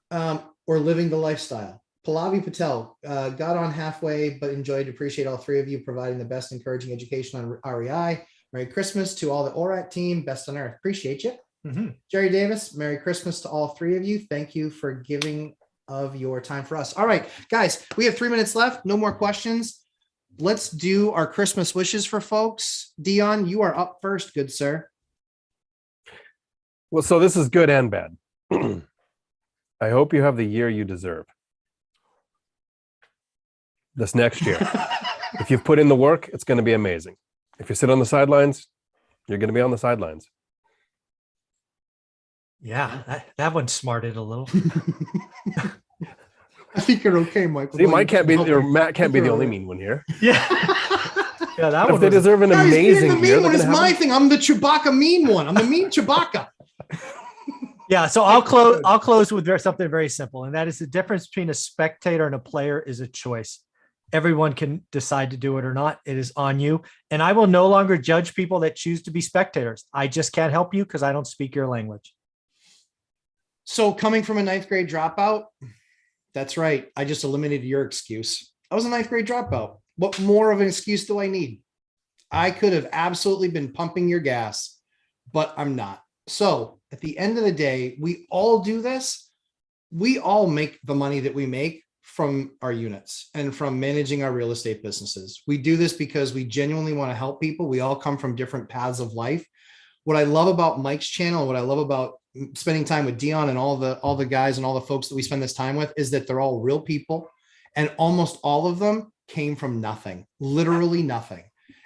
or living the lifestyle. Pallavi Patel, got on halfway, but enjoyed, appreciate all 3 of you providing the best encouraging education on REI. Merry Christmas to all the ORAC team. Best on earth. Appreciate you. Mm-hmm. Jerry Davis, Merry Christmas to all 3 of you. Thank you for giving of your time for us. All right, guys, we have 3 minutes left. No more questions. Let's do our Christmas wishes for folks. Dion, you are up first, good sir. Well, so this is good and bad. I hope you have the year you deserve. This next year. If you've put in the work, it's going to be amazing. If you sit on the sidelines, you're going to be on the sidelines. Yeah, that one smarted a little. I think you're okay, Michael. See, Mike can't be, or Matt can't be the only mean one here. Yeah. Yeah, that If one they was, deserve an Guys, being amazing the year, mean they're one gonna is have my an- thing. I'm the Chewbacca mean one. I'm the mean Chewbacca. yeah. So I'll close with something very simple. And that is the difference between a spectator and a player is a choice. Everyone can decide to do it or not. It is on you. And I will no longer judge people that choose to be spectators. I just can't help you because I don't speak your language. So coming from a ninth grade dropout, that's right. I just eliminated your excuse. I was a ninth grade dropout. What more of an excuse do I need? I could have absolutely been pumping your gas, but I'm not. So at the end of the day, we all do this. We all make the money that we make from our units and from managing our real estate businesses. We do this because we genuinely want to help people. We all come from different paths of life. What I love about Mike's channel, what I love about spending time with Dion and all the guys and all the folks that we spend this time with is that they're all real people. And almost all of them came from nothing, literally nothing.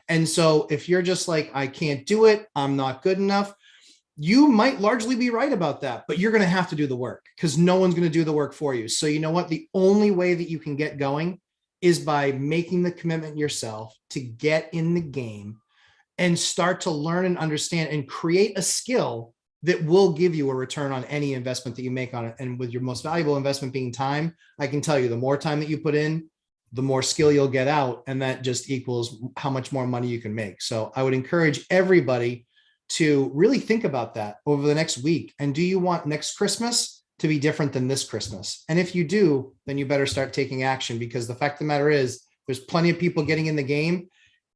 And so if you're just like, I can't do it, I'm not good enough, you might largely be right about that, but you're going to have to do the work because no one's going to do the work for you. So you know what? The only way that you can get going is by making the commitment yourself to get in the game and start to learn and understand and create a skill that will give you a return on any investment that you make on it. And with your most valuable investment being time, I can tell you the more time that you put in, the more skill you'll get out. And that just equals how much more money you can make. So I would encourage everybody to really think about that over the next week. And do you want next Christmas to be different than this Christmas? And if you do, then you better start taking action because the fact of the matter is there's plenty of people getting in the game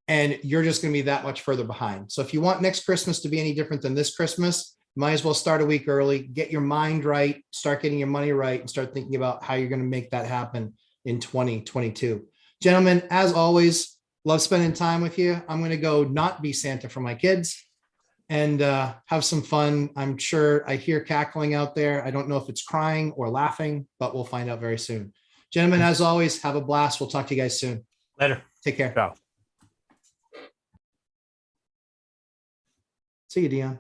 and you're just going to be that much further behind. So if you want next Christmas to be any different than this Christmas, might as well start a week early, get your mind right, start getting your money right, and start thinking about how you're going to make that happen in 2022. Gentlemen, as always, love spending time with you. I'm going to go not be Santa for my kids and have some fun. I'm sure I hear cackling out there. I don't know if it's crying or laughing, but we'll find out very soon. Gentlemen, as always, have a blast. We'll talk to you guys soon. Later. Take care. Ciao. See you, Dion.